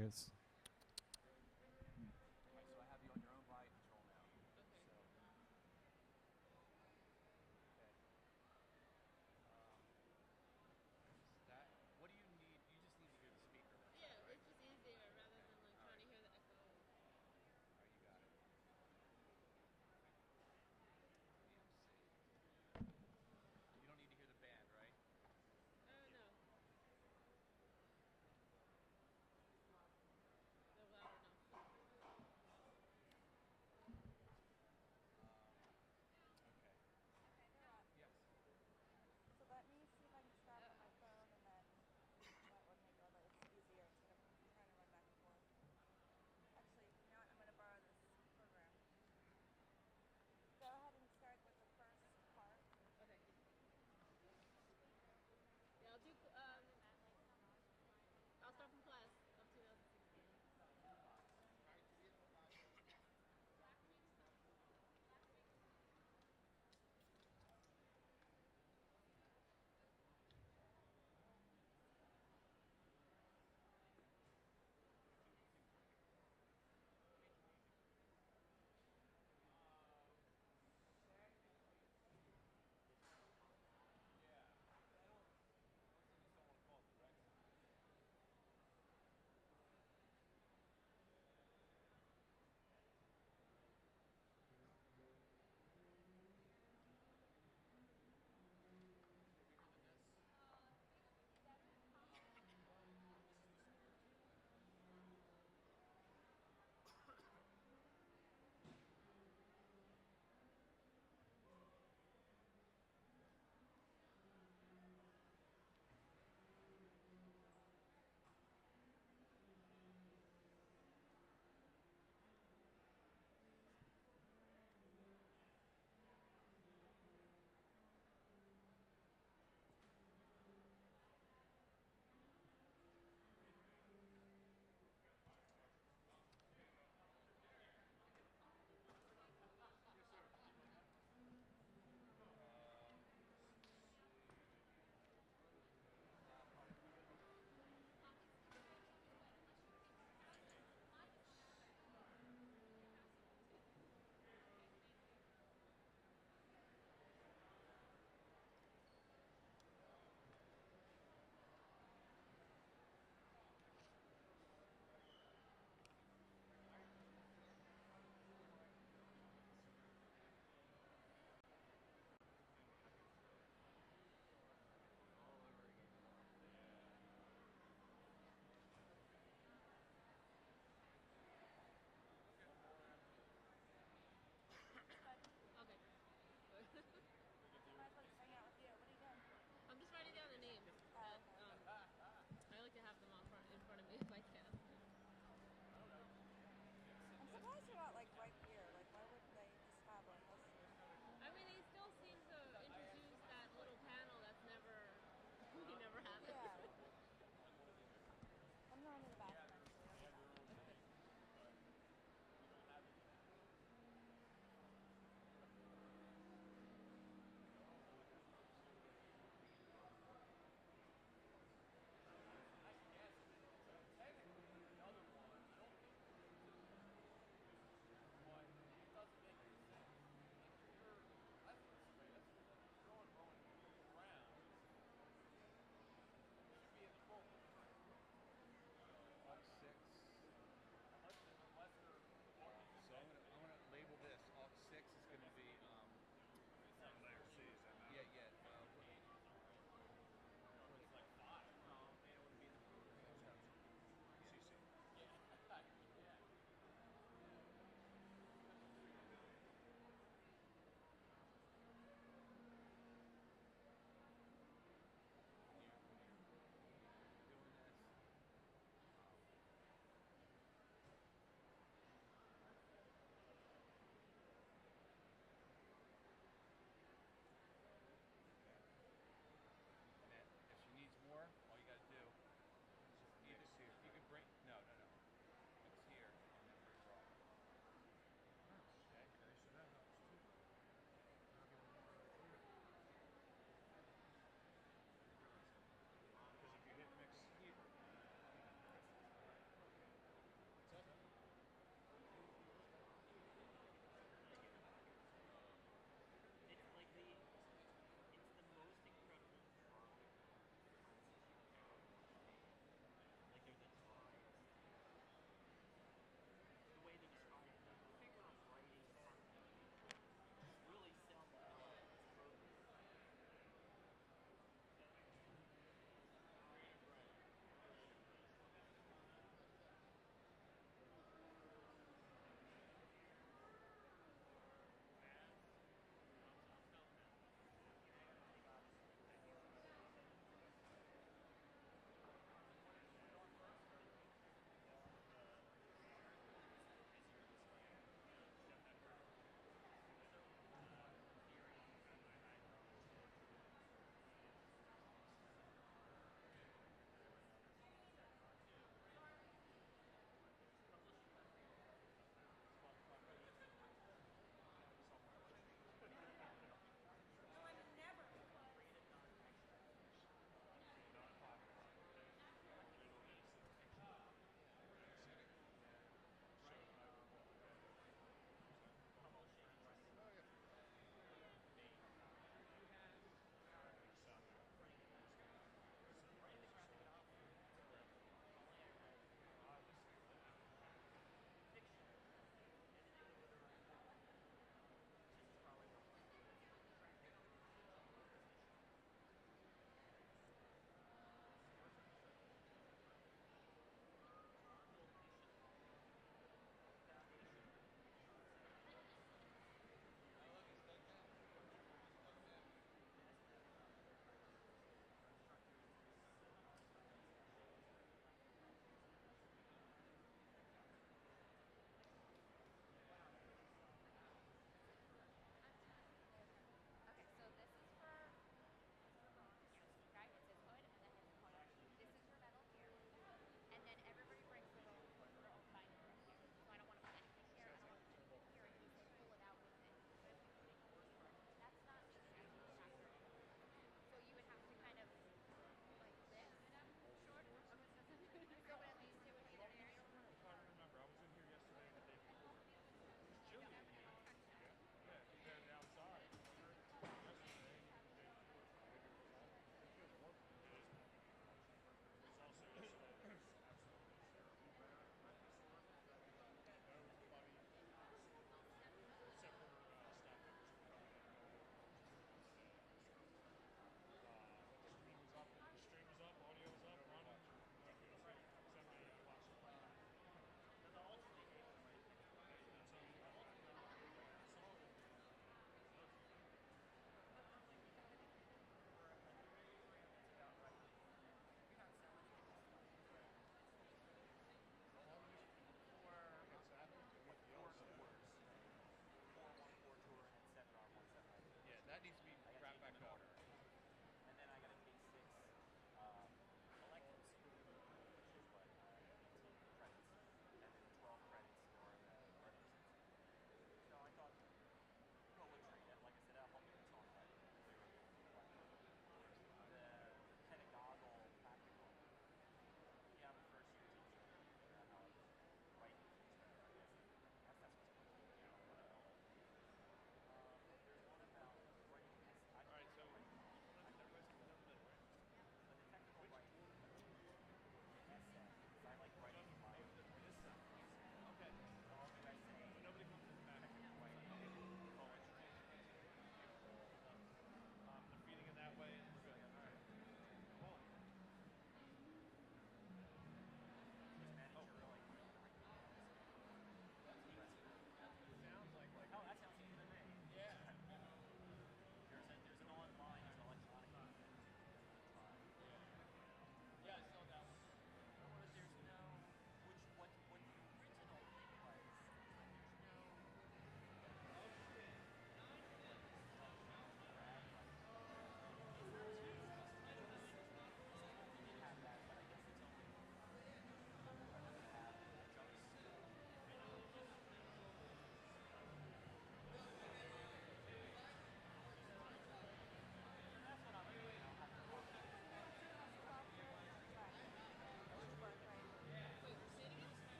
Yes. Alright, so I have you on your own volume control now. Okay. So, okay. Um, is that, what do you need? You just need to hear the speaker much Yeah, better, right? it's just easier rather Okay. than like All trying right. to hear the echo. All right, you got it. EMC. You don't need to hear the band, right? Oh no.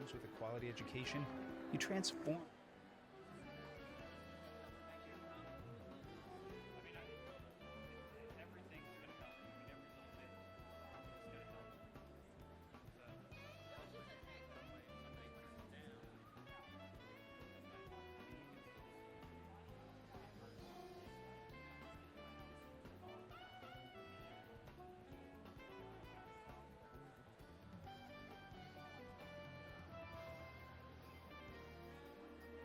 comes with a quality education, you transform. Thank you. I mean, everything's gonna help. I mean, every little bit is gonna help. So, some way, somebody turns it down. Somebody, I mean, you can still see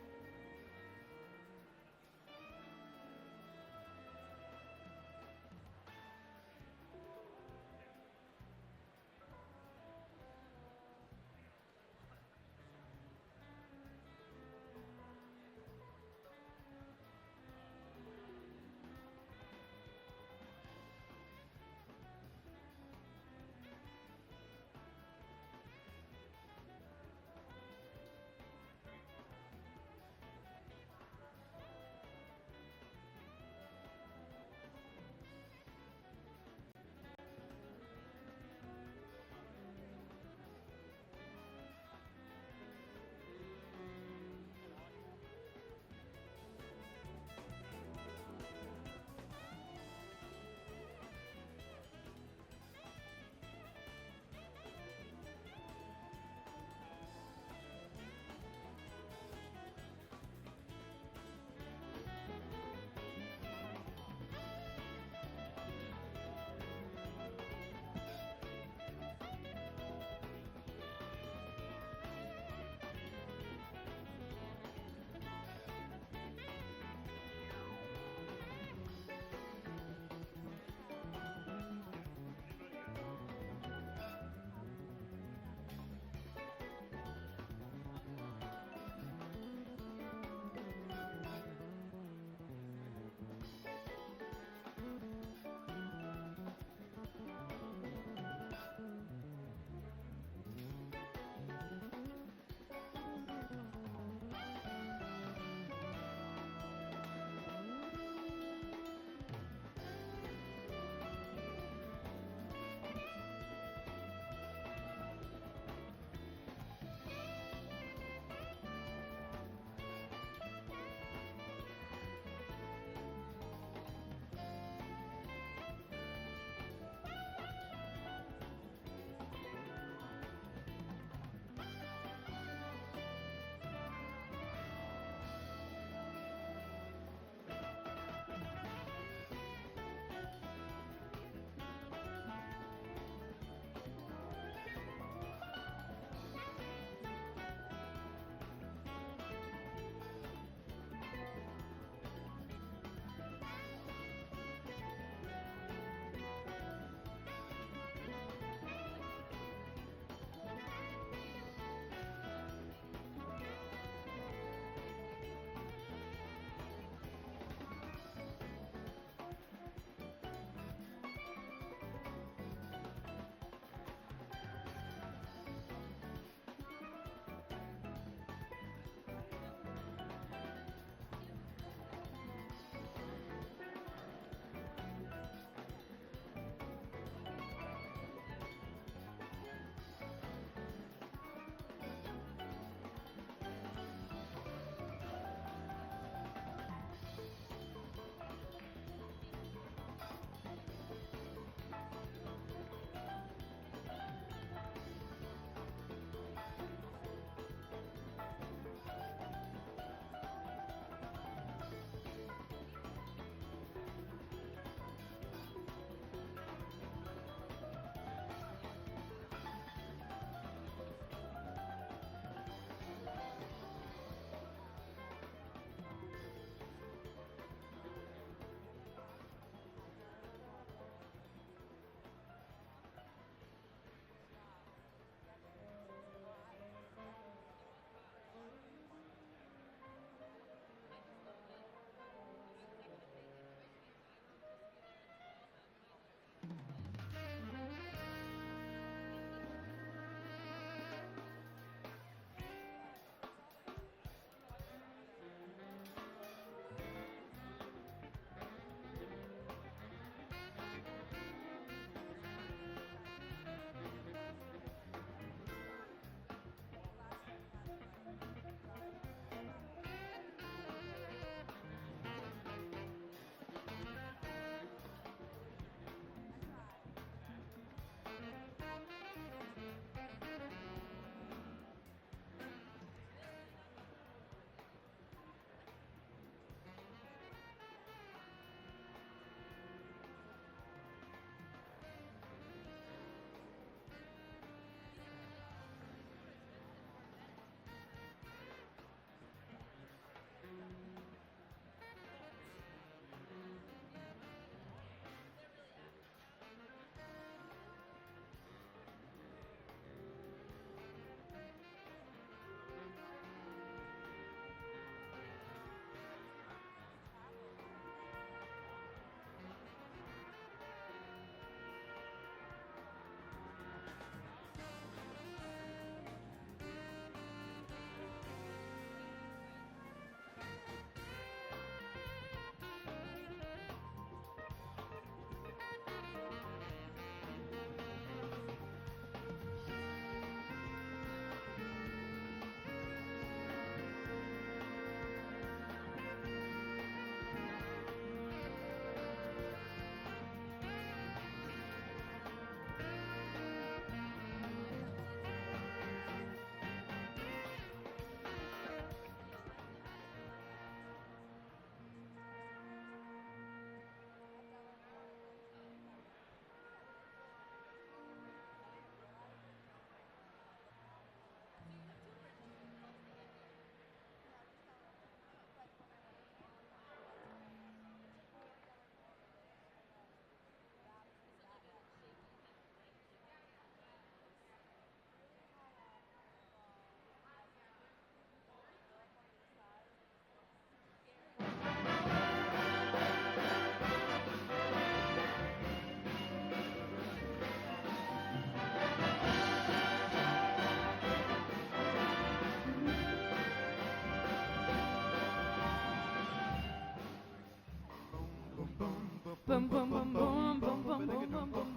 Boom, boom, boom, boom, boom, boom, boom, boom, boom,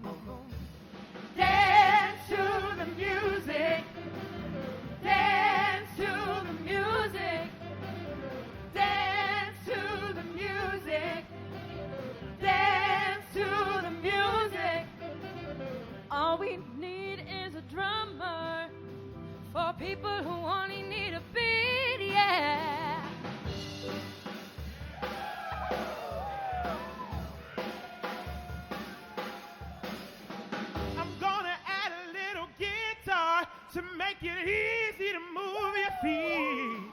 boom, boom. Dance to the music. Dance to the music. Dance to the music. Dance to the music. All we need is a drummer for people who only need a beat, yeah. I'm gonna add a little guitar to make it easy to move your feet.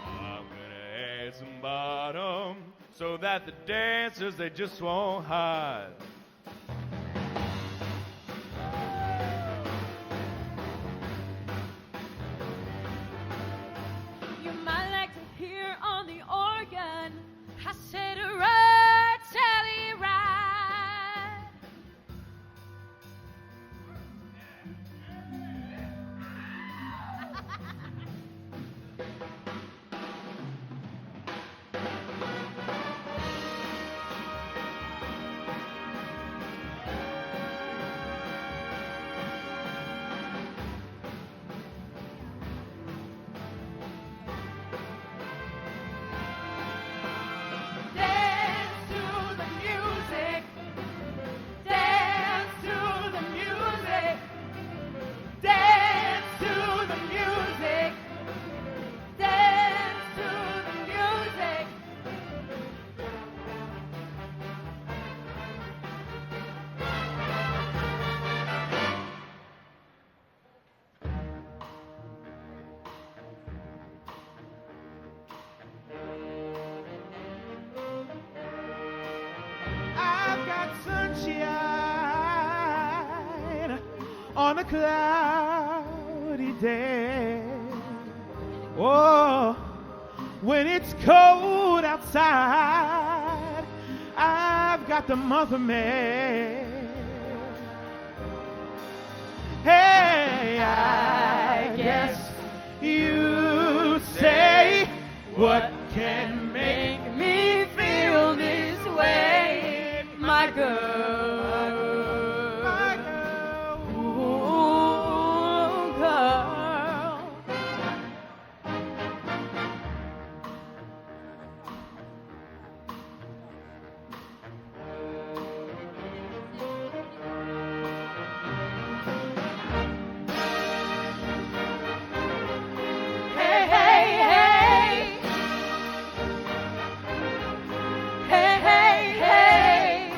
I'm gonna add some bottom so that the dancers, they just won't hide. You might like to hear on the organ, I said right, Sally, right. Dance to the music. Dance to the music. Dance to the music. Dance to the music. I've got sunshine on a cloudy day. Oh, when it's cold outside, I've got the Mother May. Hey, I guess you say, what can make me feel this way, My girl. my girl? Ooh, girl. Hey, hey, hey. Hey, hey, hey.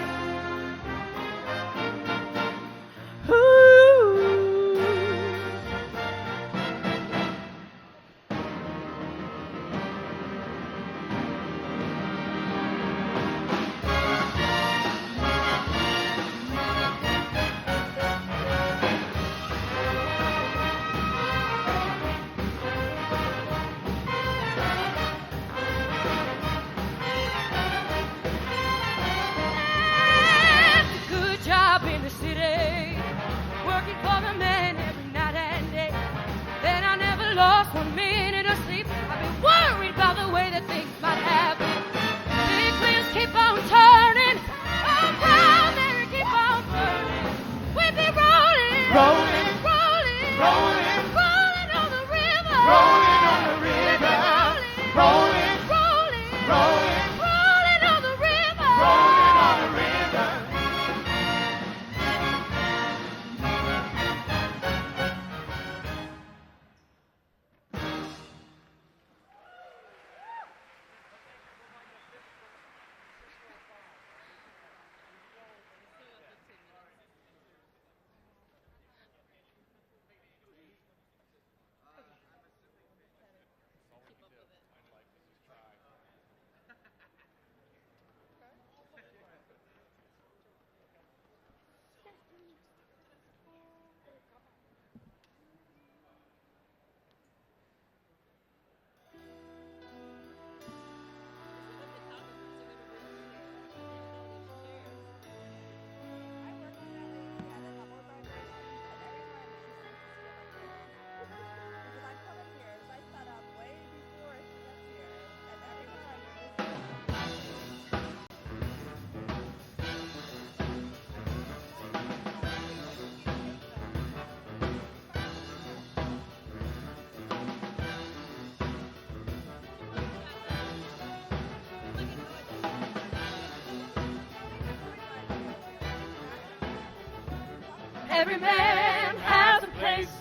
Every man has a place.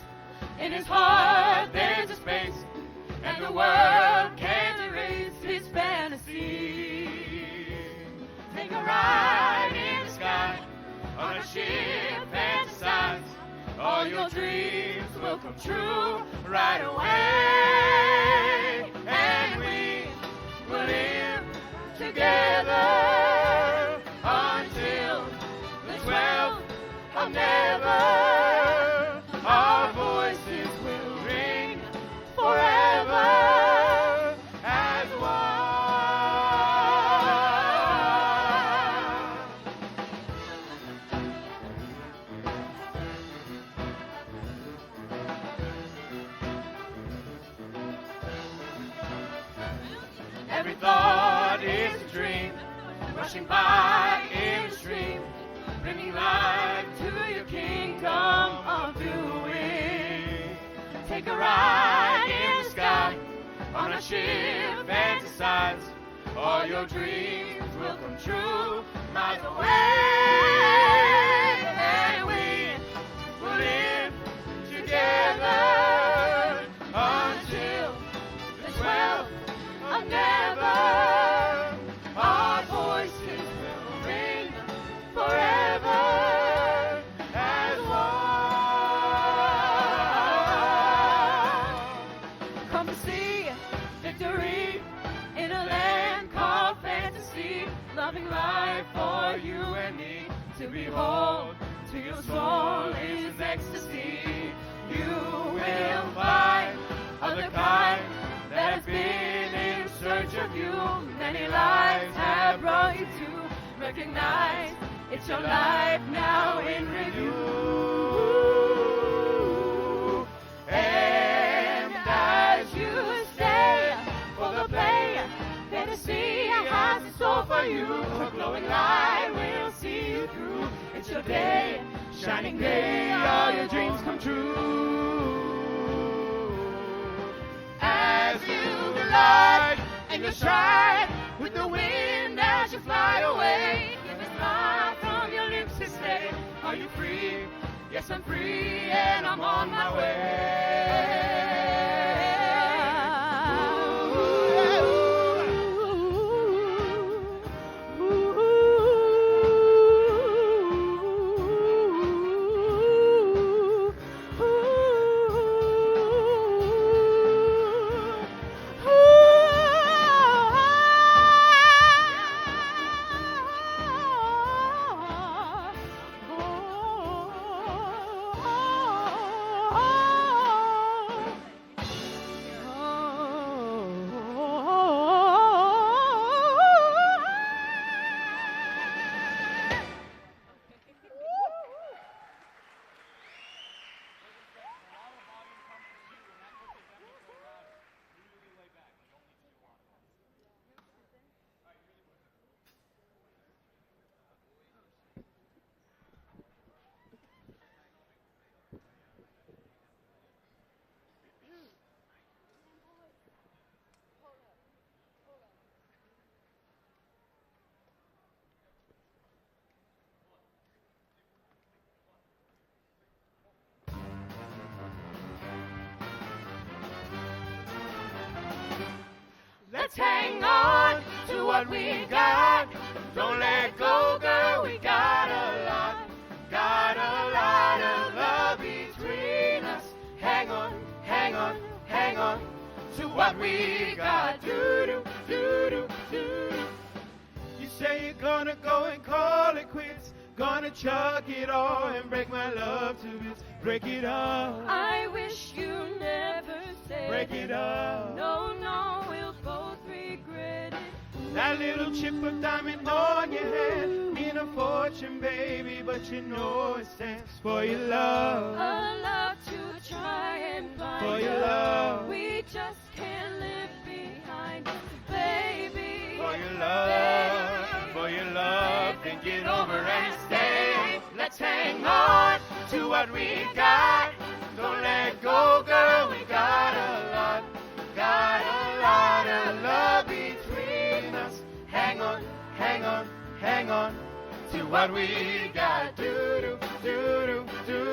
In his heart there's a space, and the world can't erase his fantasy. Take a ride in the sky on a ship, fantasize. All your dreams will come true right away, and we will live together until the 12th of never. Our voices will ring forever as one. Every thought is a dream, rushing by in a stream, bringing life to your kingdom of doing. Take a ride in the sky on a ship, fantasize. All your dreams will come true miles away, and we will live together until the 12th of never. Our voices will ring forever as one. Come to see victory in a land called fantasy, loving life for you and me. To behold to your soul is ecstasy. You will find other kind that has been in search of you. Many lives have brought you to recognize it's your life now in review. And as you stay for the play, fantasy has in store for you. A glowing light will see you through. It's your day, shining day, all your dreams come true. As you glide and you stride with the wind as you fly away, let a smile from your lips to say, are you free? Yes, I'm free and I'm on my way. Let's hang on to what we got. Don't let go, girl, we got a lot of love between us. Hang on, hang on, hang on to what we got. Do-do, do-do, do-do. You say you're gonna go and call it quits, gonna chuck it all and break my love to bits. Break it all. I wish you never said Break it all. No, no, we'll both regret it. That little chip of diamond on your hand mean a fortune, baby, but you know it stands for your love. A love to try and find. For your love. We just can't live behind it, baby. For your love, for your love, think it over and stay. Let's hang on to what we got. Don't let go, girl, we got a lot of love between us. Hang on, hang on, hang on to what we got. Do do do do do.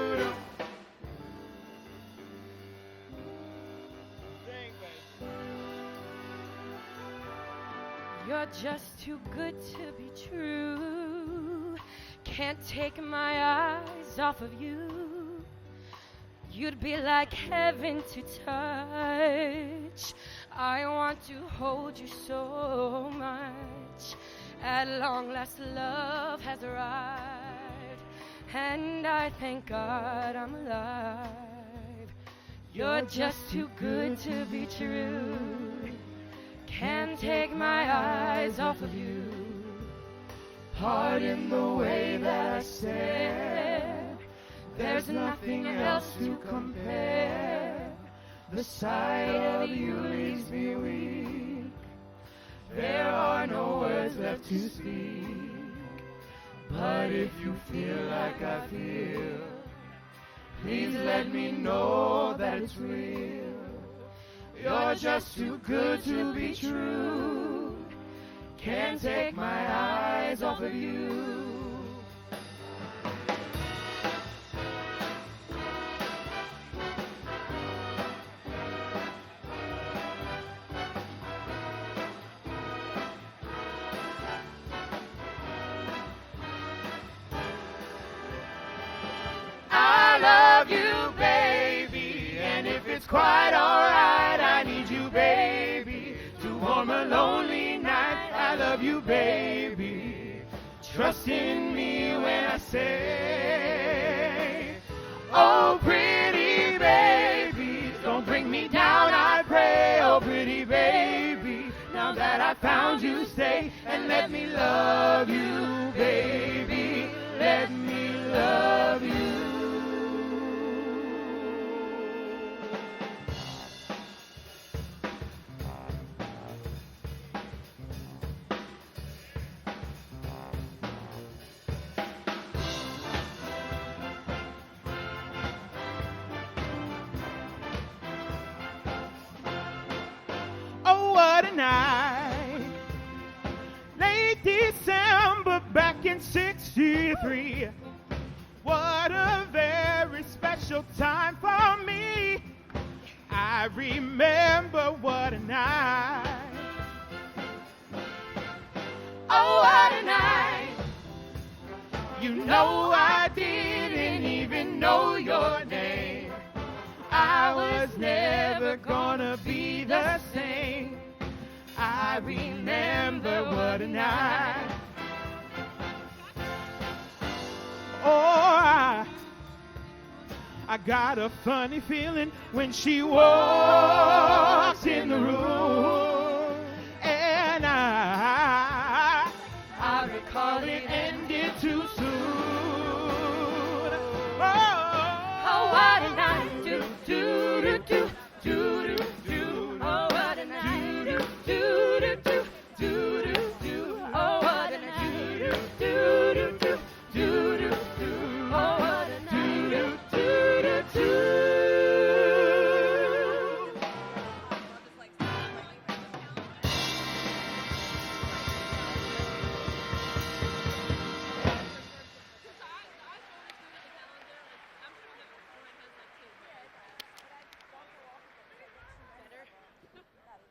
You're just too good to be true. Can't take my eyes off of you. You'd be like heaven to touch. I want to hold you so much. At long last, love has arrived, and I thank God I'm alive. You're just too good to be true. Can't take my eyes off of you. Pardon the way that I said there's nothing else to compare. The sight of you leaves me weak. There are no words left to speak. But if you feel like I feel, please let me know that it's real. You're just too good to be true. Can't take my eyes off of you. I love you, baby, and if it's quite alright, I need you, baby, to warm a lonely night. I love you, baby. Trust in me when I say, oh, pretty baby, don't bring me down, I pray. Oh, pretty baby, now that I found you, stay and let me love you, baby. Let me love you. What a night, late December back in '63. What a very special time for me. I remember what a night. Oh, what a night. You know I didn't even know your name. I was never gonna be the same. I remember what a night. Oh, I got a funny feeling when she walks in the room. And I recall it ended too soon. Oh, what a night. Do, do, do, do, do, do, do. Oh, what a night. Do, do, do, do, do, do. Oh, what a night. Do, do, do, do, do, do. Oh, what a night. Do, do, do, do, do.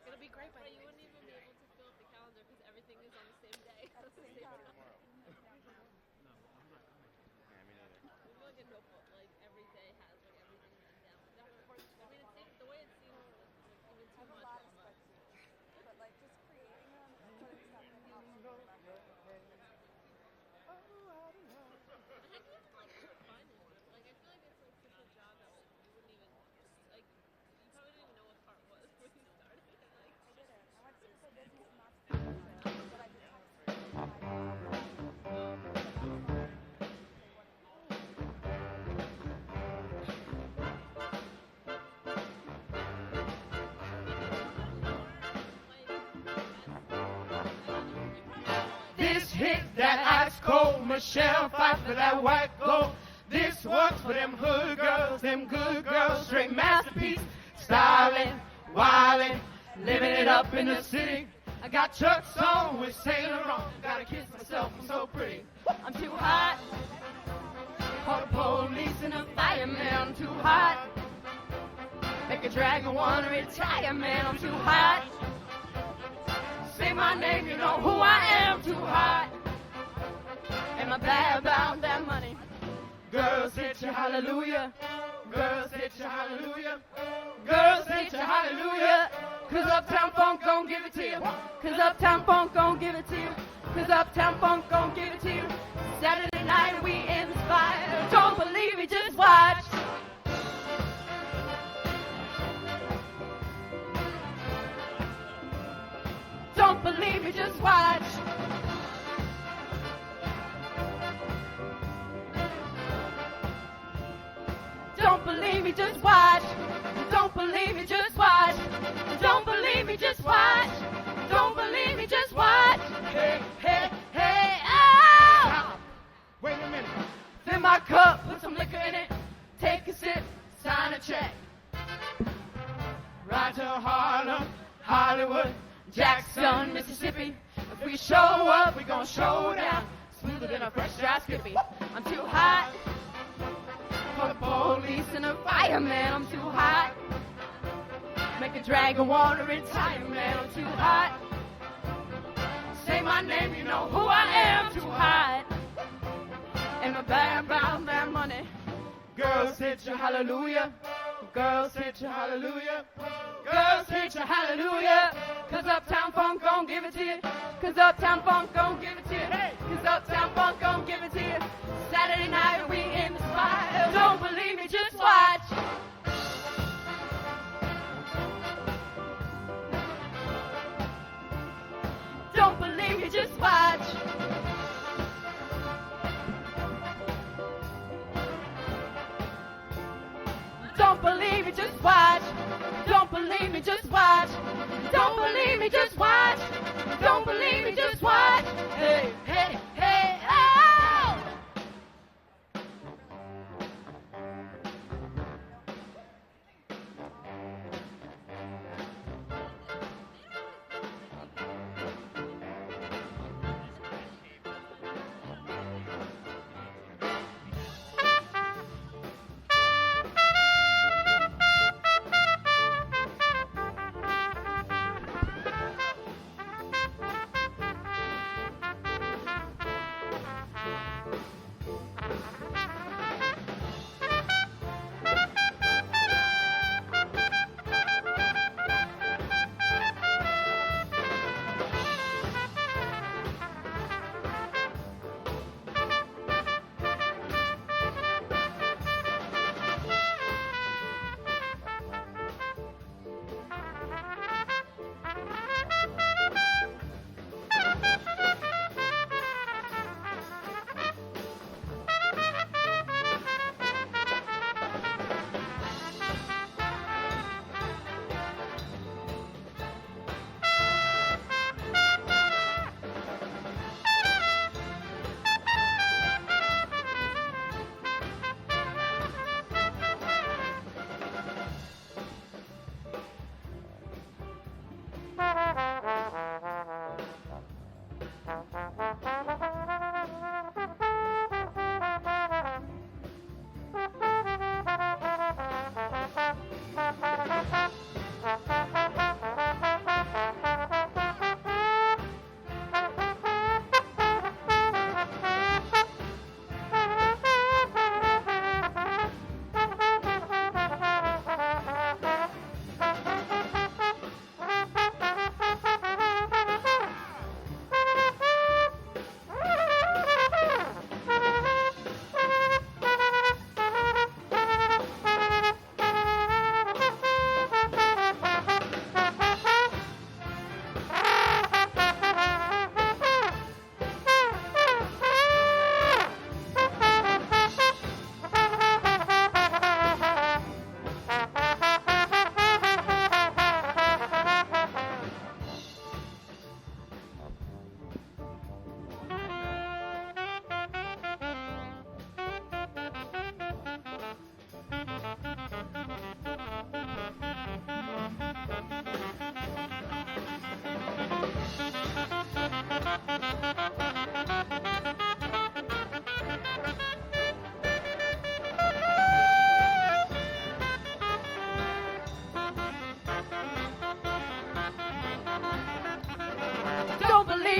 It'll be great, but you wouldn't even be able to fill up the calendar because everything is on the same day. That's the same time. We feel like a notebook, like every day has like everything written down. I mean, it seems, the way it seems like even too much. But like just creating them and putting stuff in helps you remember. And how do you even like find this stuff? Like I feel like it's like such a job that like, you wouldn't even like. You probably didn't even know what part was when you started. Like, I didn't. I went to school business and not school, but I did text. This hit that ice cold, Michelle fight for that white gold. This one's for them hood girls, them good girls, straight masterpiece. Styling, wildin', living it up in the city. I got Chuck's on with Saint Laurent. Gotta kiss myself, I'm so pretty. I'm too hot. Call the police and the fireman, I'm too hot. Make a dragon wanna retire, man, I'm too hot. Say my name, you know who I am. Too hot. Am I bad about that money? Girls hit you, hallelujah. Girls hit you, hallelujah. Girls hit you, hallelujah. 'Cause Uptown Funk gon' give it to you. 'Cause Uptown Funk gon' give it to you. 'Cause Uptown Funk gon' give it to you. Saturday night we in the spot. Don't believe me, just watch. Don't believe me, just watch. Don't believe me, just watch. Don't believe me, just watch. Don't believe me, just watch. Don't believe me, just watch. Hey, hey, hey, oh! Wait a minute. Fill my cup, put some liquor in it. Take a sip, sign a check. Right to Harlem, Hollywood, Jackson, Mississippi. If we show up, we gon' show down. Smoother than a fresh dry Skippy. I'm too hot for the police and the fireman. I'm too hot. Make a dragon water retire, man. I'm too hot. Say my name, you know who I am. Too hot. Am I bad about that money? girls hit you, hallelujah. Girls hit you, hallelujah. Girls hit you, hallelujah. 'Cause Uptown Funk gon' give it to you. 'Cause Uptown Funk gon' give it to you. 'Cause Uptown Funk gon' give it to you. Saturday night we in the spot. Don't believe me, just watch. Don't believe me, just watch. Don't believe me, just watch. Don't believe me, just watch. Don't believe me, just watch. Don't believe me, just watch. Hey, hey, hey, oh!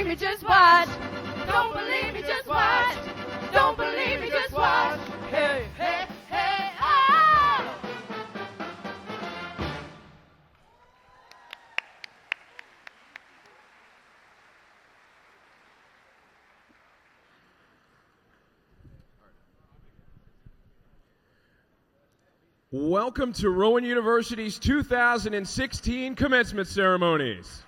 me, just watch. Don't believe me, just watch. Don't believe me, just watch. Hey, hey, hey, oh! Welcome to Rowan University's 2016 commencement ceremonies.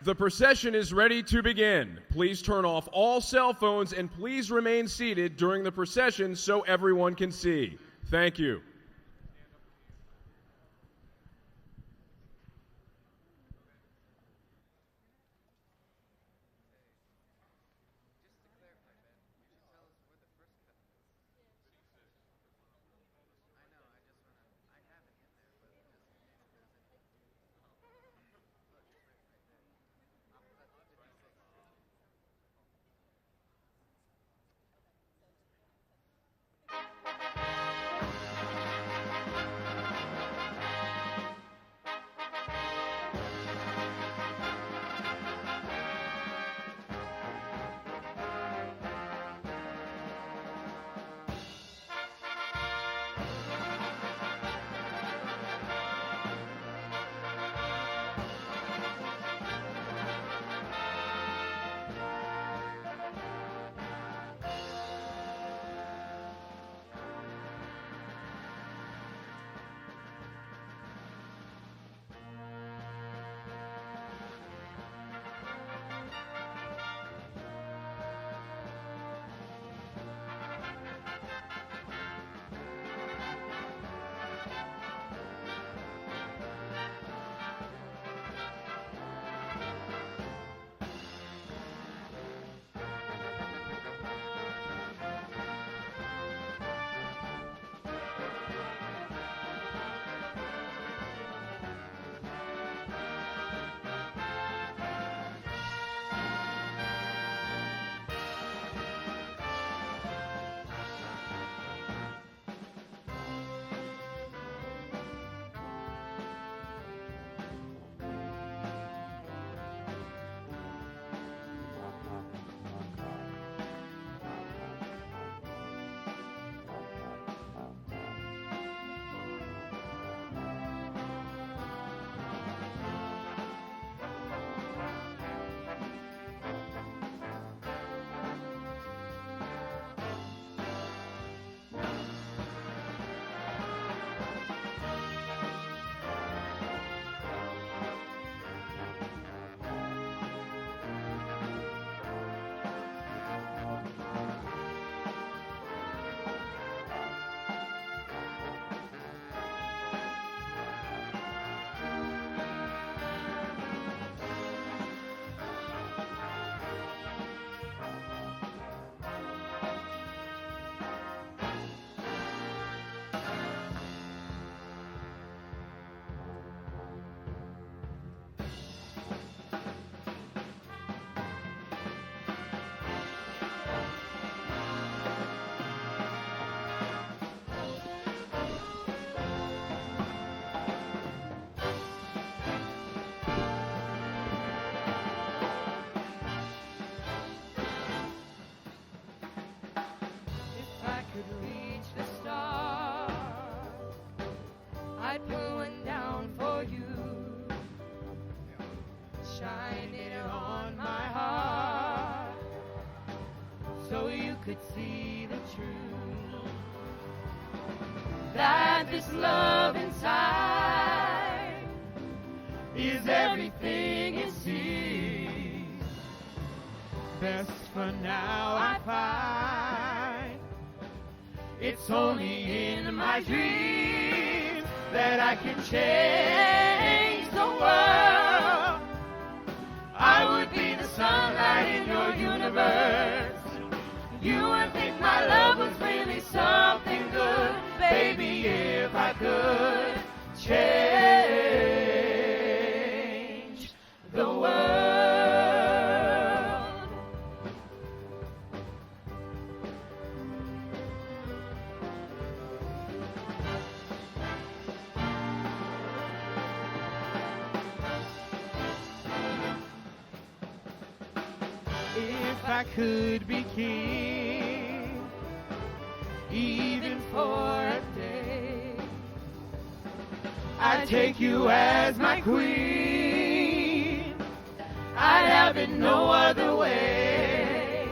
The procession is ready to begin. Please turn off all cell phones and please remain seated during the procession so everyone can see. Thank you. could see the truth, that this love inside is everything it seems. Best for now I find it's only in my dreams that I can change the world. I would be the sunlight in your universe. You would think my love was really something good, baby, if I could change the world. I could be king, even for a day, I'd take you as my queen. I'd have it no other way,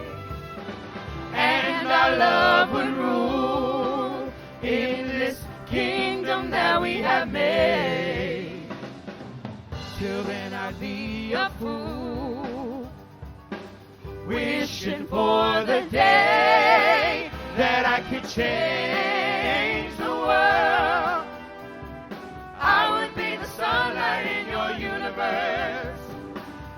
and our love would rule in this kingdom that we have made. Till then I'd be a fool, wishing for the day that I could change the world. I would be the sunlight in your universe.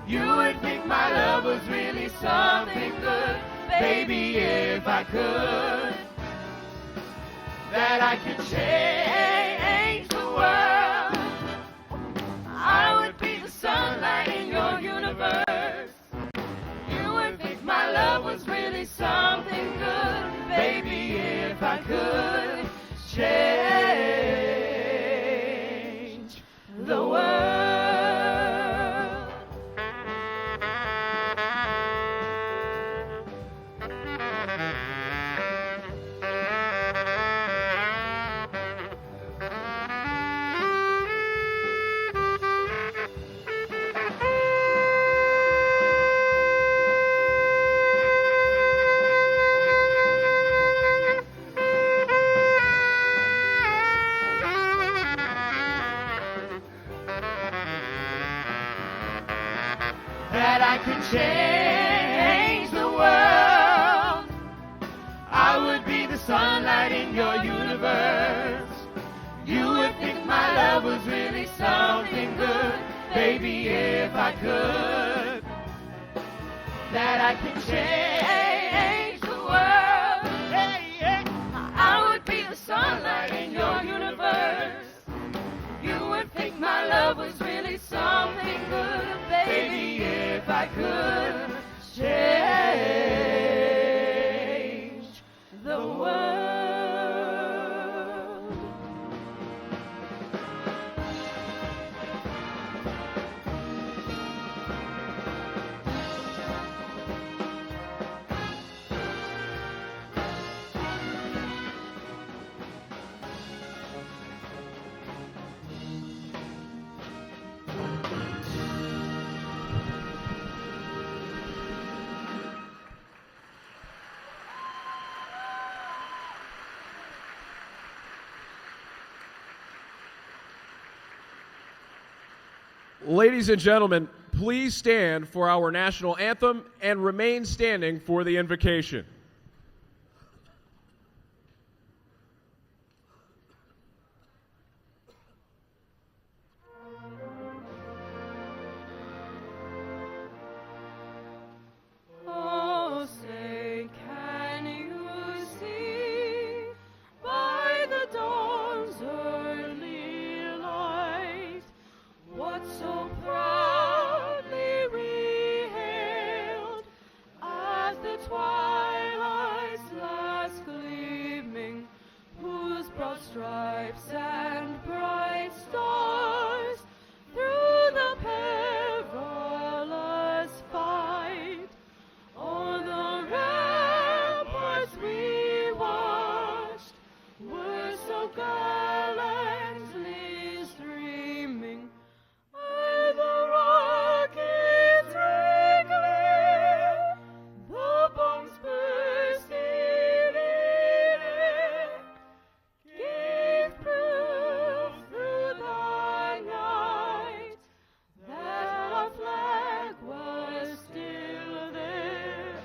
You would think my love was really something good. Baby, if I could, that I could change the world. I would be the sunlight in your universe. You would think my love was really something good. Baby, if I could change the world. That I could change the world. I would be the sunlight in your universe. You would think my love was really something good. Baby, if I could, that I could change the world. Hey, yeah. I would be the sunlight in your universe. You would think my love was really something good. Baby, if I could change the world. Ladies and gentlemen, please stand for our national anthem and remain standing for the invocation. Oh, say, can you see by the dawn's early light what so proudly we hailed as the twilight's last gleaming, whose broad stripes and bright stars through the perilous fight on the ramparts we watched were so gallantly streaming, and the rockets ring clear, the bombs bursting in air, gave proof through the night that our flag was still there.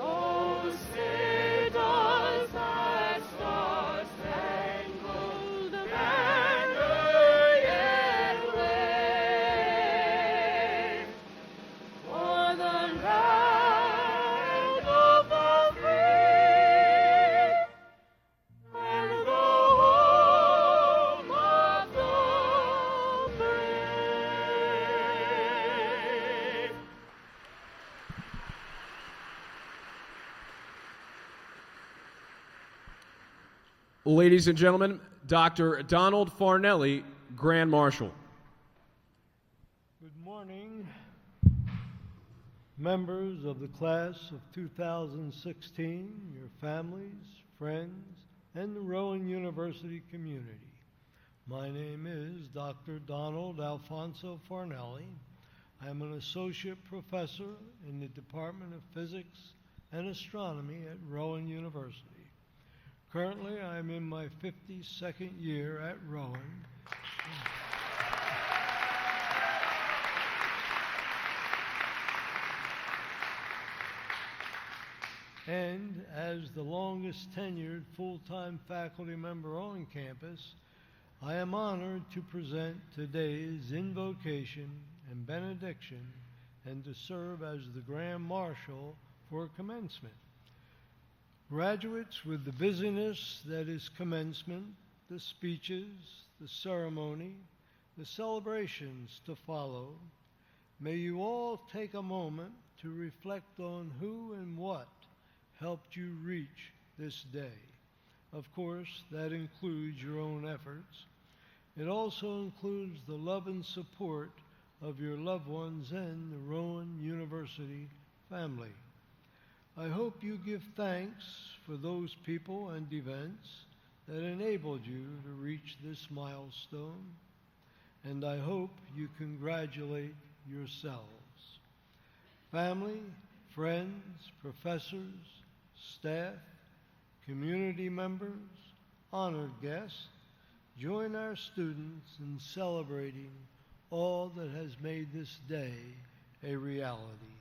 Oh, say does that star-spangled banner yet wave for the land of the free and the home of the brave? Ladies and gentlemen, Dr. Donald Farnelly, Grand Marshal. Good morning. Members of the class of 2016, your families, friends, and the Rowan University community. My name is Dr. Donald Alfonso Farnelli. I am an associate professor in the Department of Physics and Astronomy at Rowan University. Currently, I am in my 52nd year at Rowan. And as the longest tenured full-time faculty member on campus, I am honored to present today's invocation and benediction and to serve as the Grand Marshal for commencement. Graduates, with the busyness that is commencement, the speeches, the ceremony, the celebrations to follow, may you all take a moment to reflect on who and what helped you reach this day. Of course, that includes your own efforts. It also includes the love and support of your loved ones and the Rowan University family. I hope you give thanks for those people and events that enabled you to reach this milestone, and I hope you congratulate yourselves. Family, friends, professors, staff, community members, honored guests, join our students in celebrating all that has made this day a reality.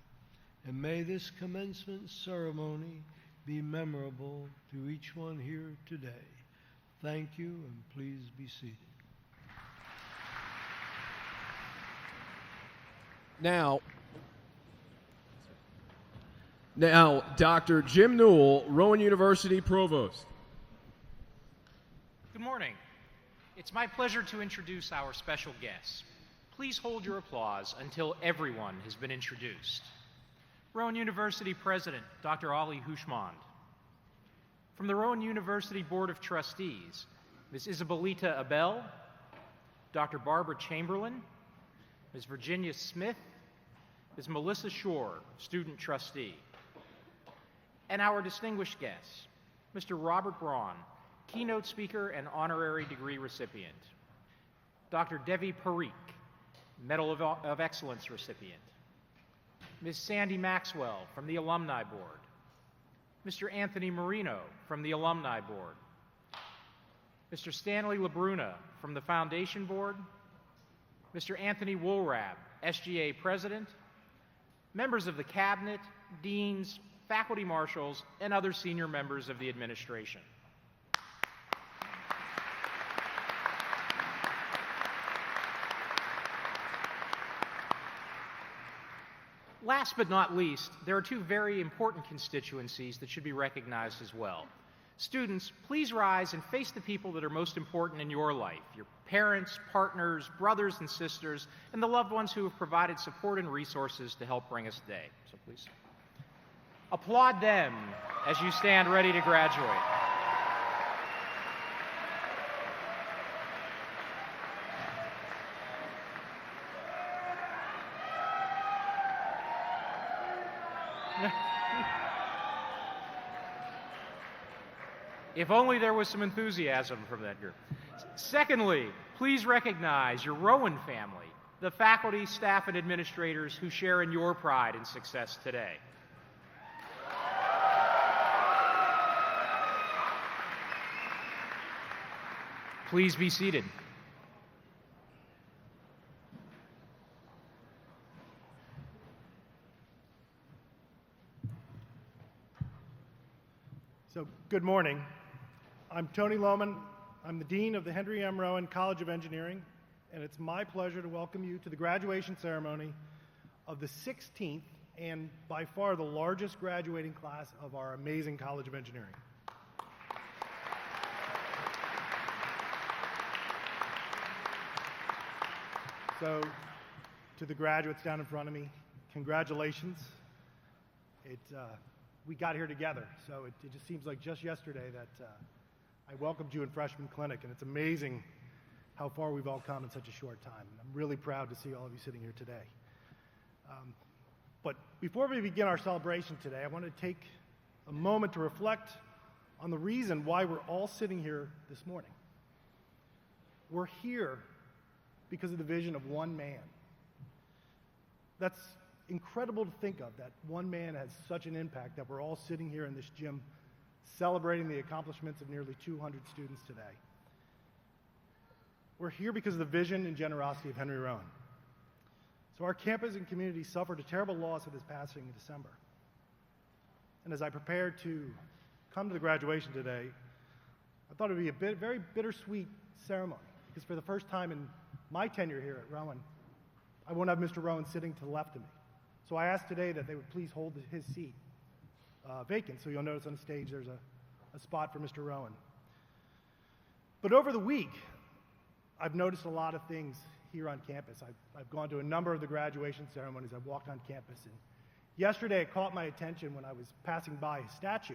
And may this commencement ceremony be memorable to each one here today. Thank you, and please be seated. Now, Dr. Jim Newell, Rowan University Provost. Good morning. It's my pleasure to introduce our special guests. Please hold your applause until everyone has been introduced. Rowan University President, Dr. Ali Hushmand. From the Rowan University Board of Trustees, Ms. Isabelita Abel, Dr. Barbara Chamberlain, Ms. Virginia Smith, Ms. Melissa Shore, Student Trustee. And our distinguished guests, Mr. Robert Braun, Keynote Speaker and Honorary Degree Recipient, Dr. Devi Parikh, Medal of Excellence recipient, Ms. Sandy Maxwell from the Alumni Board, Mr. Anthony Marino from the Alumni Board, Mr. Stanley LaBruna from the Foundation Board, Mr. Anthony Woolrab, SGA President, members of the Cabinet, deans, faculty marshals, and other senior members of the administration. Last but not least, there are two very important constituencies that should be recognized as well. Students, please rise and face the people that are most important in your life, your parents, partners, brothers and sisters, and the loved ones who have provided support and resources to help bring us today. So please applaud them as you stand ready to graduate. If only there was some enthusiasm from that group. Secondly, please recognize your Rowan family, the faculty, staff, and administrators who share in your pride and success today. Please be seated. So, good morning. I'm Tony Lohman. I'm the Dean of the Henry M. Rowan College of Engineering, and it's my pleasure to welcome you to the graduation ceremony of the 16th and by far the largest graduating class of our amazing College of Engineering. So, to the graduates down in front of me, congratulations. We got here together, so it just seems like just yesterday that I welcomed you in freshman clinic, and it's amazing how far we've all come in such a short time. I'm really proud to see all of you sitting here today. But before we begin our celebration today, I want to take a moment to reflect on the reason why we're all sitting here this morning. We're here because of the vision of one man. That's incredible to think of, that one man has such an impact that we're all sitting here in this gym celebrating the accomplishments of nearly 200 students today. We're here because of the vision and generosity of Henry Rowan. So our campus and community suffered a terrible loss of his passing in December. And as I prepared to come to the graduation today, I thought it would be a very bittersweet ceremony, because for the first time in my tenure here at Rowan, I won't have Mr. Rowan sitting to the left of me. So I asked today that they would please hold his seat vacant, so you'll notice on the stage there's a spot for Mr. Rowan. But over the week, I've noticed a lot of things here on campus. I've gone to a number of the graduation ceremonies. I've walked on campus. And yesterday, it caught my attention when I was passing by his statue.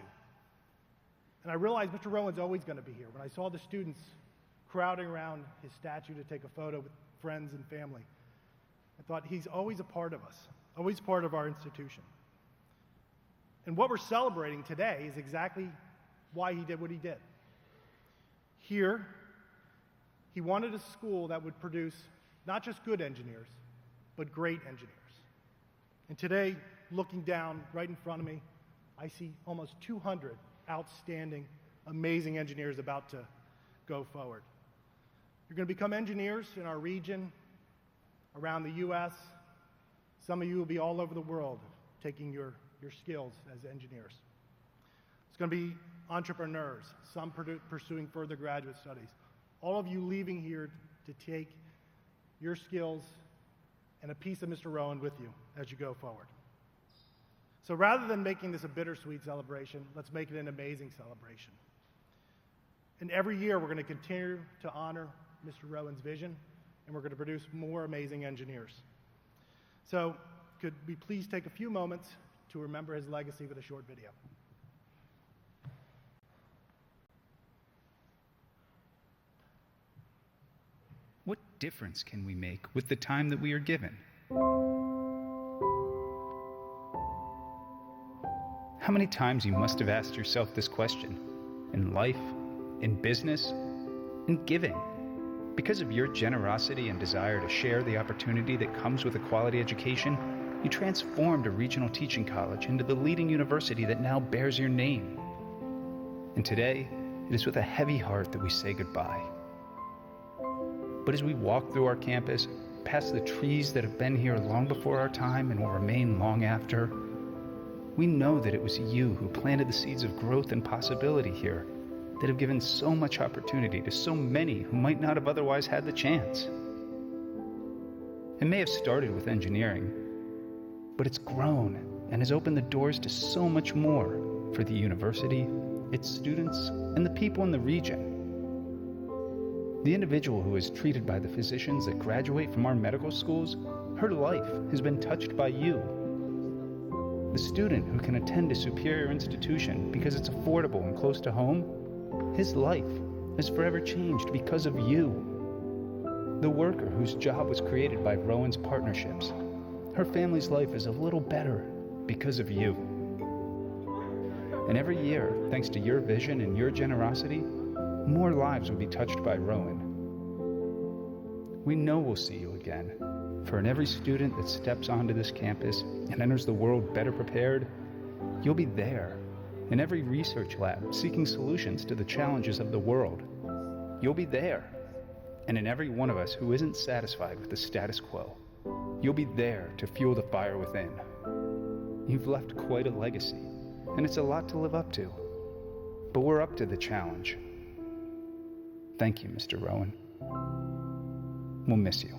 And I realized Mr. Rowan's always going to be here. When I saw the students crowding around his statue to take a photo with friends and family, I thought he's always a part of us, always part of our institution. And what we're celebrating today is exactly why he did what he did. Here, he wanted a school that would produce not just good engineers, but great engineers. And today, looking down right in front of me, I see almost 200 outstanding, amazing engineers about to go forward. You're going to become engineers in our region, around the U.S. Some of you will be all over the world taking your skills as engineers. It's going to be entrepreneurs, some pursuing further graduate studies. All of you leaving here to take your skills and a piece of Mr. Rowan with you as you go forward. So rather than making this a bittersweet celebration, let's make it an amazing celebration. And every year we're going to continue to honor Mr. Rowan's vision, and we're going to produce more amazing engineers. So could we please take a few moments to remember his legacy with a short video? What difference can we make with the time that we are given? How many times you must have asked yourself this question, in life, in business, in giving? Because of your generosity and desire to share the opportunity that comes with a quality education, you transformed a regional teaching college into the leading university that now bears your name. And today, it is with a heavy heart that we say goodbye. But as we walk through our campus, past the trees that have been here long before our time and will remain long after, we know that it was you who planted the seeds of growth and possibility here that have given so much opportunity to so many who might not have otherwise had the chance. It may have started with engineering, but it's grown and has opened the doors to so much more for the university, its students, and the people in the region. The individual who is treated by the physicians that graduate from our medical schools, her life has been touched by you. The student who can attend a superior institution because it's affordable and close to home, his life is forever changed because of you. The worker whose job was created by Rowan's partnerships, her family's life is a little better because of you. And every year, thanks to your vision and your generosity, more lives will be touched by Rowan. We know we'll see you again, for in every student that steps onto this campus and enters the world better prepared, you'll be there. In every research lab seeking solutions to the challenges of the world, you'll be there. And in every one of us who isn't satisfied with the status quo, you'll be there to fuel the fire within. You've left quite a legacy, and it's a lot to live up to. But we're up to the challenge. Thank you, Mr. Rowan. We'll miss you.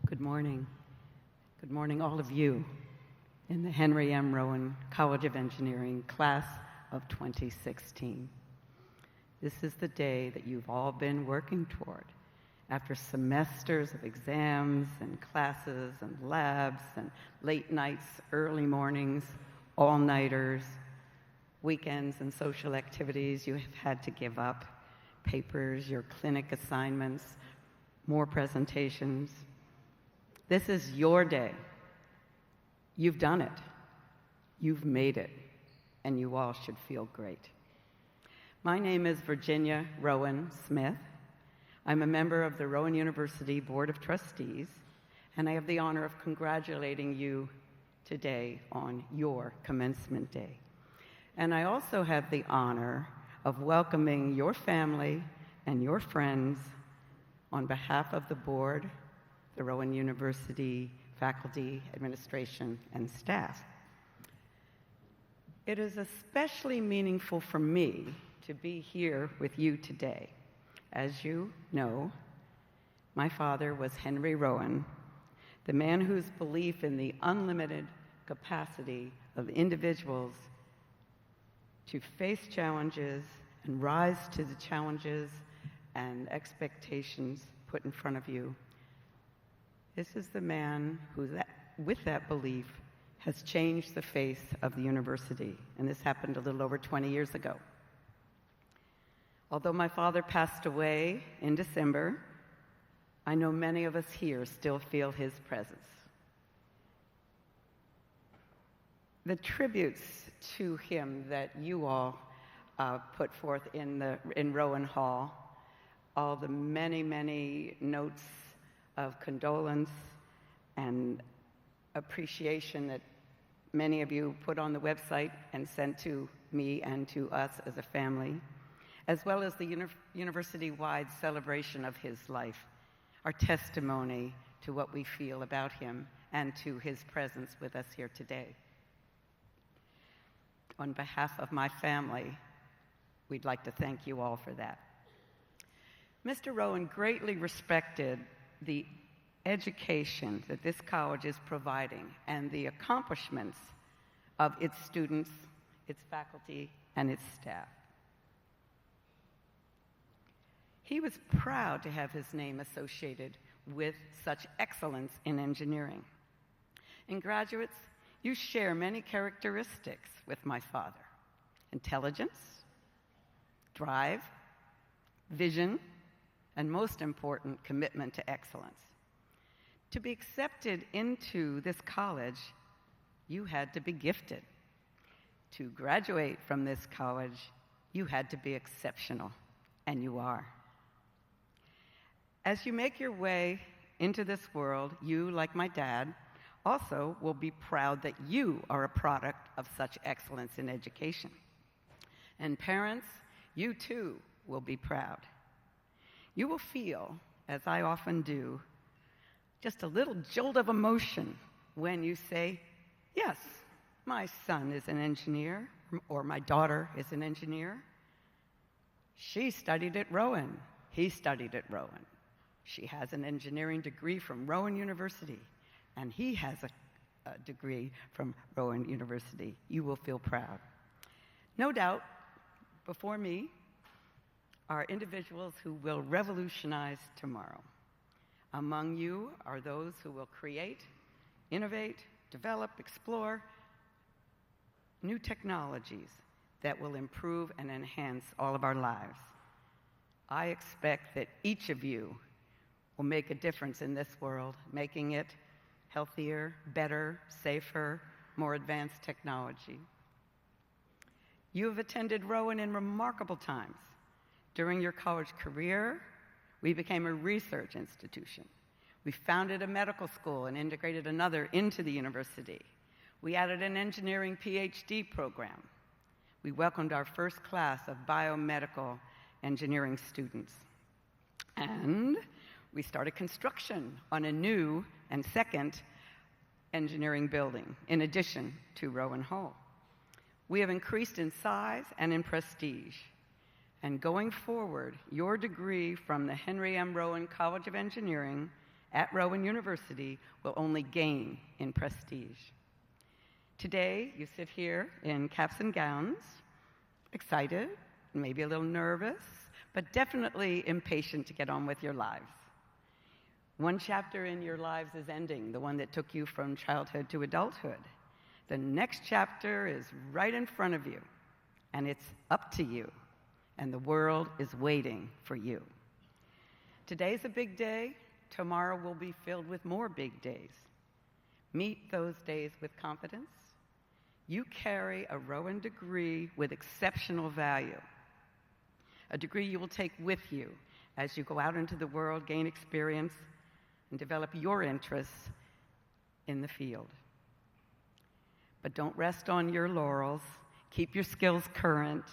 Good morning. Good morning, all of you in the Henry M. Rowan College of Engineering class of 2016. This is the day that you've all been working toward after semesters of exams and classes and labs and late nights, early mornings, all-nighters, weekends and social activities you have had to give up, papers, your clinic assignments, more presentations. This is your day. You've done it. You've made it. And you all should feel great. My name is Virginia Rowan Smith. I'm a member of the Rowan University Board of Trustees, and I have the honor of congratulating you today on your commencement day. And I also have the honor of welcoming your family and your friends on behalf of the board, the Rowan University faculty, administration, and staff. It is especially meaningful for me to be here with you today. As you know, my father was Henry Rowan, the man whose belief in the unlimited capacity of individuals to face challenges and rise to the challenges and expectations put in front of you. This is the man who, with that belief, has changed the face of the university, and this happened a little over 20 years ago. Although my father passed away in December, I know many of us here still feel his presence. The tributes to him that you all put forth in Rowan Hall, all the many, many notes of condolence and appreciation that many of you put on the website and sent to me and to us as a family, as well as the university-wide celebration of his life, our testimony to what we feel about him and to his presence with us here today. On behalf of my family, we'd like to thank you all for that. Mr. Rowan greatly respected the education that this college is providing and the accomplishments of its students, its faculty, and its staff. He was proud to have his name associated with such excellence in engineering. And graduates, you share many characteristics with my father: intelligence, drive, vision, and most important, commitment to excellence. To be accepted into this college, you had to be gifted. To graduate from this college, you had to be exceptional, and you are. As you make your way into this world, you, like my dad, also will be proud that you are a product of such excellence in education. And parents, you too will be proud. You will feel, as I often do, just a little jolt of emotion when you say, yes, my son is an engineer, or my daughter is an engineer. She studied at Rowan. He studied at Rowan. She has an engineering degree from Rowan University, and he has a degree from Rowan University. You will feel proud. No doubt, before me are individuals who will revolutionize tomorrow. Among you are those who will create, innovate, develop, explore new technologies that will improve and enhance all of our lives. I expect that each of you will make a difference in this world, making it healthier, better, safer, more advanced technology. You have attended Rowan in remarkable times. During your college career, we became a research institution. We founded a medical school and integrated another into the university. We added an engineering PhD program. We welcomed our first class of biomedical engineering students. And we started construction on a new and second engineering building, in addition to Rowan Hall. We have increased in size and in prestige. And going forward, your degree from the Henry M. Rowan College of Engineering at Rowan University will only gain in prestige. Today, you sit here in caps and gowns, excited, maybe a little nervous, but definitely impatient to get on with your lives. One chapter in your lives is ending, the one that took you from childhood to adulthood. The next chapter is right in front of you. and it's up to you, and the world is waiting for you. Today's a big day. Tomorrow will be filled with more big days. Meet those days with confidence. You carry a Rowan degree with exceptional value, a degree you will take with you as you go out into the world, gain experience, and develop your interests in the field. But don't rest on your laurels. Keep your skills current.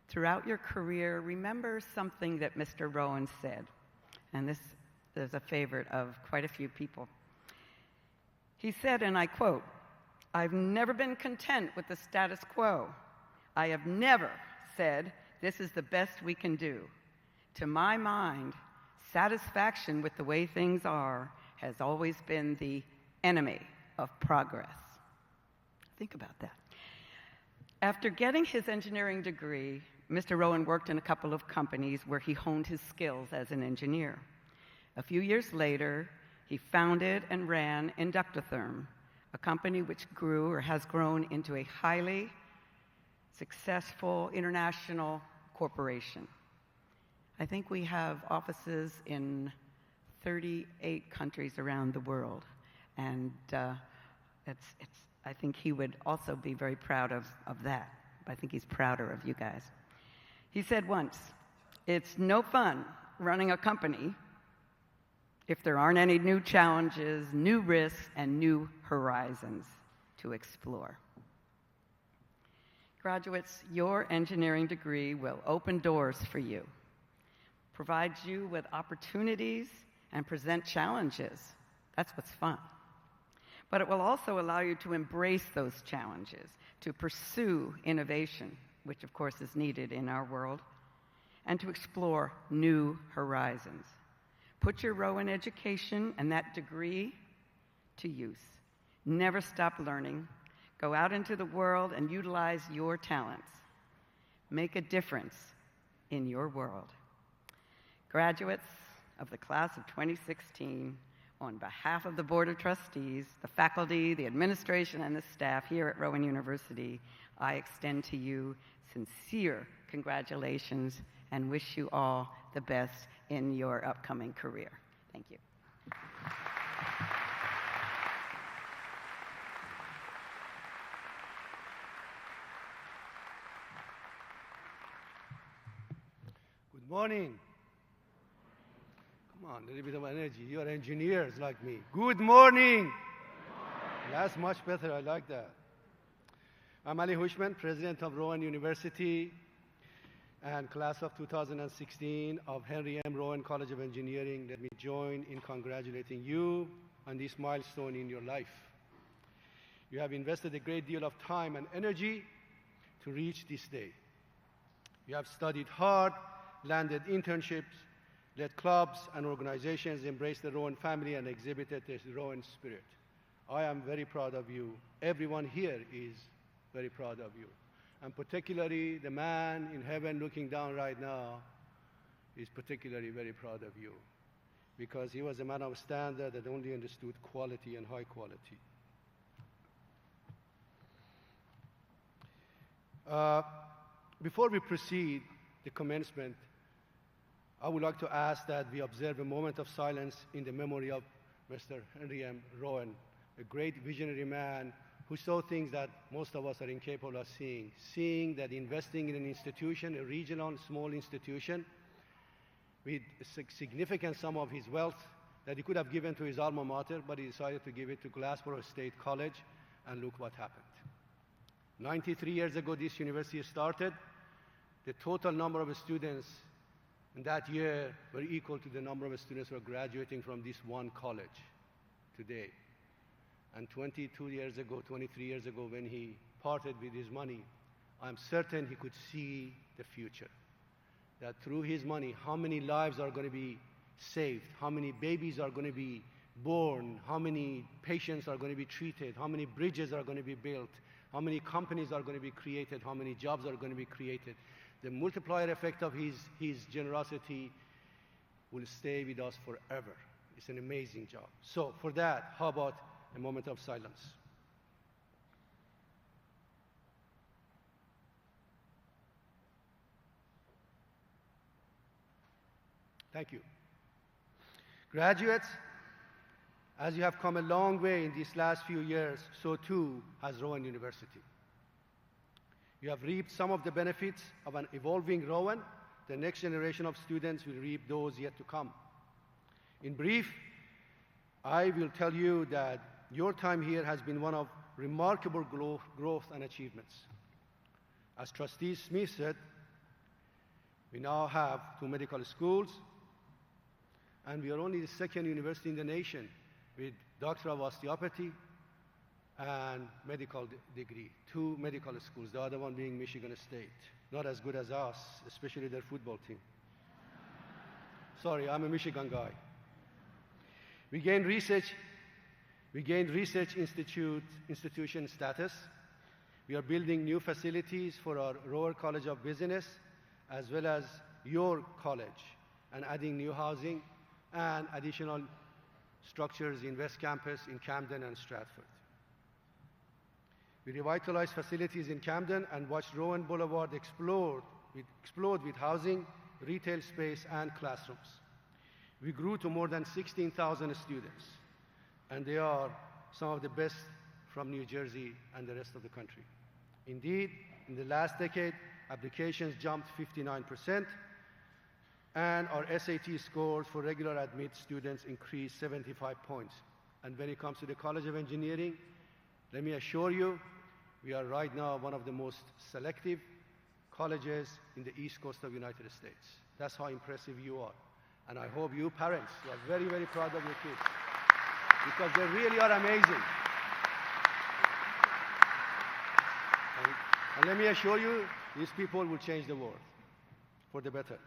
Throughout your career, remember something that Mr. Rowan said, and this is a favorite of quite a few people. He said, and I quote, "I've never been content with the status quo. I have never said, this is the best we can do. To my mind, satisfaction with the way things are has always been the enemy of progress." Think about that. After getting his engineering degree, Mr. Rowan worked in a couple of companies where he honed his skills as an engineer. A few years later, he founded and ran Inductotherm, a company which grew or has grown into a highly successful international corporation. I think we have offices in 38 countries around the world, and I think he would also be very proud of that. I think he's prouder of you guys. He said once, "It's no fun running a company if there aren't any new challenges, new risks, and new horizons to explore." Graduates, your engineering degree will open doors for you, provide you with opportunities, and present challenges. That's what's fun. But it will also allow you to embrace those challenges, to pursue innovation, which of course is needed in our world, and to explore new horizons. Put your Rowan education and that degree to use. Never stop learning. Go out into the world and utilize your talents. Make a difference in your world. Graduates of the class of 2016, on behalf of the Board of Trustees, the faculty, the administration, and the staff here at Rowan University, I extend to you sincere congratulations and wish you all the best in your upcoming career. Thank you. Good morning. Come on, a little bit of energy. You are engineers like me. Good morning. That's much better. I like that. I'm Ali Hushman, president of Rowan University and class of 2016 of Henry M. Rowan College of Engineering. Let me join in congratulating you on this milestone in your life. You have invested a great deal of time and energy to reach this day. You have studied hard, landed internships, led clubs and organizations, embraced the Rowan family, and exhibited the Rowan spirit. I am very proud of you. Everyone here is very proud of you. And particularly the man in heaven looking down right now is particularly very proud of you, because he was a man of standard that only understood quality and high quality. Before we proceed the commencement, I would like to ask that we observe a moment of silence in the memory of Mr. Henry M. Rowan, a great visionary man who saw things that most of us are incapable of seeing that investing in an institution, a regional small institution, with a significant sum of his wealth that he could have given to his alma mater, but he decided to give it to Glassboro State College, and look what happened. 93 years ago, this university started. The total number of students in that year were equal to the number of students who are graduating from this one college today. And 22 years ago, 23 years ago, when he parted with his money, I'm certain he could see the future. That through his money, how many lives are going to be saved, how many babies are going to be born, how many patients are going to be treated, how many bridges are going to be built, how many companies are going to be created, how many jobs are going to be created. The multiplier effect of his generosity will stay with us forever. It's an amazing job. So for that, how about a moment of silence? Thank you. Graduates, as you have come a long way in these last few years, so too has Rowan University. You have reaped some of the benefits of an evolving Rowan. The next generation of students will reap those yet to come. In brief, I will tell you that your time here has been one of remarkable growth and achievements. As Trustee Smith said, we now have 2 medical schools, and we are only the second university in the nation with Doctor of Osteopathy and medical degree. 2 medical schools, the other one being Michigan State. Not as good as us, especially their football team. Sorry, I'm a Michigan guy. We gained research institution status. We are building new facilities for our Rowan College of Business, as well as your college, and adding new housing and additional structures in West Campus, in Camden and Stratford. We revitalized facilities in Camden and watched Rowan Boulevard explode with housing, retail space, and classrooms. We grew to more than 16,000 students, and they are some of the best from New Jersey and the rest of the country. Indeed, in the last decade, applications jumped 59%, and our SAT scores for regular admit students increased 75 points. And when it comes to the College of Engineering, let me assure you, we are right now one of the most selective colleges in the East Coast of the United States. That's how impressive you are. And I hope you parents are very, very proud of your kids, because they really are amazing. And let me assure you, these people will change the world for the better.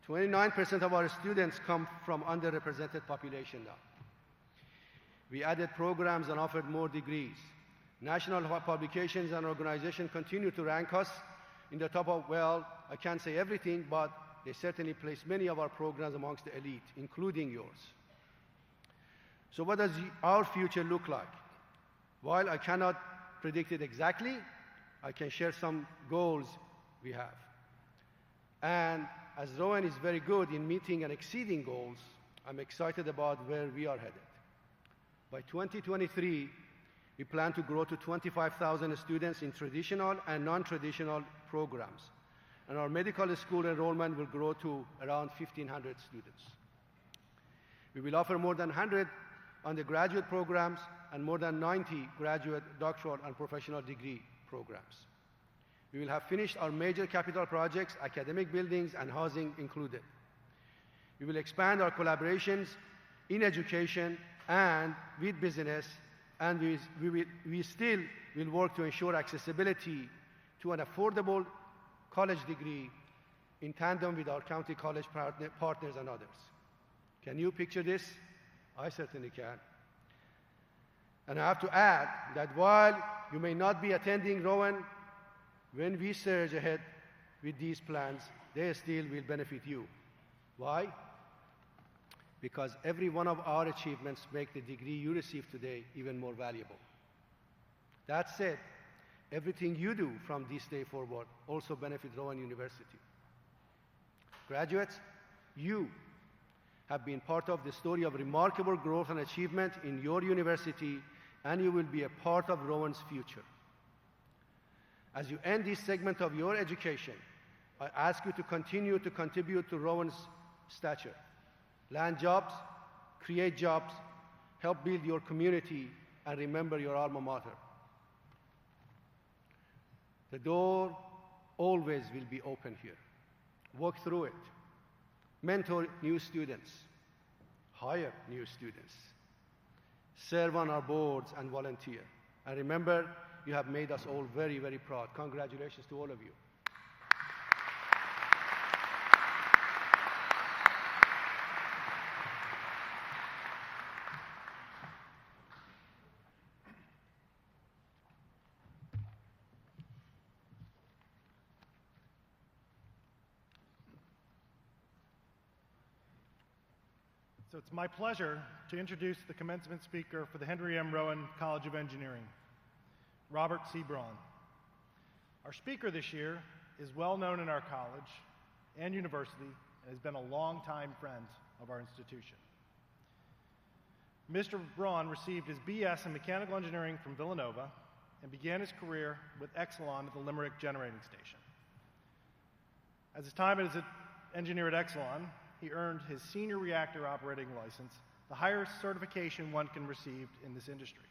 29% of our students come from underrepresented population now. We added programs and offered more degrees. National publications and organizations continue to rank us in the top of, well, I can't say everything, but they certainly place many of our programs amongst the elite, including yours. So what does our future look like? While I cannot predict it exactly, I can share some goals we have. And as Rowan is very good in meeting and exceeding goals, I'm excited about where we are headed. By 2023, we plan to grow to 25,000 students in traditional and non-traditional programs. And our medical school enrollment will grow to around 1,500 students. We will offer more than 100 undergraduate programs and more than 90 graduate, doctoral, and professional degree programs. We will have finished our major capital projects, academic buildings, and housing included. We will expand our collaborations in education and with business, and we still will work to ensure accessibility to an affordable college degree in tandem with our county college partners and others. Can you picture this? I certainly can. And I have to add that while you may not be attending Rowan, when we surge ahead with these plans, they still will benefit you. Why? Because every one of our achievements make the degree you receive today even more valuable. That said, everything you do from this day forward also benefits Rowan University. Graduates, you have been part of the story of remarkable growth and achievement in your university, and you will be a part of Rowan's future. As you end this segment of your education, I ask you to continue to contribute to Rowan's stature. Land jobs, create jobs, help build your community, and remember your alma mater. The door always will be open here. Walk through it. Mentor new students. Hire new students. Serve on our boards and volunteer. And remember, you have made us all very, very proud. Congratulations to all of you. So it's my pleasure to introduce the commencement speaker for the Henry M. Rowan College of Engineering, Robert C. Braun. Our speaker this year is well known in our college and university and has been a longtime friend of our institution. Mr. Braun received his BS in mechanical engineering from Villanova and began his career with Exelon at the Limerick Generating Station. As his time as an engineer at Exelon, he earned his senior reactor operating license, the highest certification one can receive in this industry.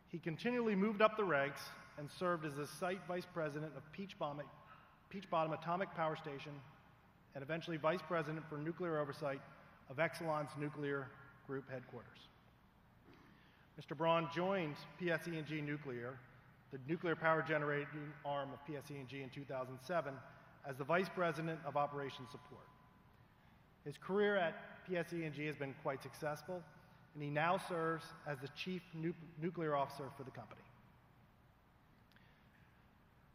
He continually moved up the ranks and served as the site vice president of Peach Bottom Atomic Power Station and eventually vice president for nuclear oversight of Exelon's nuclear group headquarters. Mr. Braun joined PSE&G Nuclear, the nuclear power generating arm of PSE&G in 2007, as the vice president of operations support. His career at PSE&G has been quite successful, and he now serves as the chief nuclear officer for the company.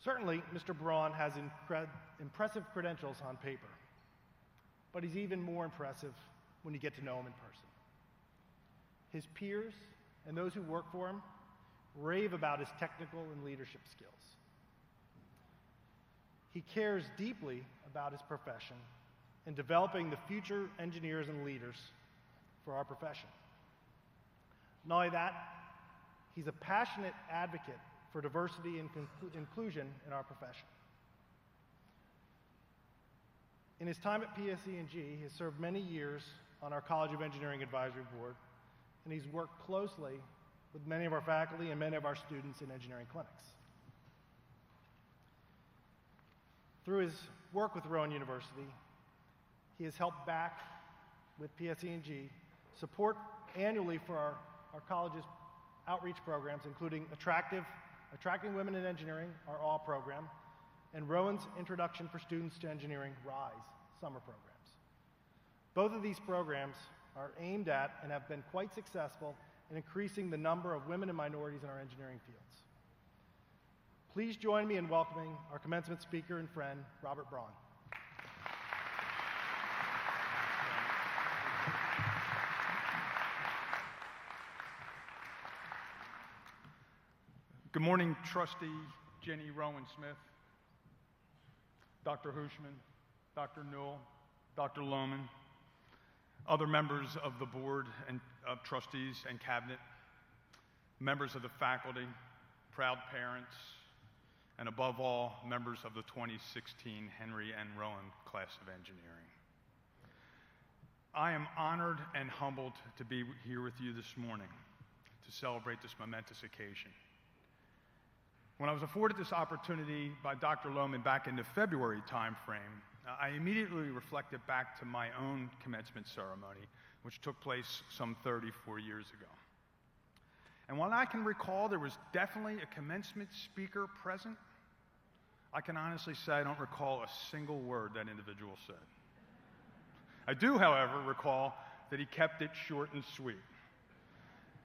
Certainly, Mr. Braun has impressive credentials on paper, but he's even more impressive when you get to know him in person. His peers and those who work for him rave about his technical and leadership skills. He cares deeply about his profession and developing the future engineers and leaders for our profession. Not only that, he's a passionate advocate for diversity and inclusion in our profession. In his time at PSE&G, he has served many years on our College of Engineering Advisory Board, and he's worked closely with many of our faculty and many of our students in engineering clinics. Through his work with Rowan University, he has helped back with PSE&G support annually for our college's outreach programs, including Attracting Women in Engineering, our ALL program, and Rowan's Introduction for Students to Engineering, RISE, summer programs. Both of these programs are aimed at and have been quite successful in increasing the number of women and minorities in our engineering fields. Please join me in welcoming our commencement speaker and friend, Robert Braun. Good morning, Trustee Jenny Rowan Smith, Dr. Hushman, Dr. Newell, Dr. Lohman, other members of the board and of trustees and cabinet, members of the faculty, proud parents, and above all, members of the 2016 Henry N. Rowan class of engineering. I am honored and humbled to be here with you this morning to celebrate this momentous occasion. When I was afforded this opportunity by Dr. Lohman back in the February timeframe, I immediately reflected back to my own commencement ceremony, which took place some 34 years ago. And while I can recall there was definitely a commencement speaker present, I can honestly say I don't recall a single word that individual said. I do, however, recall that he kept it short and sweet.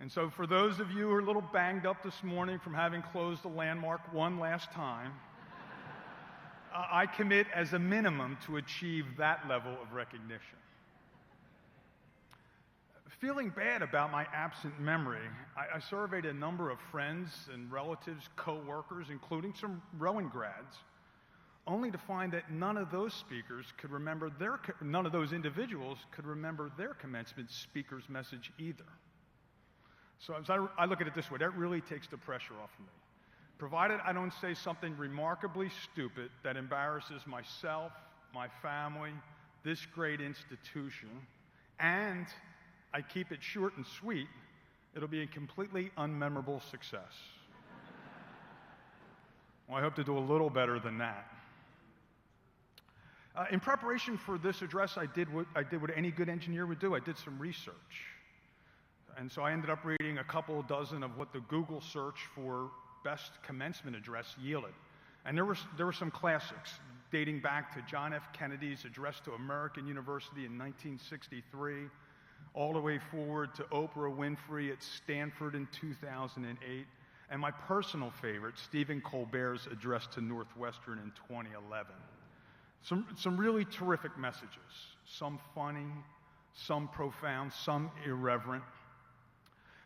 And so for those of you who are a little banged up this morning from having closed the landmark one last time, I commit as a minimum to achieve that level of recognition. Feeling bad about my absent memory, I surveyed a number of friends and relatives, co-workers, including some Rowan grads, only to find that none of those speakers could remember none of those individuals could remember their commencement speaker's message either. So as I look at it this way, that really takes the pressure off of me. Provided I don't say something remarkably stupid that embarrasses myself, my family, this great institution, and I keep it short and sweet, it'll be a completely unmemorable success. Well, I hope to do a little better than that. In preparation for this address, I did what any good engineer would do. I did some research. And so I ended up reading a couple dozen of what the Google search for best commencement address yielded. And there were some classics dating back to John F. Kennedy's address to American University in 1963, all the way forward to Oprah Winfrey at Stanford in 2008, and my personal favorite, Stephen Colbert's address to Northwestern in 2011. Some really terrific messages, some funny, some profound, some irreverent.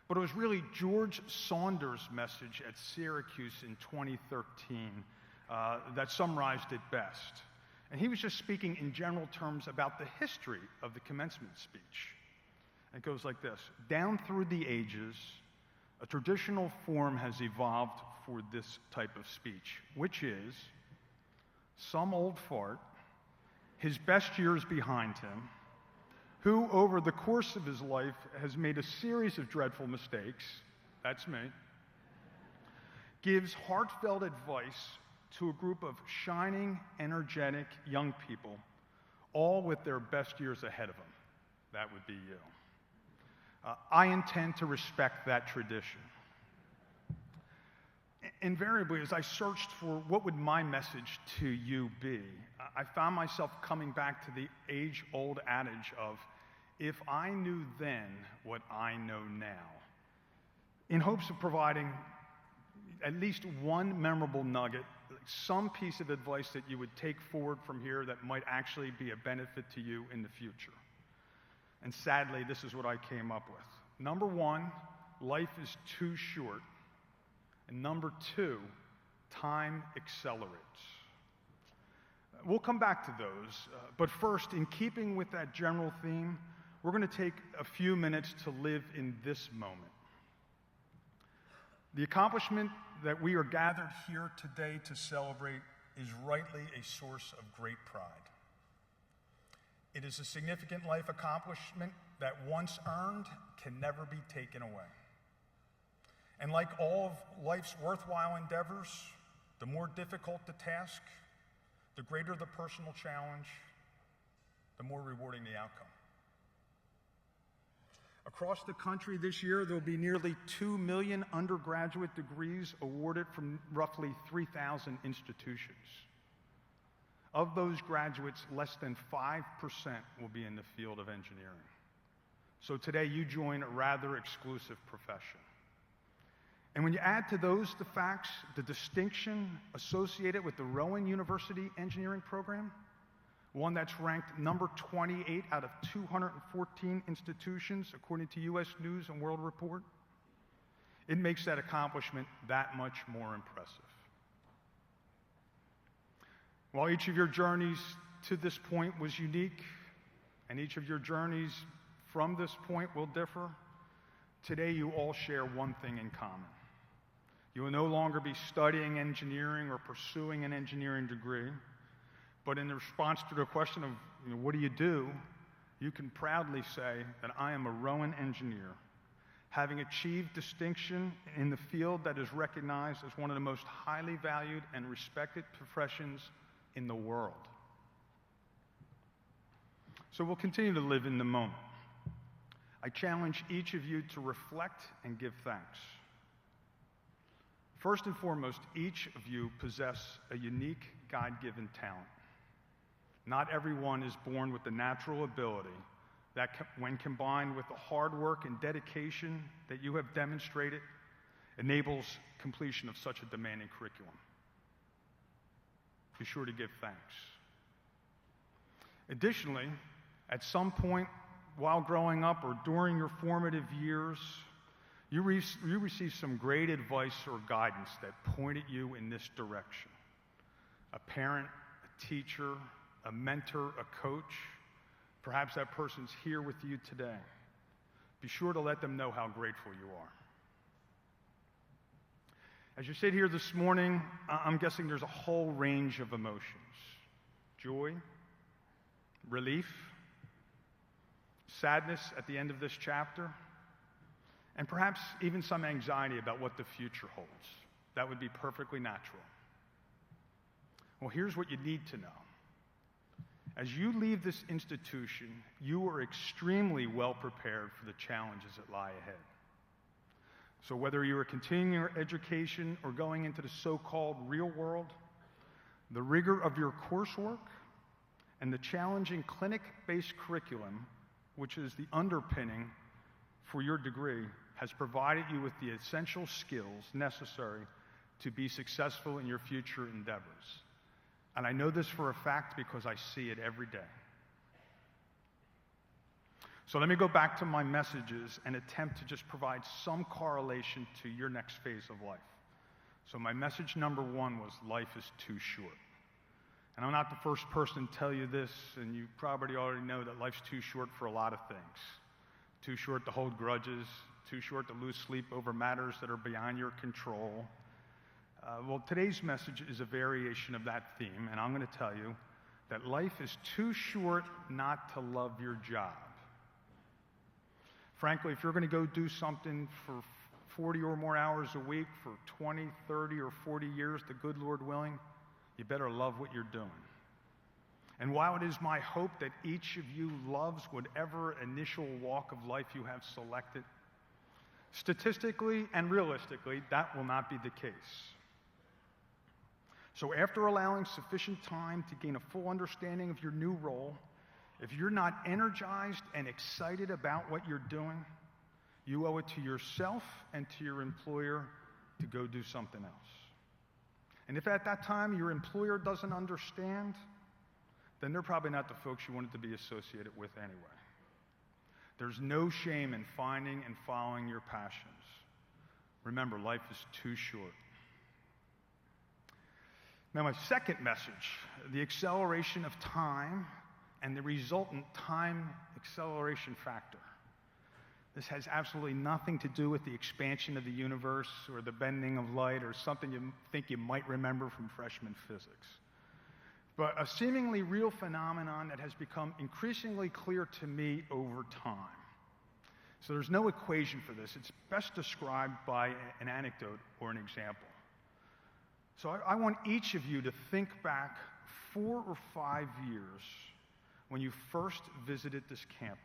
But it was really George Saunders' message at Syracuse in 2013 that summarized it best. And he was just speaking in general terms about the history of the commencement speech. It goes like this: down through the ages, a traditional form has evolved for this type of speech, which is some old fart, his best years behind him, who over the course of his life has made a series of dreadful mistakes, that's me, gives heartfelt advice to a group of shining, energetic young people, all with their best years ahead of them. That would be you. I intend to respect that tradition. Invariably, as I searched for what would my message to you be, I found myself coming back to the age-old adage of, if I knew then what I know now, in hopes of providing at least one memorable nugget, some piece of advice that you would take forward from here that might actually be a benefit to you in the future. And sadly, this is what I came up with. Number one, life is too short. And number two, time accelerates. We'll come back to those, but first, in keeping with that general theme, we're going to take a few minutes to live in this moment. The accomplishment that we are gathered here today to celebrate is rightly a source of great pride. It is a significant life accomplishment that once earned can never be taken away. And like all of life's worthwhile endeavors, the more difficult the task, the greater the personal challenge, the more rewarding the outcome. Across the country this year, there will be nearly 2 million undergraduate degrees awarded from roughly 3,000 institutions. Of those graduates, less than 5% will be in the field of engineering. So today, you join a rather exclusive profession. And when you add to those the facts, the distinction associated with the Rowan University engineering program, one that's ranked number 28 out of 214 institutions, according to U.S. News and World Report, it makes that accomplishment that much more impressive. While each of your journeys to this point was unique, and each of your journeys from this point will differ, today you all share one thing in common. You will no longer be studying engineering or pursuing an engineering degree, but in response to the question of, what do? You can proudly say that I am a Rowan engineer, having achieved distinction in the field that is recognized as one of the most highly valued and respected professions in the world. So we'll continue to live in the moment. I challenge each of you to reflect and give thanks. First and foremost, each of you possess a unique God-given talent. Not everyone is born with the natural ability that, when combined with the hard work and dedication that you have demonstrated, enables completion of such a demanding curriculum. Be sure to give thanks. Additionally, at some point while growing up or during your formative years, you received some great advice or guidance that pointed you in this direction. A parent, a teacher, a mentor, a coach, perhaps that person's here with you today. Be sure to let them know how grateful you are. As you sit here this morning, I'm guessing there's a whole range of emotions. Joy, relief, sadness at the end of this chapter, and perhaps even some anxiety about what the future holds. That would be perfectly natural. Well, here's what you need to know. As you leave this institution, you are extremely well prepared for the challenges that lie ahead. So whether you are continuing your education or going into the so-called real world, the rigor of your coursework and the challenging clinic-based curriculum, which is the underpinning for your degree, has provided you with the essential skills necessary to be successful in your future endeavors. And I know this for a fact because I see it every day. So let me go back to my messages and attempt to just provide some correlation to your next phase of life. So my message number one was life is too short. And I'm not the first person to tell you this, and you probably already know that life's too short for a lot of things. Too short to hold grudges, too short to lose sleep over matters that are beyond your control. Well, today's message is a variation of that theme, and I'm going to tell you that life is too short not to love your job. Frankly, if you're going to go do something for 40 or more hours a week for 20, 30, or 40 years, the good Lord willing, you better love what you're doing. And while it is my hope that each of you loves whatever initial walk of life you have selected, statistically and realistically, that will not be the case. So after allowing sufficient time to gain a full understanding of your new role, if you're not energized and excited about what you're doing, you owe it to yourself and to your employer to go do something else. And if at that time your employer doesn't understand, then they're probably not the folks you wanted to be associated with anyway. There's no shame in finding and following your passions. Remember, life is too short. Now, my second message, the acceleration of time and the resultant time acceleration factor. This has absolutely nothing to do with the expansion of the universe or the bending of light or something you think you might remember from freshman physics. But a seemingly real phenomenon that has become increasingly clear to me over time. So there's no equation for this. It's best described by an anecdote or an example. So I want each of you to think back 4 or 5 years when you first visited this campus.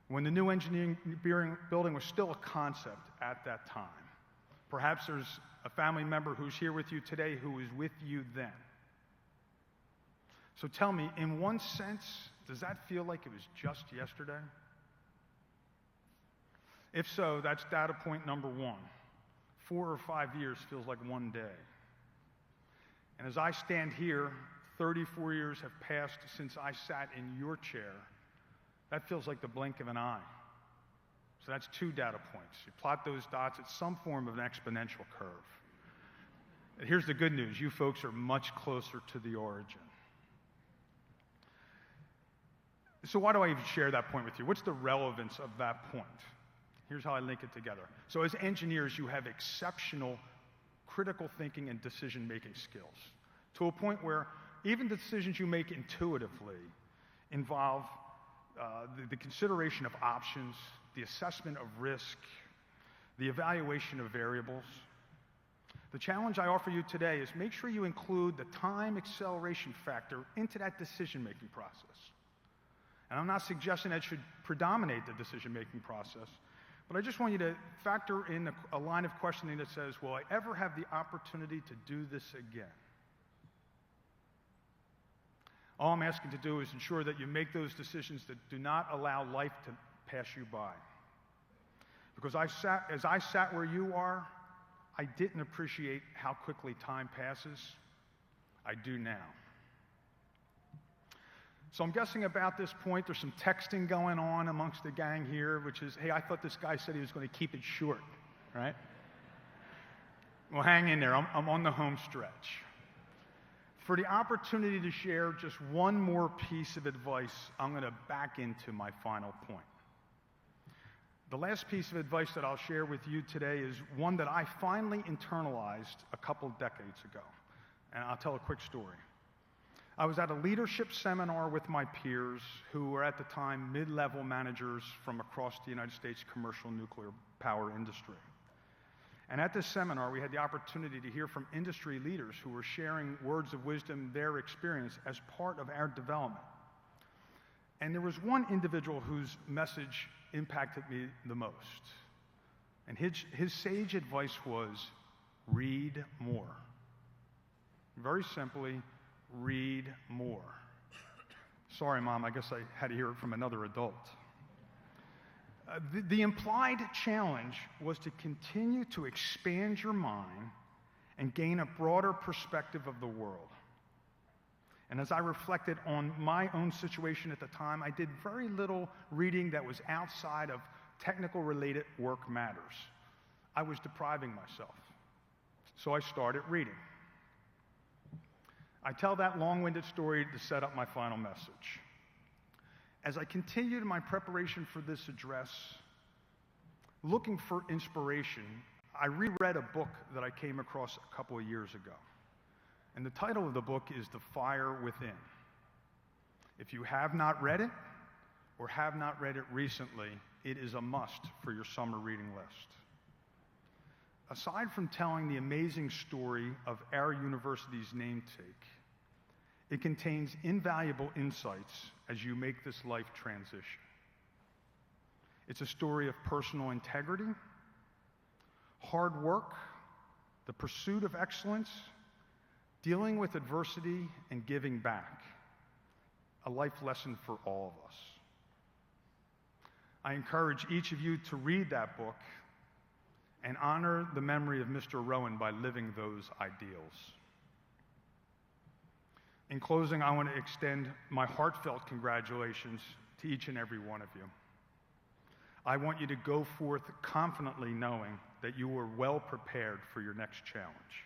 When the new engineering building was still a concept at that time. Perhaps there's a family member who's here with you today who was with you then. So tell me, in one sense, does that feel like it was just yesterday? If so, that's data point number 1. 4 or 5 years feels like one day. And as I stand here, 34 years have passed since I sat in your chair. That feels like the blink of an eye. So that's 2 data points. You plot those dots, it's some form of an exponential curve. And here's the good news. You folks are much closer to the origin. So why do I even share that point with you? What's the relevance of that point? Here's how I link it together. So as engineers, you have exceptional critical thinking and decision-making skills to a point where even the decisions you make intuitively involve the consideration of options, the assessment of risk, the evaluation of variables. The challenge I offer you today is make sure you include the time acceleration factor into that decision-making process. And I'm not suggesting that should predominate the decision-making process, but I just want you to factor in a line of questioning that says, will I ever have the opportunity to do this again? All I'm asking to do is ensure that you make those decisions that do not allow life to pass you by. Because as I sat where you are, I didn't appreciate how quickly time passes. I do now. So I'm guessing about this point there's some texting going on amongst the gang here, which is, hey, I thought this guy said he was going to keep it short, right? Well, hang in there. I'm on the home stretch. For the opportunity to share just one more piece of advice, I'm going to back into my final point. The last piece of advice that I'll share with you today is one that I finally internalized a couple decades ago. And I'll tell a quick story. I was at a leadership seminar with my peers who were at the time mid-level managers from across the United States commercial nuclear power industry. And at this seminar, we had the opportunity to hear from industry leaders who were sharing words of wisdom, their experience as part of our development. And there was one individual whose message impacted me the most. And his sage advice was, read more. Very simply, read more. Sorry, Mom, I guess I had to hear it from another adult. The implied challenge was to continue to expand your mind and gain a broader perspective of the world. And as I reflected on my own situation at the time, I did very little reading that was outside of technical related work matters. I was depriving myself. So I started reading. I tell that long-winded story to set up my final message. As I continued my preparation for this address, looking for inspiration, I reread a book that I came across a couple of years ago. And the title of the book is The Fire Within. If you have not read it, or have not read it recently, it is a must for your summer reading list. Aside from telling the amazing story of our university's namesake, it contains invaluable insights as you make this life transition. It's a story of personal integrity, hard work, the pursuit of excellence, dealing with adversity, and giving back. A life lesson for all of us. I encourage each of you to read that book and honor the memory of Mr. Rowan by living those ideals. In closing, I want to extend my heartfelt congratulations to each and every one of you. I want you to go forth confidently knowing that you are well prepared for your next challenge.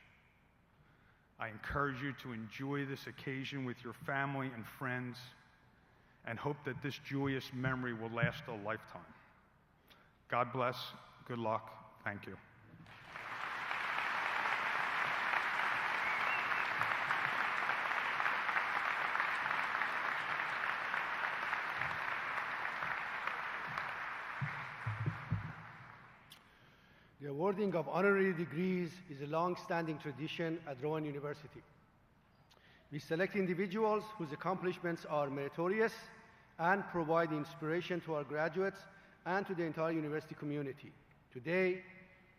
I encourage you to enjoy this occasion with your family and friends and hope that this joyous memory will last a lifetime. God bless. Good luck. Thank you. The awarding of honorary degrees is a long-standing tradition at Rowan University. We select individuals whose accomplishments are meritorious and provide inspiration to our graduates and to the entire university community. Today,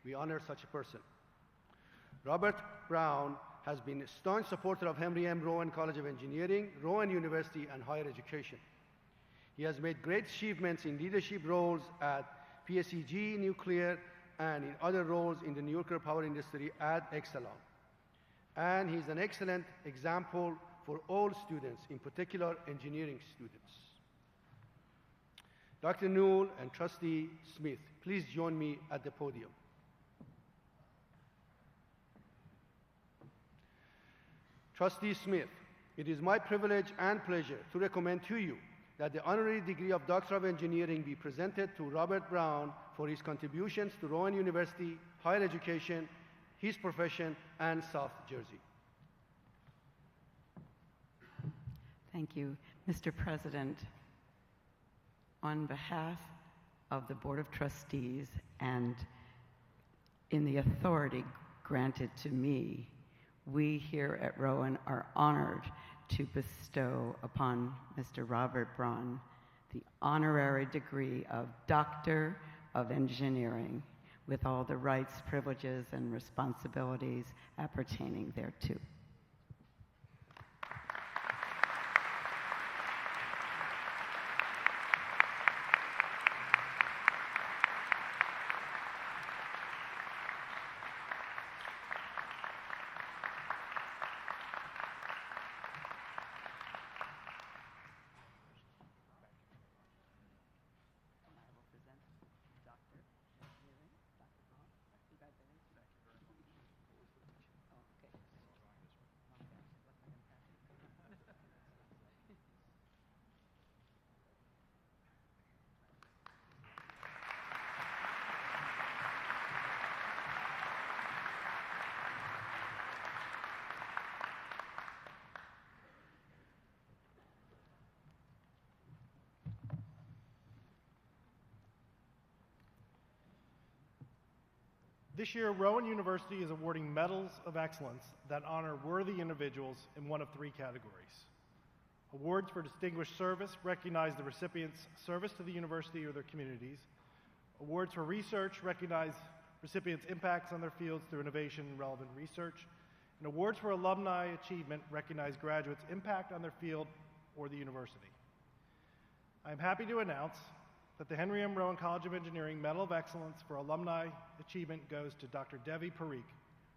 we honor such a person. Robert Brown has been a staunch supporter of Henry M. Rowan College of Engineering, Rowan University, and higher education. He has made great achievements in leadership roles at PSEG, nuclear, and in other roles in the nuclear power industry at Exelon. And he's an excellent example for all students, in particular engineering students. Dr. Newell and Trustee Smith, please join me at the podium. Trustee Smith, it is my privilege and pleasure to recommend to you that the honorary degree of Doctor of Engineering be presented to Robert Brown for his contributions to Rowan University, higher education, his profession, and South Jersey. Thank you. Mr. President, on behalf of the Board of Trustees and in the authority granted to me, we here at Rowan are honored to bestow upon Mr. Robert Braun the honorary degree of Doctor of Engineering with all the rights, privileges, and responsibilities appertaining thereto. This year, Rowan University is awarding medals of excellence that honor worthy individuals in one of three categories. Awards for distinguished service recognize the recipient's service to the university or their communities. Awards for research recognize recipients' impacts on their fields through innovation and relevant research. And awards for alumni achievement recognize graduates' impact on their field or the university. I am happy to announce that the Henry M. Rowan College of Engineering Medal of Excellence for Alumni Achievement goes to Dr. Devi Parikh,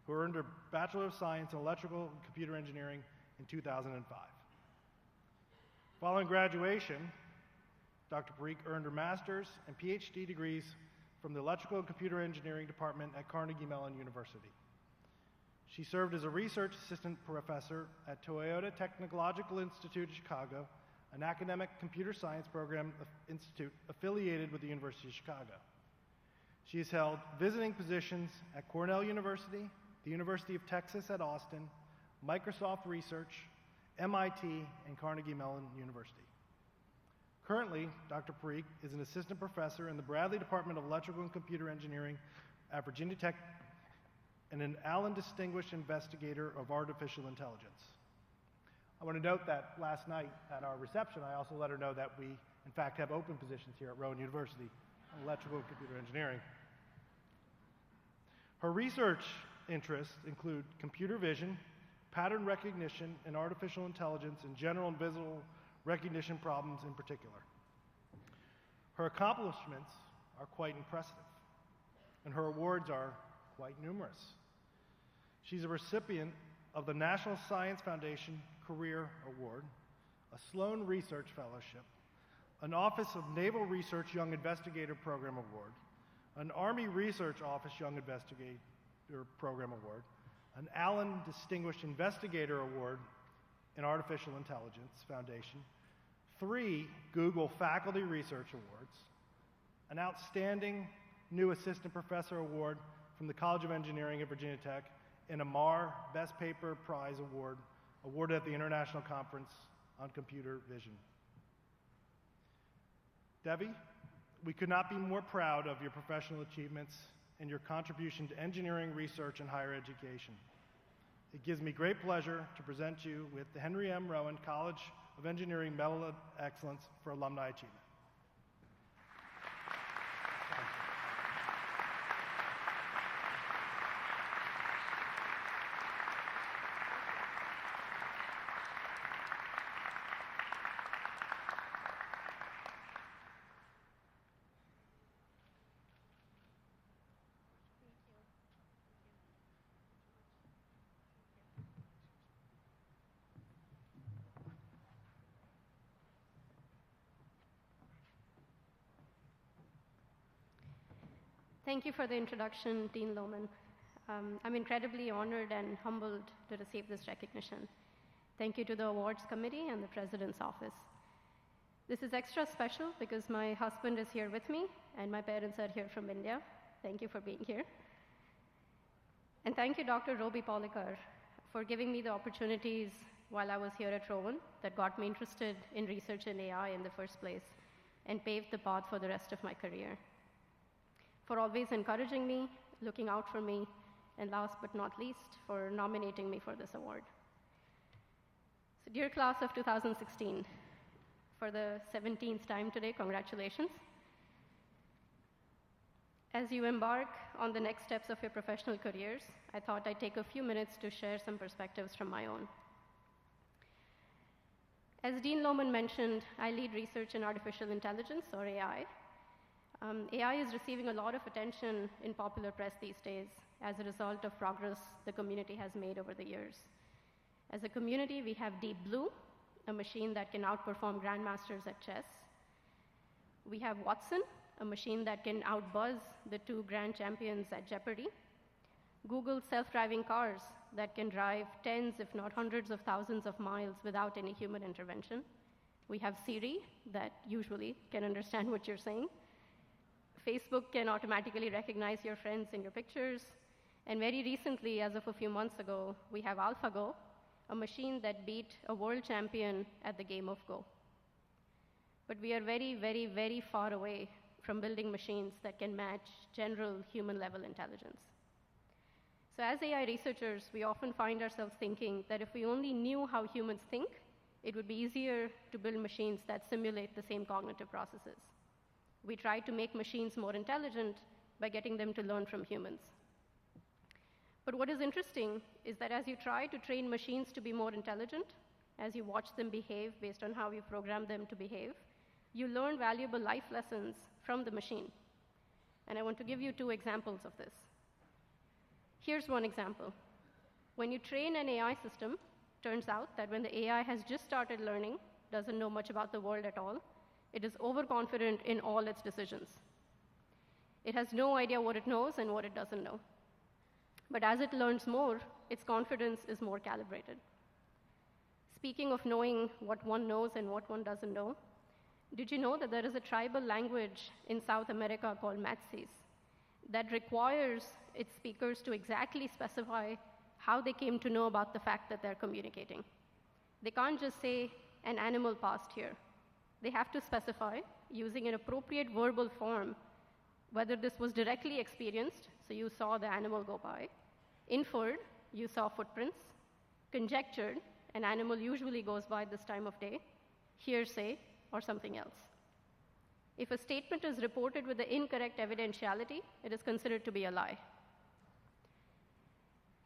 who earned her Bachelor of Science in Electrical and Computer Engineering in 2005. Following graduation, Dr. Parikh earned her master's and PhD degrees from the Electrical and Computer Engineering Department at Carnegie Mellon University. She served as a research assistant professor at Toyota Technological Institute of Chicago, an academic computer science program institute affiliated with the University of Chicago. She has held visiting positions at Cornell University, the University of Texas at Austin, Microsoft Research, MIT, and Carnegie Mellon University. Currently, Dr. Parikh is an assistant professor in the Bradley Department of Electrical and Computer Engineering at Virginia Tech and an Allen Distinguished Investigator of Artificial Intelligence. I want to note that last night at our reception, I also let her know that we, in fact, have open positions here at Rowan University in electrical and computer engineering. Her research interests include computer vision, pattern recognition, and artificial intelligence in general and visual recognition problems in particular. Her accomplishments are quite impressive, and her awards are quite numerous. She's a recipient of the National Science Foundation Career Award, a Sloan Research Fellowship, an Office of Naval Research Young Investigator Program Award, an Army Research Office Young Investigator Program Award, an Allen Distinguished Investigator Award in Artificial Intelligence Foundation, 3 Google Faculty Research Awards, an Outstanding New Assistant Professor Award from the College of Engineering at Virginia Tech, and a MAR Best Paper Prize Award awarded at the International Conference on Computer Vision. Devi, we could not be more proud of your professional achievements and your contribution to engineering research and higher education. It gives me great pleasure to present you with the Henry M. Rowan College of Engineering Medal of Excellence for Alumni Achievement. Thank you for the introduction, Dean Lohman. I'm incredibly honored and humbled to receive this recognition. Thank you to the awards committee and the president's office. This is extra special because my husband is here with me and my parents are here from India. Thank you for being here. And thank you, Dr. Roby Polikar, for giving me the opportunities while I was here at Rowan that got me interested in research in AI in the first place and paved the path for the rest of my career. For always encouraging me, looking out for me, and last but not least, for nominating me for this award. So dear class of 2016, for the 17th time today, congratulations. As you embark on the next steps of your professional careers, I thought I'd take a few minutes to share some perspectives from my own. As Dean Lohman mentioned, I lead research in artificial intelligence, or AI. AI is receiving a lot of attention in popular press these days as a result of progress the community has made over the years. As a community, we have Deep Blue, a machine that can outperform grandmasters at chess. We have Watson, a machine that can outbuzz the 2 grand champions at Jeopardy. Google self-driving cars that can drive tens, if not hundreds of thousands of miles without any human intervention. We have Siri that usually can understand what you're saying. Facebook can automatically recognize your friends in your pictures. And very recently, as of a few months ago, we have AlphaGo, a machine that beat a world champion at the game of Go. But we are very, very, very far away from building machines that can match general human-level intelligence. So as AI researchers, we often find ourselves thinking that if we only knew how humans think, it would be easier to build machines that simulate the same cognitive processes. We try to make machines more intelligent by getting them to learn from humans. But what is interesting is that as you try to train machines to be more intelligent, as you watch them behave based on how you program them to behave, you learn valuable life lessons from the machine. And I want to give you 2 examples of this. Here's one example. When you train an AI system, turns out that when the AI has just started learning, doesn't know much about the world at all, it is overconfident in all its decisions. It has no idea what it knows and what it doesn't know. But as it learns more, its confidence is more calibrated. Speaking of knowing what one knows and what one doesn't know, did you know that there is a tribal language in South America called Matsis that requires its speakers to exactly specify how they came to know about the fact that they're communicating? They can't just say, an animal passed here. They have to specify, using an appropriate verbal form, whether this was directly experienced, so you saw the animal go by, inferred, you saw footprints, conjectured, an animal usually goes by this time of day, hearsay, or something else. If a statement is reported with the incorrect evidentiality, it is considered to be a lie.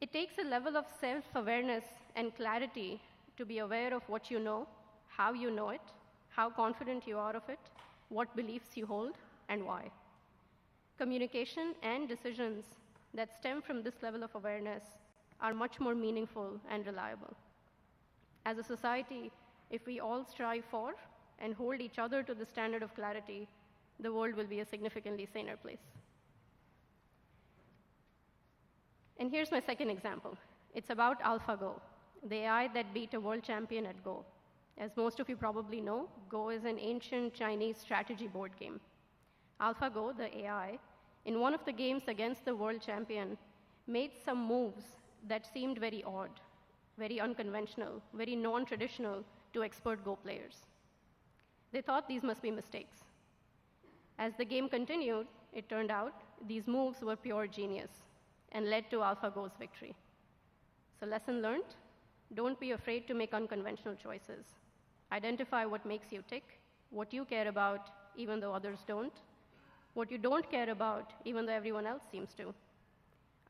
It takes a level of self-awareness and clarity to be aware of what you know, how you know it, how confident you are of it, what beliefs you hold, and why. Communication and decisions that stem from this level of awareness are much more meaningful and reliable. As a society, if we all strive for and hold each other to the standard of clarity, the world will be a significantly saner place. And here's my second example. It's about AlphaGo, the AI that beat a world champion at Go. As most of you probably know, Go is an ancient Chinese strategy board game. AlphaGo, the AI, in one of the games against the world champion, made some moves that seemed very odd, very unconventional, very non-traditional to expert Go players. They thought these must be mistakes. As the game continued, it turned out these moves were pure genius and led to AlphaGo's victory. So lesson learned, don't be afraid to make unconventional choices. Identify what makes you tick, what you care about, even though others don't, what you don't care about, even though everyone else seems to.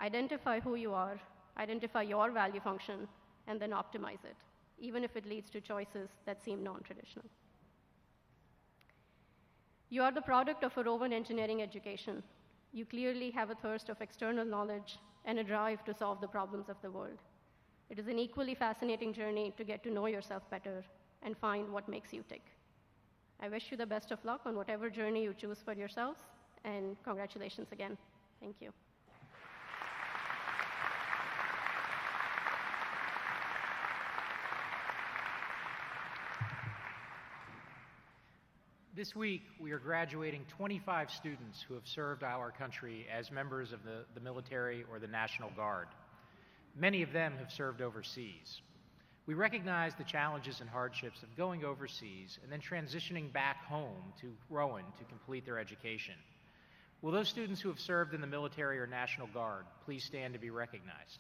Identify who you are, identify your value function, and then optimize it, even if it leads to choices that seem non-traditional. You are the product of a Rowan engineering education. You clearly have a thirst of external knowledge and a drive to solve the problems of the world. It is an equally fascinating journey to get to know yourself better and find what makes you tick. I wish you the best of luck on whatever journey you choose for yourselves, and congratulations again. Thank you. This week, we are graduating 25 students who have served our country as members of the military or the National Guard. Many of them have served overseas. We recognize the challenges and hardships of going overseas and then transitioning back home to Rowan to complete their education. Will those students who have served in the military or National Guard please stand to be recognized?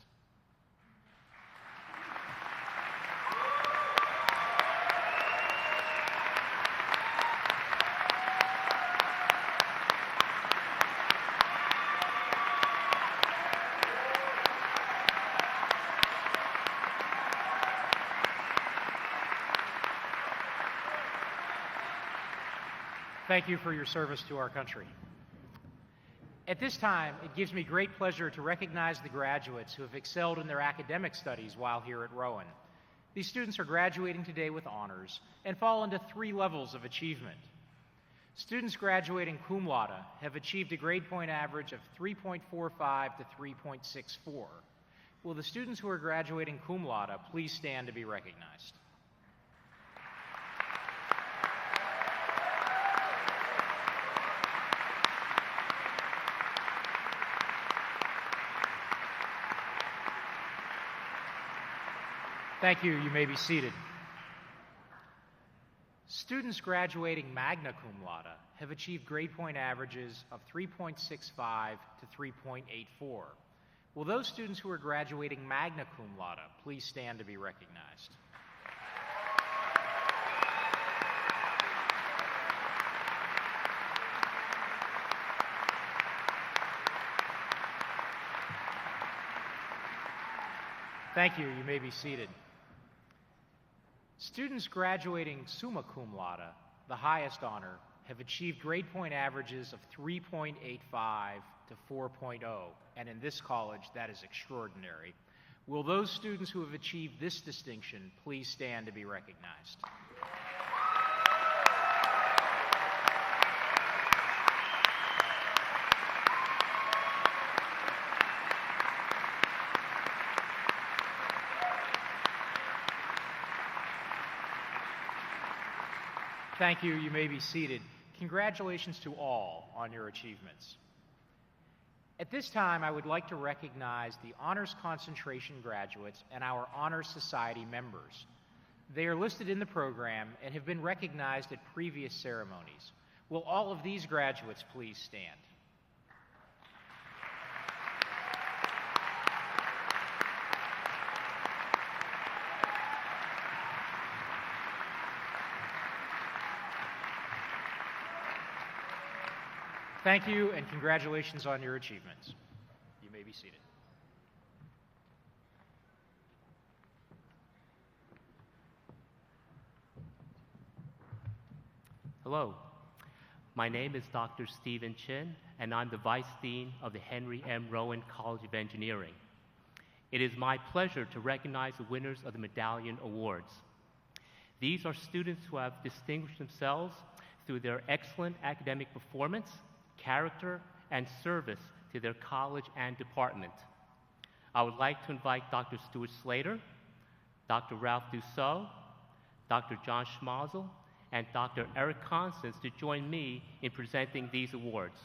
Thank you for your service to our country. At this time, it gives me great pleasure to recognize the graduates who have excelled in their academic studies while here at Rowan. These students are graduating today with honors and fall into 3 levels of achievement. Students graduating cum laude have achieved a grade point average of 3.45 to 3.64. Will the students who are graduating cum laude please stand to be recognized? Thank you. You may be seated. Students graduating magna cum laude have achieved grade point averages of 3.65 to 3.84. Will those students who are graduating magna cum laude please stand to be recognized? Thank you. You may be seated. Students graduating summa cum laude, the highest honor, have achieved grade point averages of 3.85 to 4.0, and in this college, that is extraordinary. Will those students who have achieved this distinction please stand to be recognized? Thank you. You may be seated. Congratulations to all on your achievements. At this time, I would like to recognize the Honors Concentration graduates and our Honor Society members. They are listed in the program and have been recognized at previous ceremonies. Will all of these graduates please stand? Thank you, and congratulations on your achievements. You may be seated. Hello, my name is Dr. Stephen Chin, and I'm the Vice Dean of the Henry M. Rowan College of Engineering. It is my pleasure to recognize the winners of the Medallion Awards. These are students who have distinguished themselves through their excellent academic performance, character, and service to their college and department. I would like to invite Dr. Stuart Slater, Dr. Ralph Dussault, Dr. John Schmazel, and Dr. Eric Constance to join me in presenting these awards.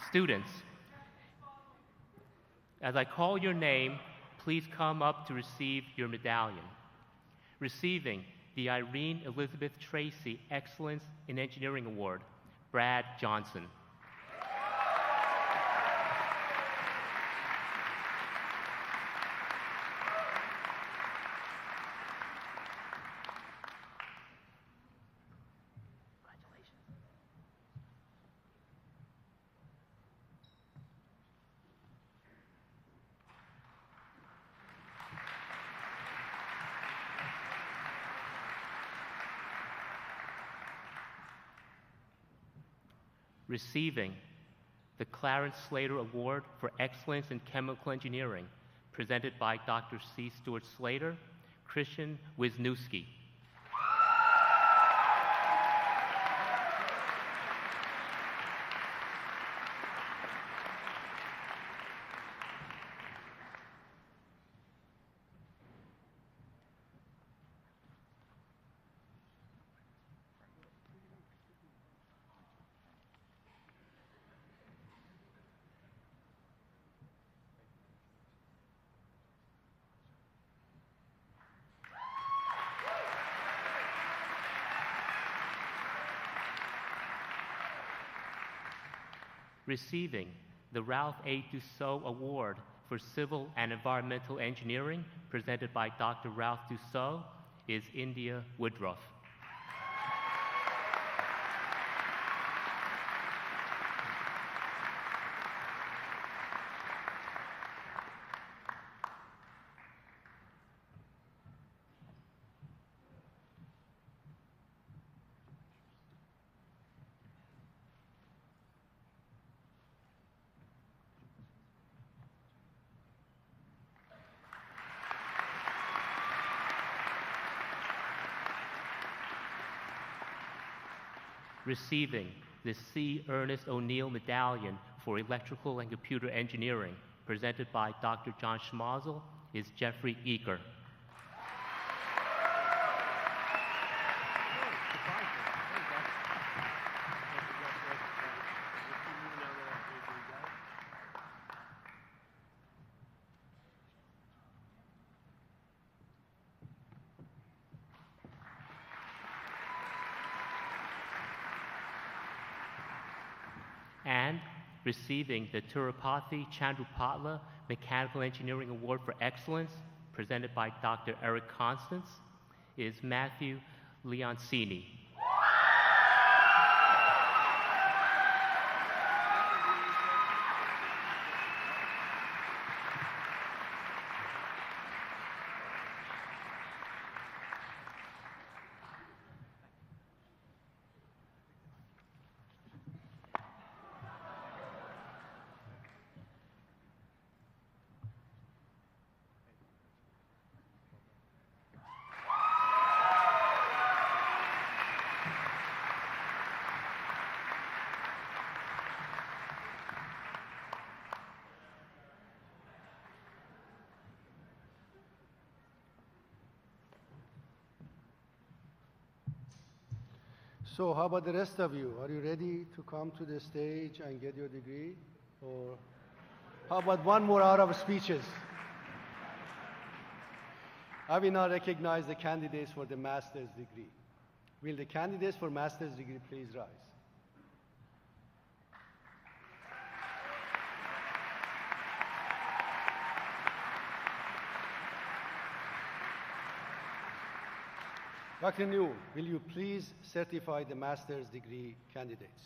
Students, as I call your name, please come up to receive your medallion. Receiving the Irene Elizabeth Tracy Excellence in Engineering Award, Brad Johnson. Receiving the Clarence Slater Award for Excellence in Chemical Engineering, presented by Dr. C. Stuart Slater, Christian Wisniewski. Receiving the Ralph A. Dussault Award for Civil and Environmental Engineering, presented by Dr. Ralph Dussault, is India Woodruff. Receiving the C. Ernest O'Neill Medallion for Electrical and Computer Engineering, presented by Dr. John Schmazel, is Jeffrey Eaker. And receiving the Tirupathy Chandrupatla Mechanical Engineering Award for Excellence, presented by Dr. Eric Constance, is Matthew Leoncini. So how about the rest of you? Are you ready to come to the stage and get your degree? Or how about one more hour of speeches? I will now recognize the candidates for the master's degree. Will the candidates for master's degree please rise? Dr. Newell, will you please certify the master's degree candidates?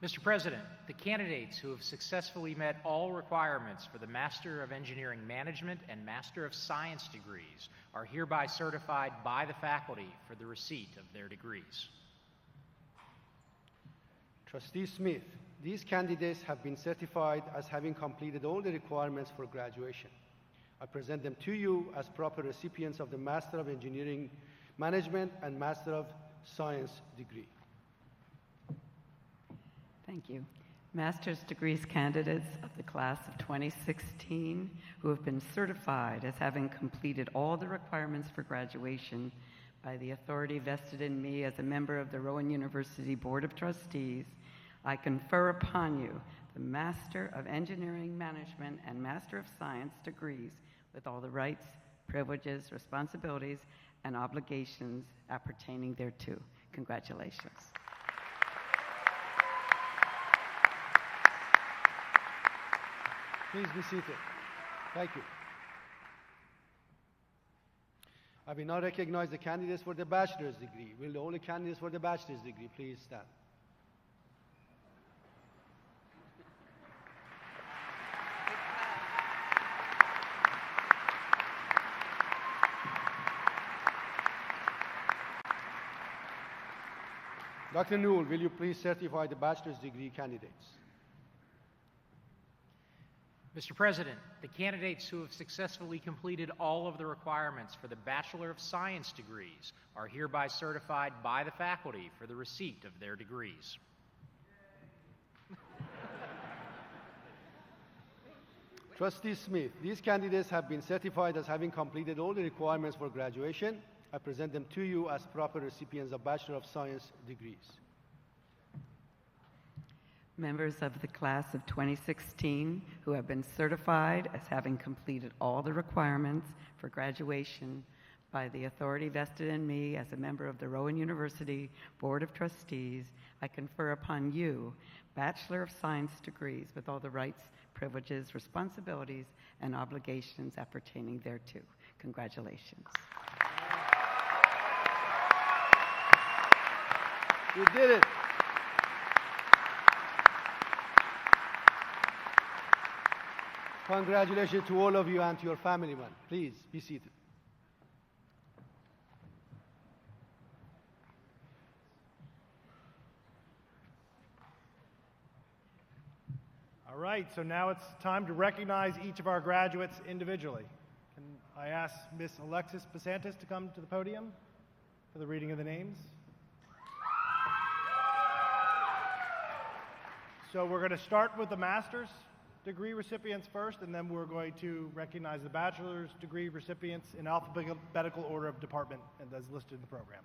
Mr. President, the candidates who have successfully met all requirements for the Master of Engineering Management and Master of Science degrees are hereby certified by the faculty for the receipt of their degrees. Trustee Smith, these candidates have been certified as having completed all the requirements for graduation. I present them to you as proper recipients of the Master of Engineering Management and Master of Science degree. Thank you. Master's degrees candidates of the class of 2016 who have been certified as having completed all the requirements for graduation by the authority vested in me as a member of the Rowan University Board of Trustees, I confer upon you the Master of Engineering Management and Master of Science degrees with all the rights, privileges, responsibilities, and obligations appertaining thereto. Congratulations. Please be seated. Thank you. I will now recognize the candidates for the bachelor's degree. Will the only candidates for the bachelor's degree please stand? Dr. Newell, will you please certify the bachelor's degree candidates? Mr. President, the candidates who have successfully completed all of the requirements for the Bachelor of Science degrees are hereby certified by the faculty for the receipt of their degrees. Trustee Smith, these candidates have been certified as having completed all the requirements for graduation. I present them to you as proper recipients of Bachelor of Science degrees. Members of the class of 2016 who have been certified as having completed all the requirements for graduation by the authority vested in me as a member of the Rowan University Board of Trustees, I confer upon you Bachelor of Science degrees with all the rights, privileges, responsibilities, and obligations appertaining thereto. Congratulations. You did it. Congratulations to all of you and to your family, man. Please be seated. All right, so now it's time to recognize each of our graduates individually. Can I ask Miss Alexis Pasantis to come to the podium for the reading of the names? So we're going to start with the master's degree recipients first, and then we're going to recognize the bachelor's degree recipients in alphabetical order of department as listed in the program.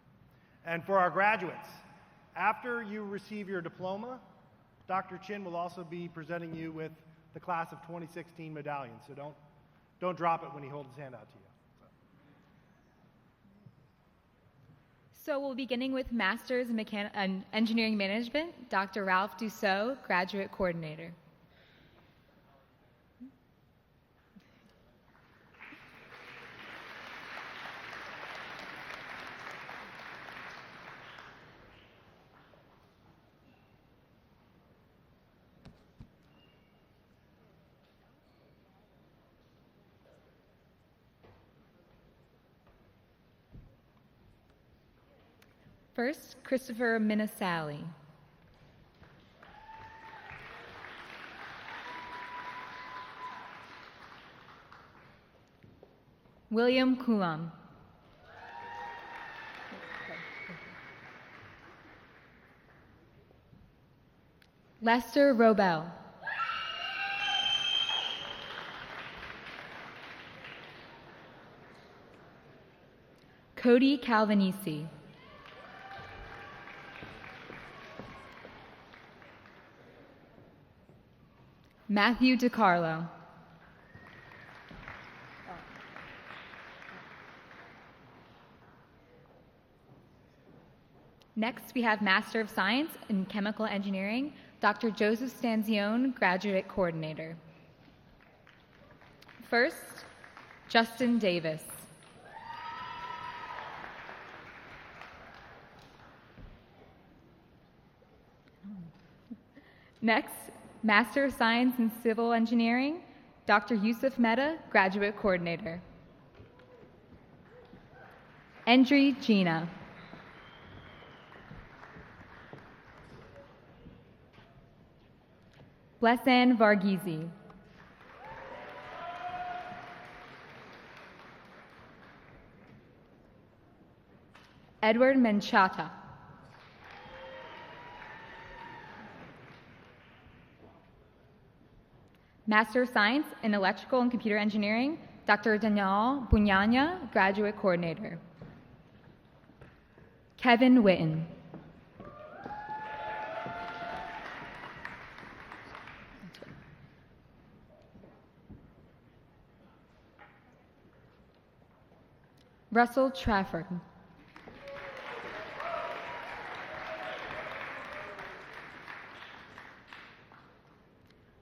And for our graduates, after you receive your diploma, Dr. Chin will also be presenting you with the class of 2016 medallion, so don't drop it when he holds his hand out to you. So we'll be beginning with Master's in Engineering Management, Dr. Ralph Dussault, Graduate Coordinator. First, Christopher Minasali. William Kulam. Lester Robel. Cody Calvanisi. Matthew DiCarlo. Next, we have Master of Science in Chemical Engineering, Dr. Joseph Stanzione, Graduate Coordinator. First, Justin Davis. Next, Master of Science in Civil Engineering, Dr. Yusuf Mehta, Graduate Coordinator. Endri Gina. Blesan Varghese. Edward Menchata. Master of Science in Electrical and Computer Engineering, Dr. Daniel Bunyanya, Graduate Coordinator. Kevin Witten. Russell Trafford.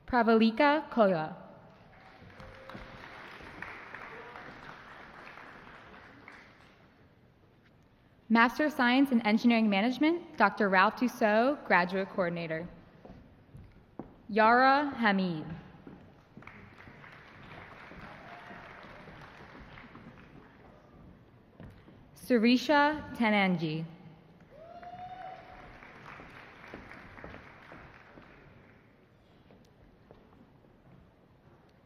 Pravalika Koya. Master of Science in Engineering Management, Dr. Ralph Dussault, Graduate Coordinator. Yara Hamid. Surisha Tananji.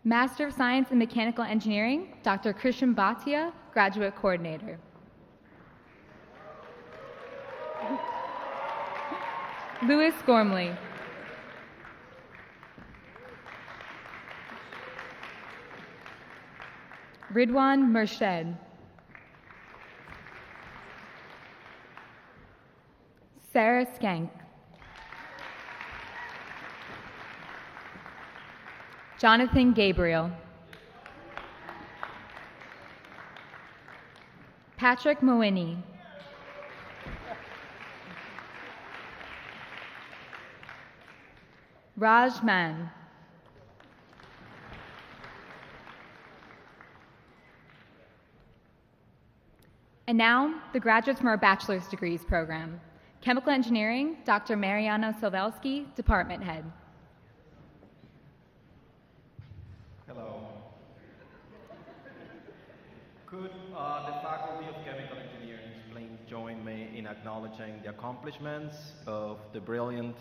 Master of Science in Mechanical Engineering, Dr. Christian Bhatia, Graduate Coordinator. Louis Gormley. Ridwan Murshed. Sarah Skank. Jonathan Gabriel. Patrick Mowini. Raj Man. And now, the graduates from our bachelor's degrees program. Chemical Engineering, Dr. Mariano Silvelsky, Department Head. Hello. Could the Faculty of Chemical Engineering please join me in acknowledging the accomplishments of the brilliant,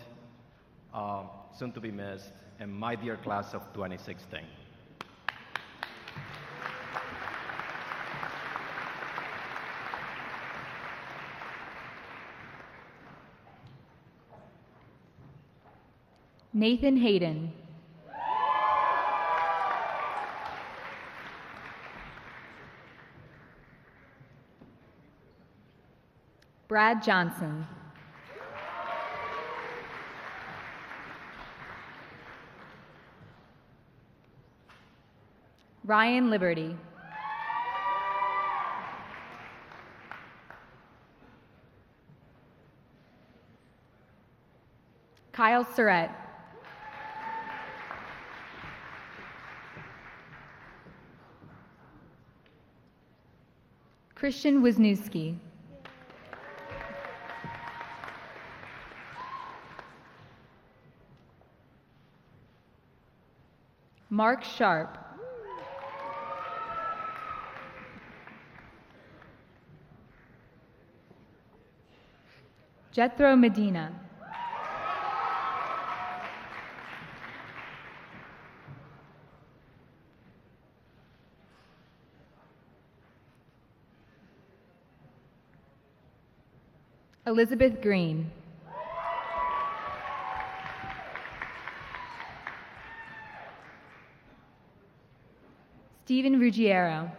soon-to-be-missed, and my dear class of 2016. Nathan Hayden. Brad Johnson. Ryan Liberty. Kyle Surratt. Christian Wisniewski. Mark Sharp. Jethro Medina. Elizabeth Green. Stephen Ruggiero.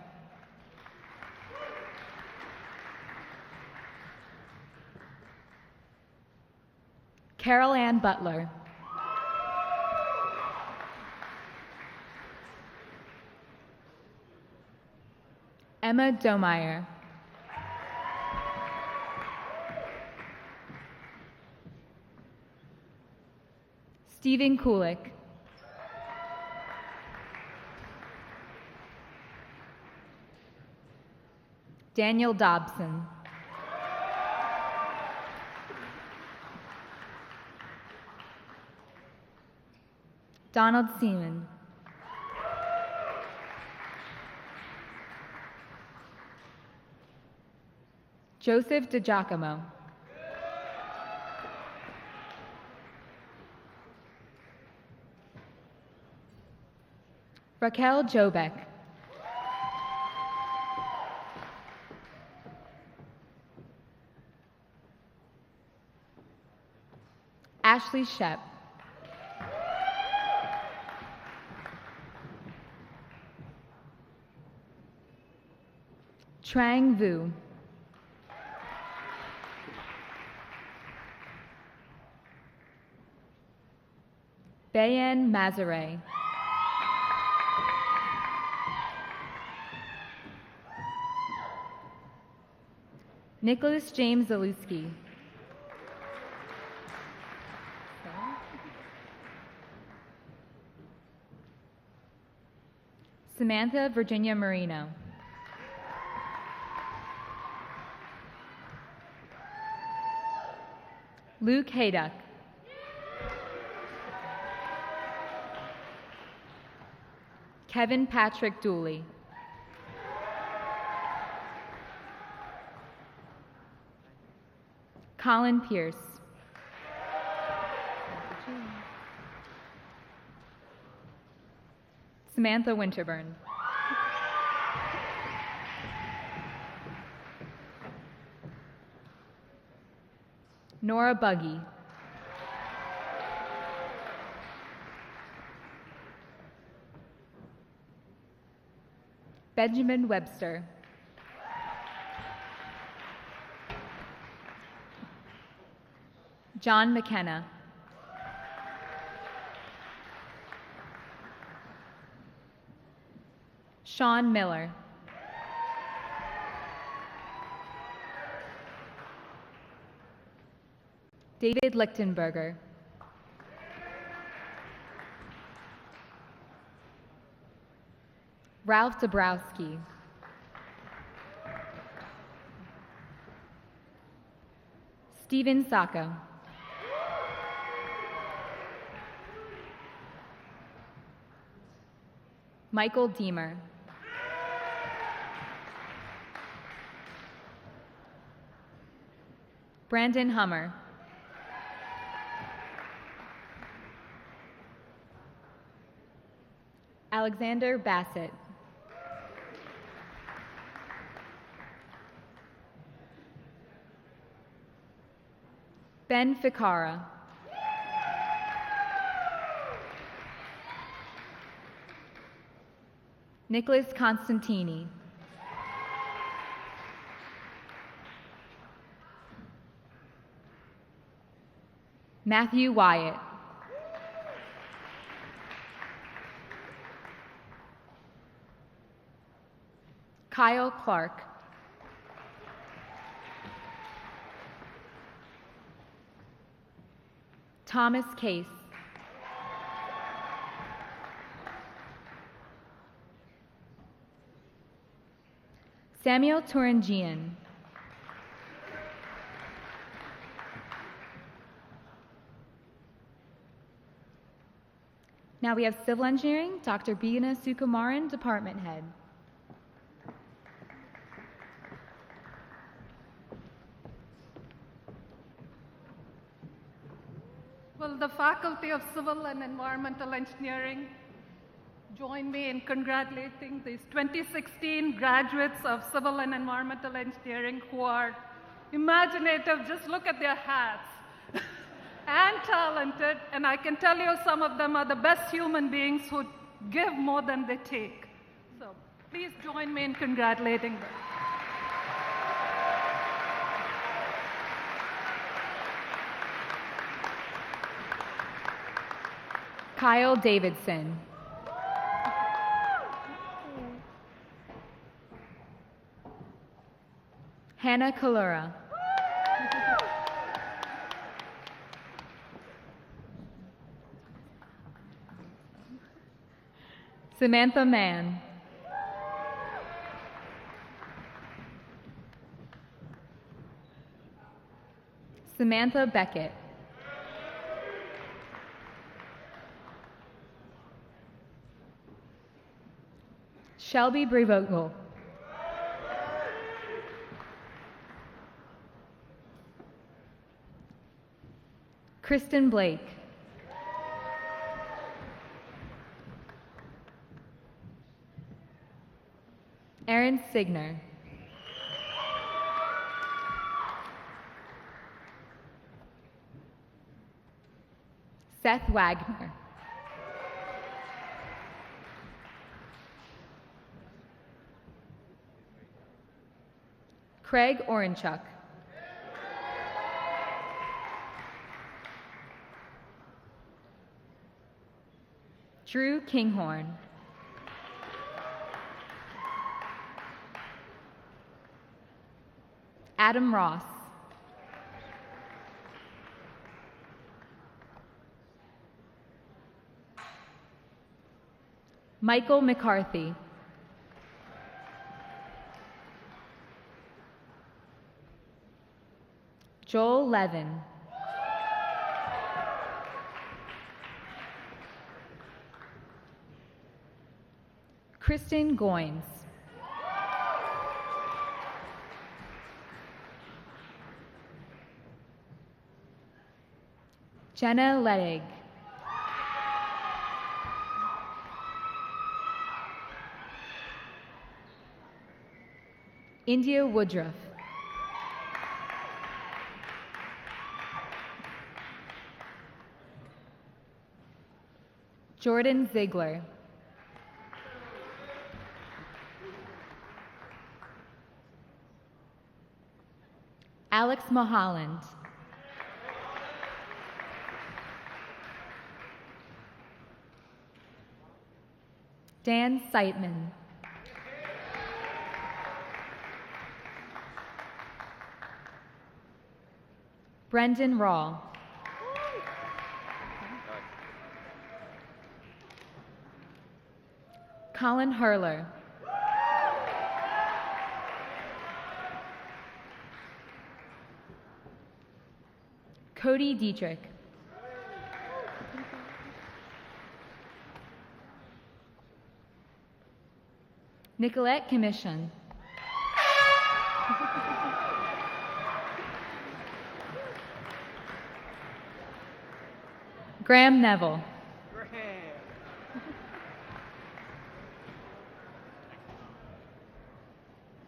Carol Ann Butler. Emma Domeyer. Stephen Kulik. Daniel Dobson. Donald Seaman. Joseph DiGiacomo. Raquel Jobek. Ashley Shep. Trang Vu. Bayan Mazare. Nicholas James Zaluski. Samantha Virginia Marino. Luke Hayduck. Kevin Patrick Dooley. Colin Pierce. Samantha Winterburn. Nora Buggy. Benjamin Webster. John McKenna. Sean Miller. David Lichtenberger. Ralph Dabrowski. Stephen Sacco. Michael Deemer. Brandon Hummer. Alexander Bassett. Ben Ficara. Nicholas Constantini. Matthew Wyatt. Kyle Clark. Thomas Case. Samuel Turangian. Now we have Civil Engineering, Dr. Beena Sukumaran, Department Head. Will the Faculty of Civil and Environmental Engineering join me in congratulating these 2016 graduates of Civil and Environmental Engineering who are imaginative, just look at their hats, and talented, and I can tell you some of them are the best human beings who give more than they take. So please join me in congratulating them. Kyle Davidson. Hannah Kalura. Samantha Mann. Samantha Beckett. Shelby Brevogel. Kristen Blake. Aaron Signer. Seth Wagner. Craig Orenchuk. Drew Kinghorn. Adam Ross. Michael McCarthy. Joel Levin. Kristen Goins. Jenna Ledig. India Woodruff. Jordan Ziegler. Alex Mulholland. Dan Seitman. Brendan Rawl. Colin Hurler. Cody Dietrich. Nicolette Commission. Graham Neville.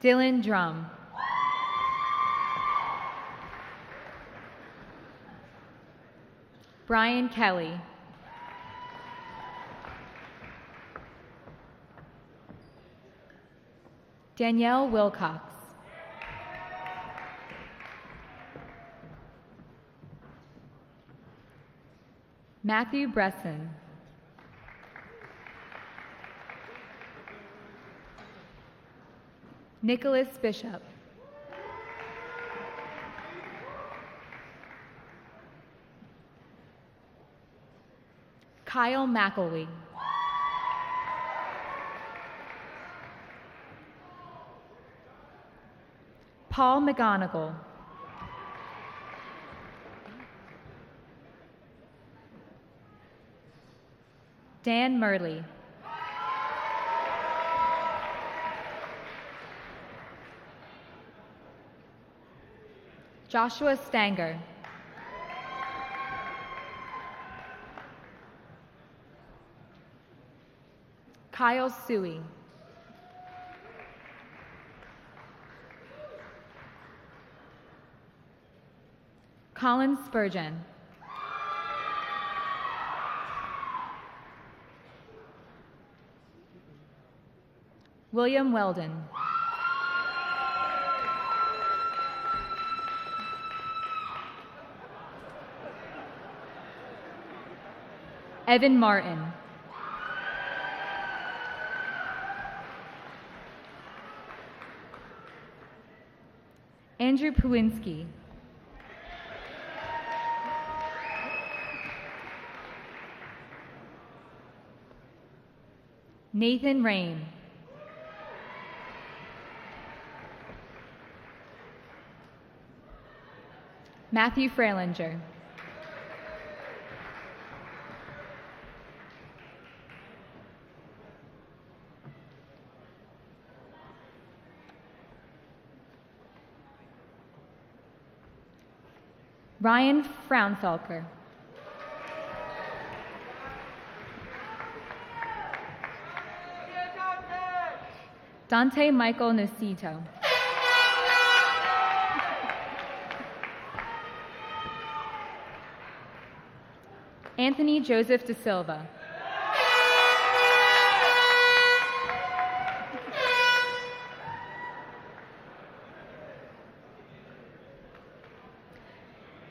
Dylan Drum. Brian Kelly. Danielle Wilcox. Matthew Bresson. Nicholas Bishop. Kyle McElwee. Paul McGonigal. Dan Murley. Joshua Stanger. Kyle Suey. Colin Spurgeon. William Weldon. Evan Martin. Andrew Puwinski. Nathan Rain. Matthew Freilinger. Ryan Fraunfelker. Dante Michael Nocito. Anthony Joseph De Silva.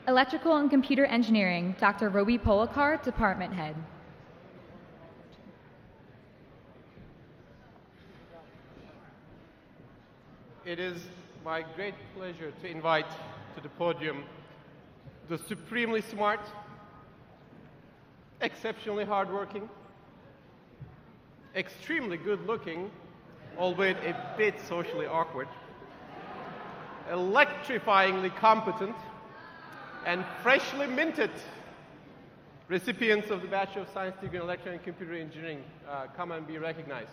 Electrical and Computer Engineering, Dr. Roby Polakar, Department Head. It is my great pleasure to invite to the podium the supremely smart, exceptionally hardworking, extremely good-looking, albeit a bit socially awkward, electrifyingly competent, and freshly minted recipients of the Bachelor of Science degree in Electrical and Computer Engineering come and be recognized.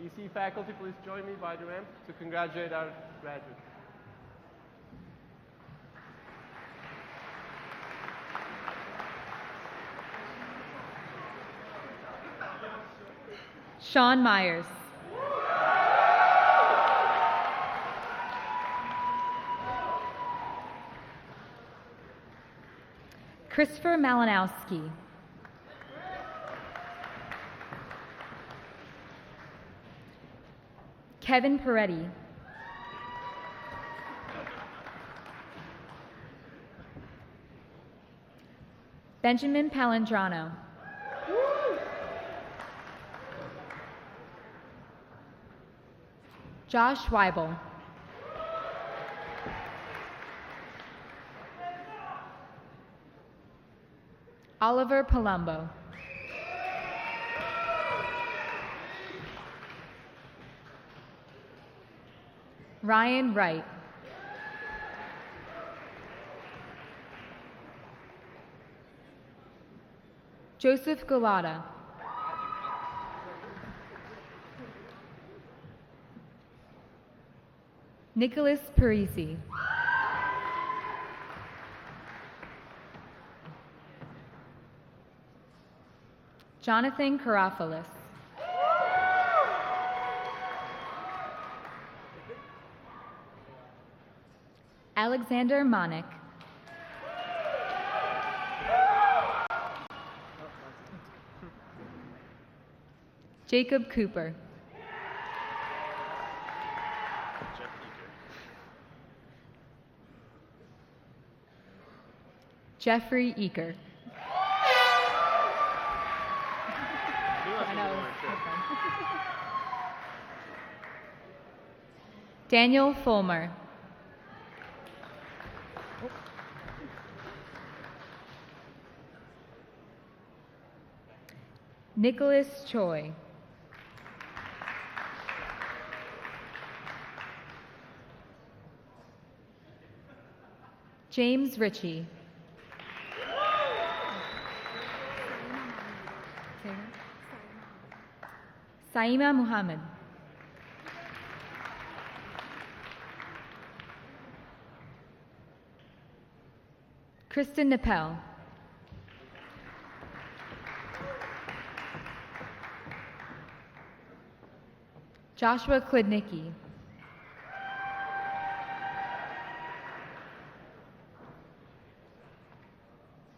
EC faculty, please join me by the ramp to congratulate our graduates. Sean Myers. Christopher Malinowski. Kevin Peretti. Benjamin Palandrano. Josh Weibel. Oliver Palumbo. Ryan Wright. Joseph Galata. Nicholas Parisi. Jonathan Karafalis. Alexander Monik. Jacob Cooper. Jeffrey Eaker. Daniel Fulmer. Nicholas Choi. James Ritchie. Saima Muhammad. Kristen Nippel. Joshua Klidnicki.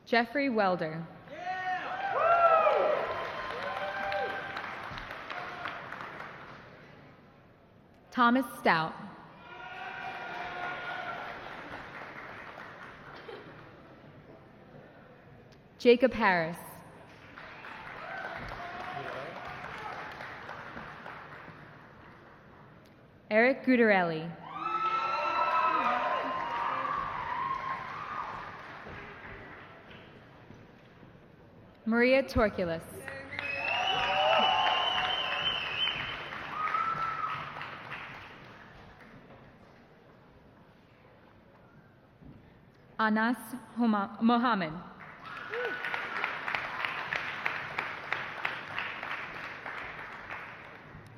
Jeffrey Welder. Thomas Stout. Jacob Harris. Eric Gudarelli. Maria Torculus. Anas Mohammed.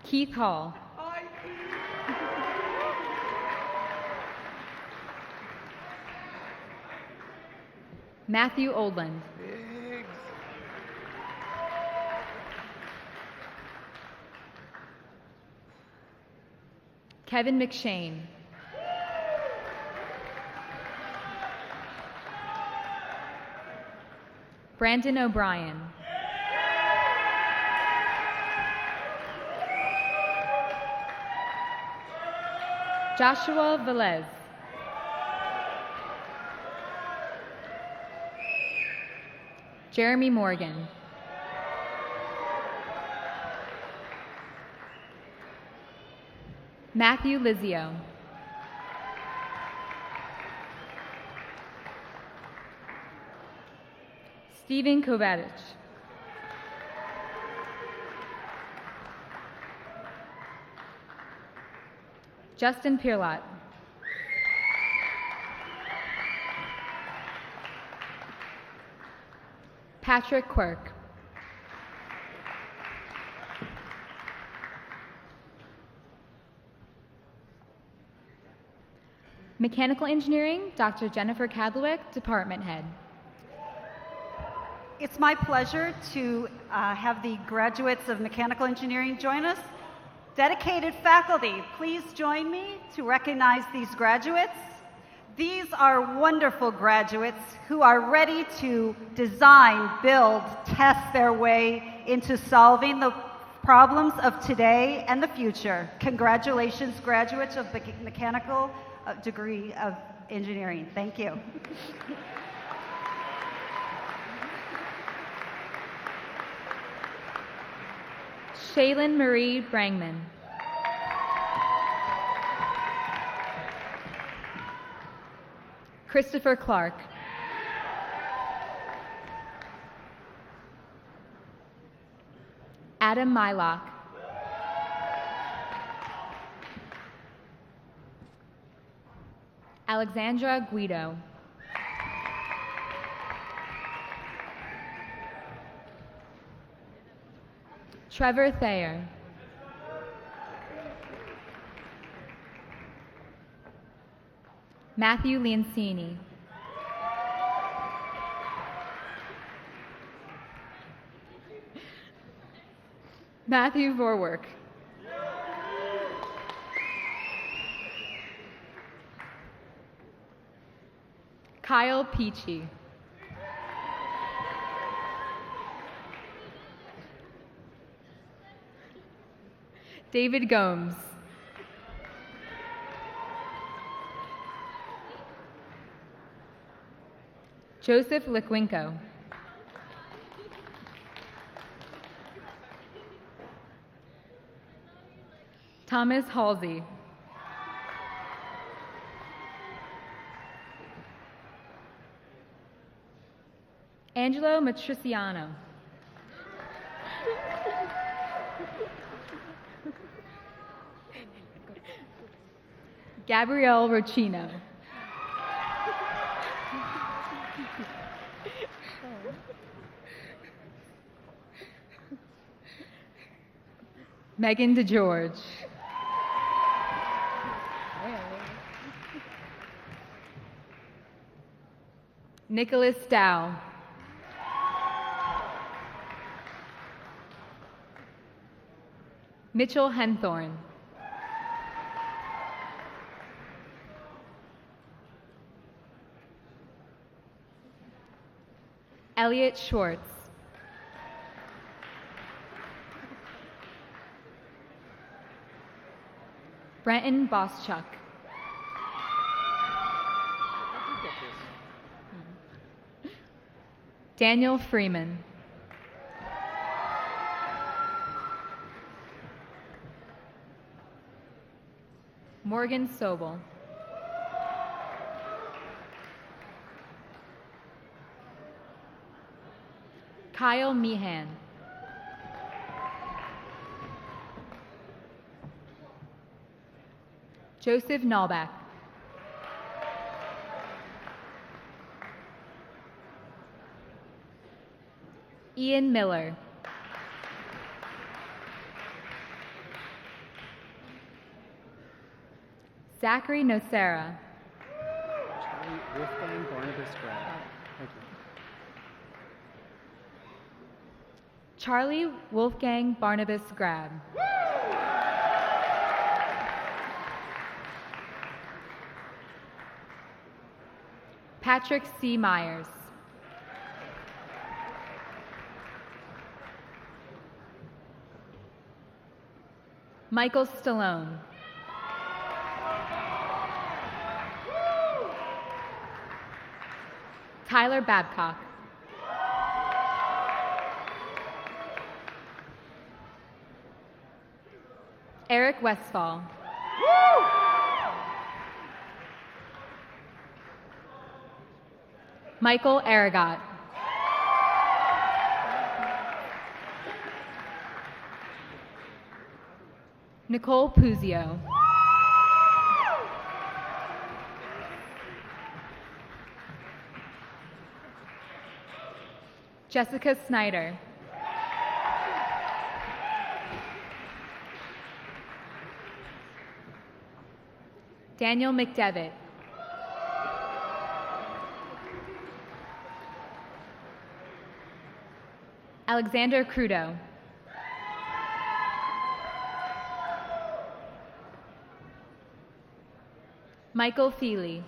Keith Hall. Matthew Oldland. Kevin McShane. Brandon O'Brien. Joshua Velez. Jeremy Morgan. Matthew Lizio. Stephen Kovacic. Justin Pirlot. Patrick Quirk. Mechanical Engineering, Dr. Jennifer Kadlewick, Department Head. It's my pleasure to have the graduates of Mechanical Engineering join us. Dedicated faculty, please join me to recognize these graduates. These are wonderful graduates who are ready to design, build, test their way into solving the problems of today and the future. Congratulations, graduates of the mechanical degree of engineering. Thank you. Shaylin Marie Brangman. Christopher Clark. Adam Mylock. Alexandra Guido. Trevor Thayer. Matthew Leoncini. Matthew Vorwerk. Kyle Peachy. David Gomes. Joseph Liquinco. Thomas Halsey. Angelo Matriciano. Gabrielle Rochino. Megan DeGeorge. Nicholas Dow. Mitchell Henthorn. Elliot Schwartz. Brenton Boschuk. Daniel Freeman. Morgan Sobel. Kyle Meehan. Joseph Nalbach. Ian Miller. Zachary Nocera. Charlie Wolfgang Barnabas Grab. Patrick C. Myers. Michael Stallone. Tyler Babcock. Eric Westfall. Michael Aragot. Nicole Puzio. Jessica Snyder. Daniel McDevitt. Alexander Crudo. Michael Feely.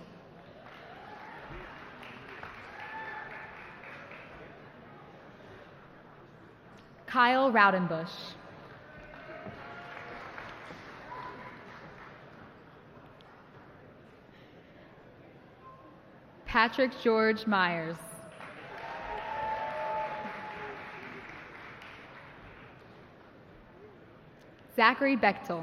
Kyle Raudenbush. Patrick George Myers. Zachary Bechtel.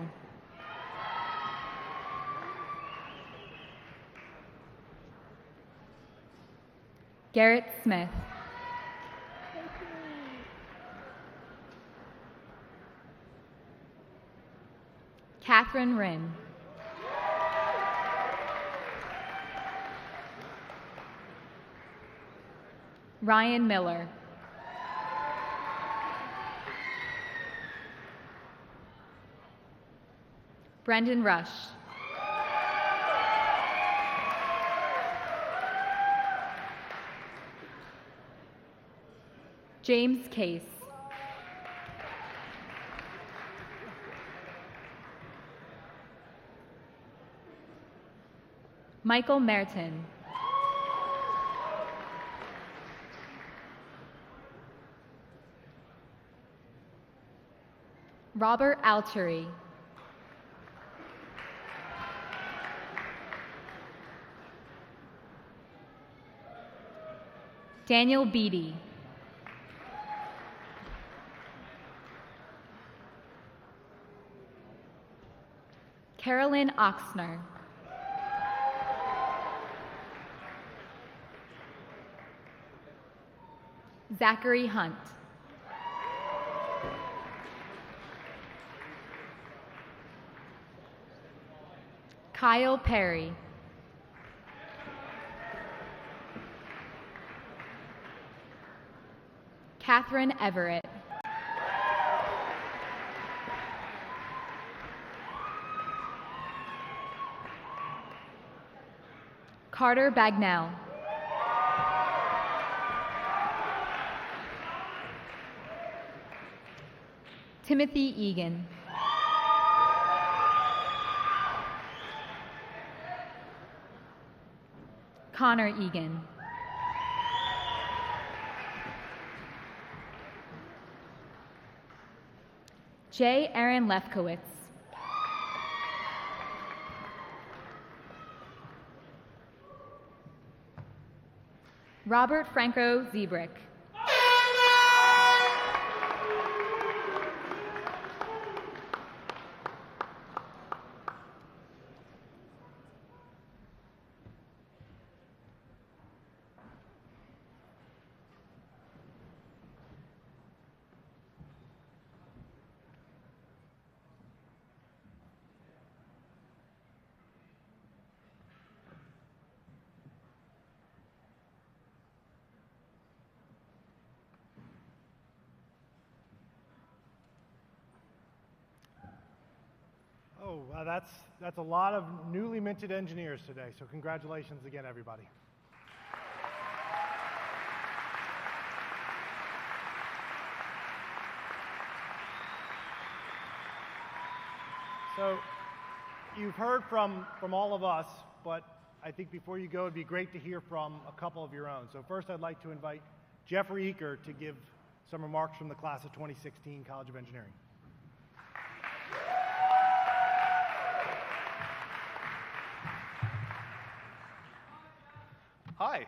Garrett Smith. Catherine Wren. Ryan Miller. Brendan Rush. James Case. Michael Merton. Robert Alturi. Daniel Beatty. Carolyn Oxner. Zachary Hunt. Kyle Perry. Catherine Everett. Carter Bagnell. Timothy Egan. Connor Egan. J. Aaron Lefkowitz. Robert Franco Zebrick. So that's a lot of newly minted engineers today. So congratulations again, everybody. So you've heard from all of us, but I think before you go, it'd be great to hear from a couple of your own. So first, I'd like to invite Jeffrey Eaker to give some remarks from the class of 2016 College of Engineering. Hi.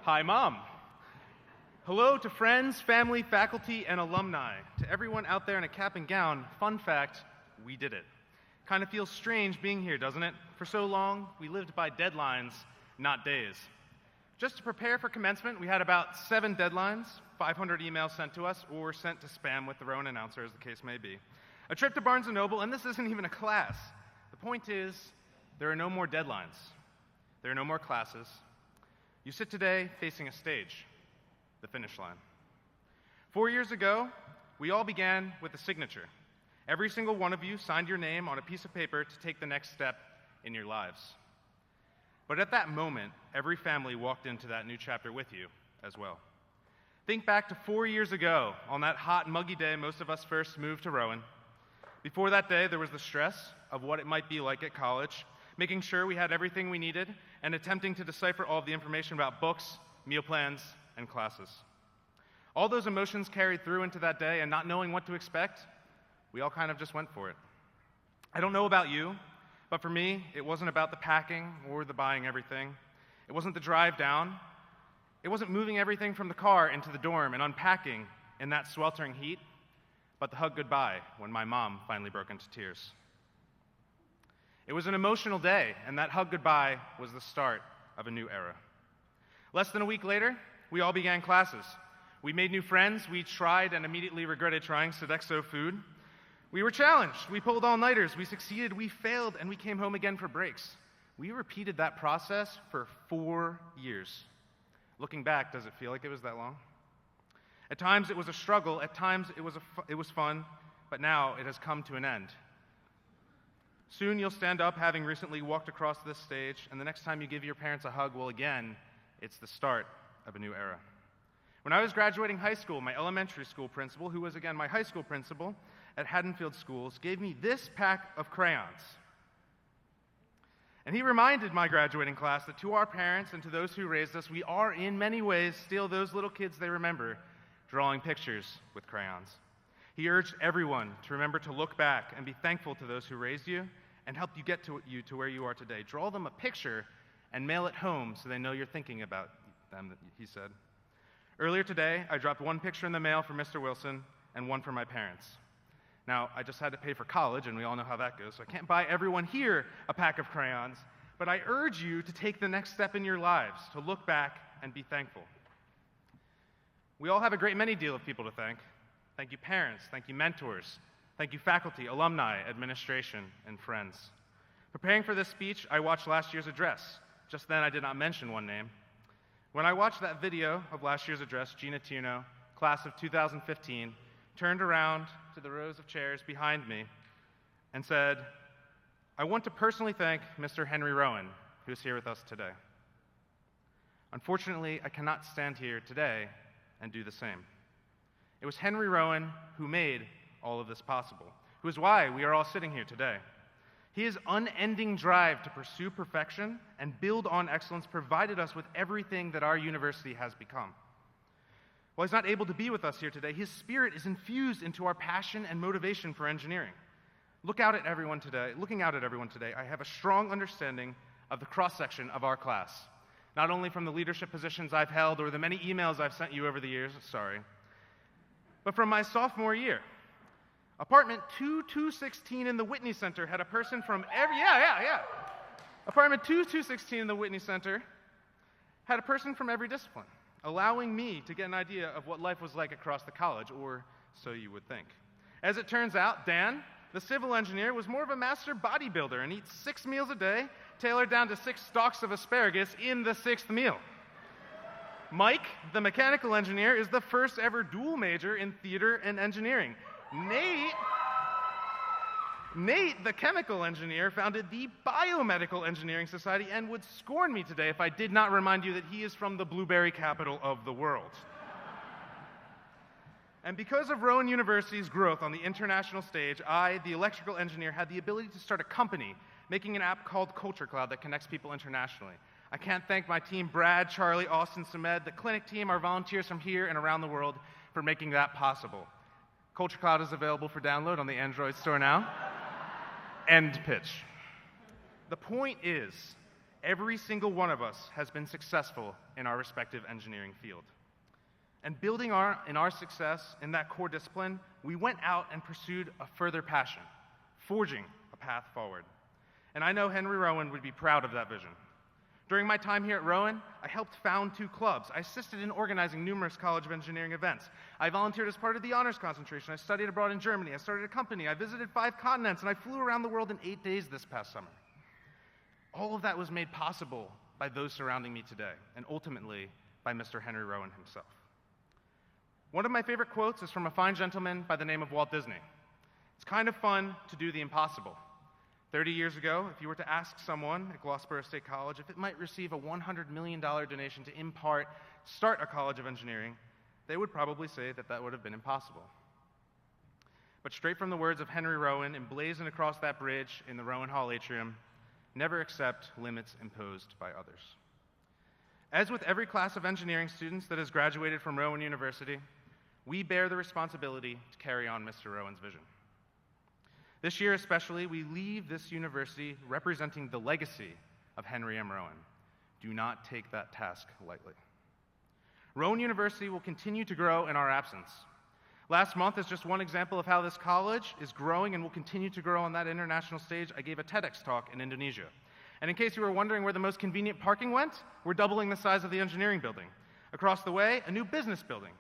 Hi, Mom. Hello to friends, family, faculty, and alumni. To everyone out there in a cap and gown, fun fact, we did it. Kind of feels strange being here, doesn't it? For so long, we lived by deadlines, not days. Just to prepare for commencement, we had about 7 deadlines, 500 emails sent to us, or sent to spam with the Rowan announcer, as the case may be. A trip to Barnes & Noble, and this isn't even a class. The point is, there are no more deadlines. There are no more classes. You sit today facing a stage, the finish line. 4 years ago, we all began with a signature. Every single one of you signed your name on a piece of paper to take the next step in your lives. But at that moment, every family walked into that new chapter with you as well. Think back to 4 years ago, on that hot, muggy day most of us first moved to Rowan. Before that day, there was the stress of what it might be like at college, making sure we had everything we needed, and attempting to decipher all of the information about books, meal plans, and classes. All those emotions carried through into that day, and not knowing what to expect, we all kind of just went for it. I don't know about you, but for me, it wasn't about the packing or the buying everything. It wasn't the drive down. It wasn't moving everything from the car into the dorm and unpacking in that sweltering heat, but the hug goodbye when my mom finally broke into tears. It was an emotional day, and that hug goodbye was the start of a new era. Less than a week later, we all began classes. We made new friends. We tried and immediately regretted trying Sodexo food. We were challenged. We pulled all-nighters. We succeeded. We failed, and we came home again for breaks. We repeated that process for 4 years. Looking back, does it feel like it was that long? At times, it was a struggle. At times, it was fun, but now it has come to an end. Soon, you'll stand up, having recently walked across this stage, and the next time you give your parents a hug, well, again, it's the start of a new era. When I was graduating high school, my elementary school principal, who was again my high school principal at Haddonfield Schools, gave me this pack of crayons. And he reminded my graduating class that to our parents and to those who raised us, we are in many ways still those little kids they remember drawing pictures with crayons. He urged everyone to remember to look back and be thankful to those who raised you and helped you get to where you are today. Draw them a picture and mail it home so they know you're thinking about them, he said. Earlier today, I dropped one picture in the mail for Mr. Wilson and one for my parents. Now, I just had to pay for college, and we all know how that goes, so I can't buy everyone here a pack of crayons, but I urge you to take the next step in your lives, to look back and be thankful. We all have a great many deal of people to thank. Thank you, parents. Thank you, mentors. Thank you, faculty, alumni, administration, and friends. Preparing for this speech, I watched last year's address. Just then, I did not mention one name. When I watched that video of last year's address, Gina Tierno, class of 2015, turned around to the rows of chairs behind me and said, "I want to personally thank Mr. Henry Rowan, who is here with us today. Unfortunately, I cannot stand here today and do the same. It was Henry Rowan who made all of this possible, who is why we are all sitting here today. His unending drive to pursue perfection and build on excellence provided us with everything that our university has become. While he's not able to be with us here today, his spirit is infused into our passion and motivation for engineering. Looking out at everyone today, I have a strong understanding of the cross-section of our class, not only from the leadership positions I've held or the many emails I've sent you over the years, but from my sophomore year. Apartment 2216 in the Whitney Center had a person from every, Apartment 2216 in the Whitney Center had a person from every discipline, allowing me to get an idea of what life was like across the college, or so you would think. As it turns out, Dan, the civil engineer, was more of a master bodybuilder and eats 6 meals a day, tailored down to 6 stalks of asparagus in the 6th meal. Mike, the mechanical engineer, is the first Nate, the chemical engineer, founded the Biomedical Engineering Society and would scorn me today if I did not remind you that he is from the blueberry capital of the world. And because of Rowan University's growth on the international stage, I, the electrical engineer, had the ability to start a company making an app called Culture Cloud that connects people internationally. I can't thank my team, Brad, Charlie, Austin, Samed, the clinic team, our volunteers from here and around the world for making that possible. Culture Cloud is available for download on the Android store now. End pitch. The point is, every single one of us has been successful in our respective engineering field. And building in our success in that core discipline, we went out and pursued a further passion, forging a path forward. And I know Henry Rowan would be proud of that vision. During my time here at Rowan, I helped found 2 clubs. I assisted in organizing numerous College of Engineering events. I volunteered as part of the honors concentration. I studied abroad in Germany. I started a company. I visited 5 continents, and I flew around the world in 8 days this past summer. All of that was made possible by those surrounding me today, and ultimately by Mr. Henry Rowan himself. One of my favorite quotes is from a fine gentleman by the name of Walt Disney. It's kind of fun to do the impossible. 30 years ago, if you were to ask someone at Gloucester State College if it might receive a $100 million donation to start a College of Engineering, they would probably say that that would have been impossible. But straight from the words of Henry Rowan, emblazoned across that bridge in the Rowan Hall atrium, never accept limits imposed by others. As with every class of engineering students that has graduated from Rowan University, we bear the responsibility to carry on Mr. Rowan's vision. This year especially, we leave this university representing the legacy of Henry M. Rowan. Do not take that task lightly. Rowan University will continue to grow in our absence. Last month is just one example of how this college is growing and will continue to grow on that international stage. I gave a TEDx talk in Indonesia. And in case you were wondering where the most convenient parking went, we're doubling the size of the engineering building. Across the way, a new business building.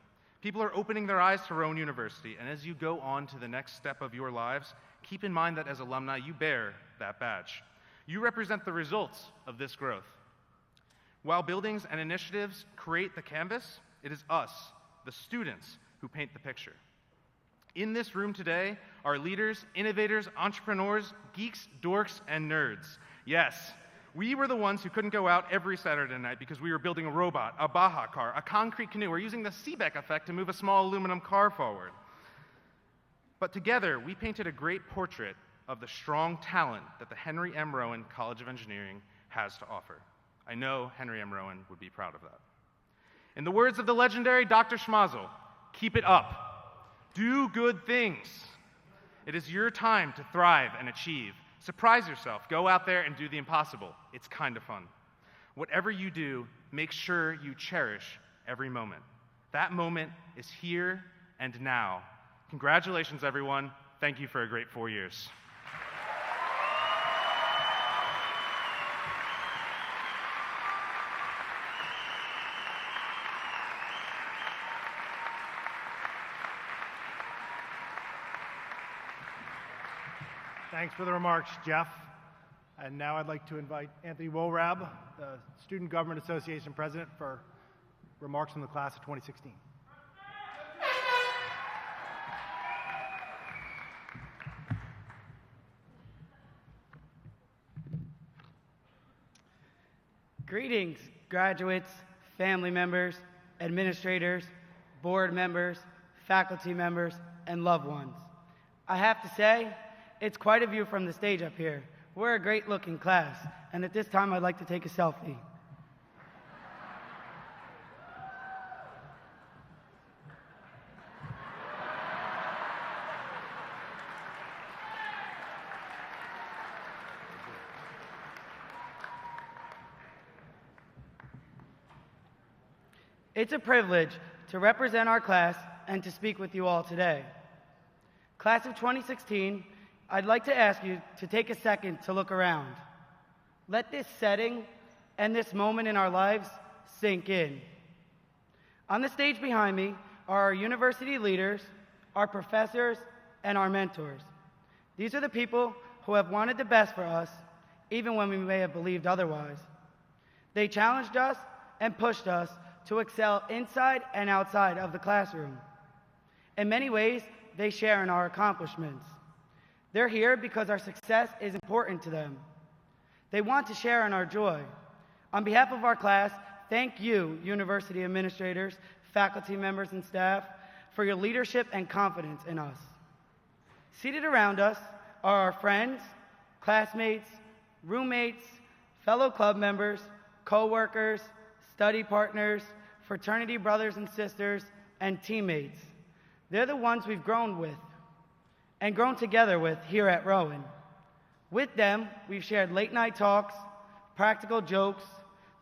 People are opening their eyes to Rowan University, and as you go on to the next step of your lives, keep in mind that as alumni, you bear that badge. You represent the results of this growth. While buildings and initiatives create the canvas, it is us, the students, who paint the picture. In this room today are leaders, innovators, entrepreneurs, geeks, dorks, and nerds. Yes, we were the ones who couldn't go out every Saturday night because we were building a robot, a Baja car, a concrete canoe, or using the Seebeck effect to move a small aluminum car forward. But together, we painted a great portrait of the strong talent that the Henry M. Rowan College of Engineering has to offer. I know Henry M. Rowan would be proud of that. In the words of the legendary Dr. Schmazel, keep it up. Do good things. It is your time to thrive and achieve. Surprise yourself. Go out there and do the impossible. It's kind of fun. Whatever you do, make sure you cherish every moment. That moment is here and now. Congratulations, everyone. Thank you for a great 4 years. Thanks for the remarks, Jeff. And now I'd like to invite Anthony Wolrab, the Student Government Association President, for remarks from the class of 2016. Greetings, graduates, family members, administrators, board members, faculty members, and loved ones. I have to say, it's quite a view from the stage up here. We're a great-looking class, and at this time, I'd like to take a selfie. It's a privilege to represent our class and to speak with you all today. Class of 2016, I'd like to ask you to take a second to look around. Let this setting and this moment in our lives sink in. On the stage behind me are our university leaders, our professors, and our mentors. These are the people who have wanted the best for us, even when we may have believed otherwise. They challenged us and pushed us to excel inside and outside of the classroom. In many ways, they share in our accomplishments. They're here because our success is important to them. They want to share in our joy. On behalf of our class, thank you, university administrators, faculty members, and staff, for your leadership and confidence in us. Seated around us are our friends, classmates, roommates, fellow club members, co-workers, study partners, fraternity brothers and sisters, and teammates. They're the ones we've grown with and grown together with here at Rowan. With them, we've shared late night talks, practical jokes,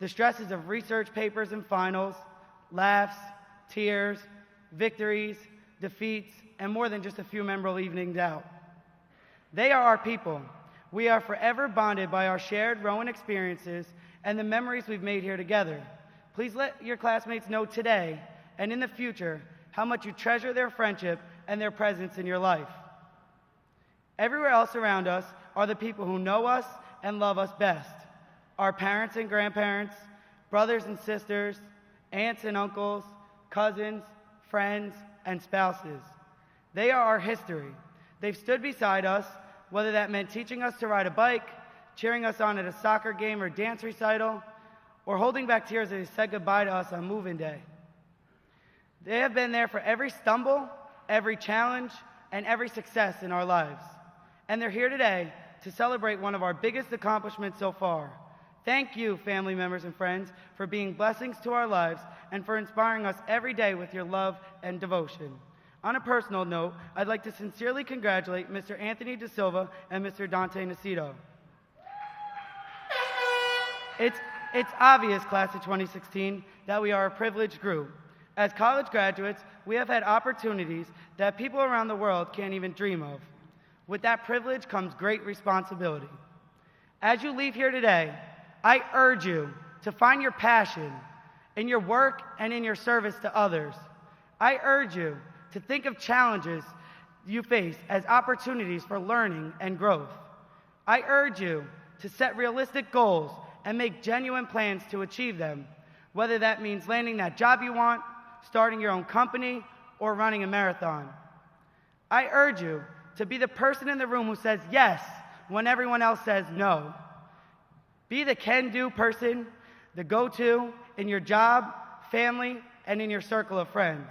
the stresses of research papers and finals, laughs, tears, victories, defeats, and more than just a few memorable evenings out. They are our people. We are forever bonded by our shared Rowan experiences and the memories we've made here together. Please let your classmates know today and in the future how much you treasure their friendship and their presence in your life. Everywhere else around us are the people who know us and love us best. Our parents and grandparents, brothers and sisters, aunts and uncles, cousins, friends, and spouses. They are our history. They've stood beside us, whether that meant teaching us to ride a bike, cheering us on at a soccer game or dance recital, or holding back tears as they said goodbye to us on move-in day. They have been there for every stumble, every challenge, and every success in our lives. And they're here today to celebrate one of our biggest accomplishments so far. Thank you, family members and friends, for being blessings to our lives and for inspiring us every day with your love and devotion. On a personal note, I'd like to sincerely congratulate Mr. Anthony De Silva and Mr. Dante Nacito. It's obvious, class of 2016, that we are a privileged group. As college graduates, we have had opportunities that people around the world can't even dream of. With that privilege comes great responsibility. As you leave here today, I urge you to find your passion in your work and in your service to others. I urge you to think of challenges you face as opportunities for learning and growth. I urge you to set realistic goals and make genuine plans to achieve them, whether that means landing that job you want, starting your own company, or running a marathon. I urge you to be the person in the room who says yes when everyone else says no. Be the can-do person, the go-to in your job, family, and in your circle of friends.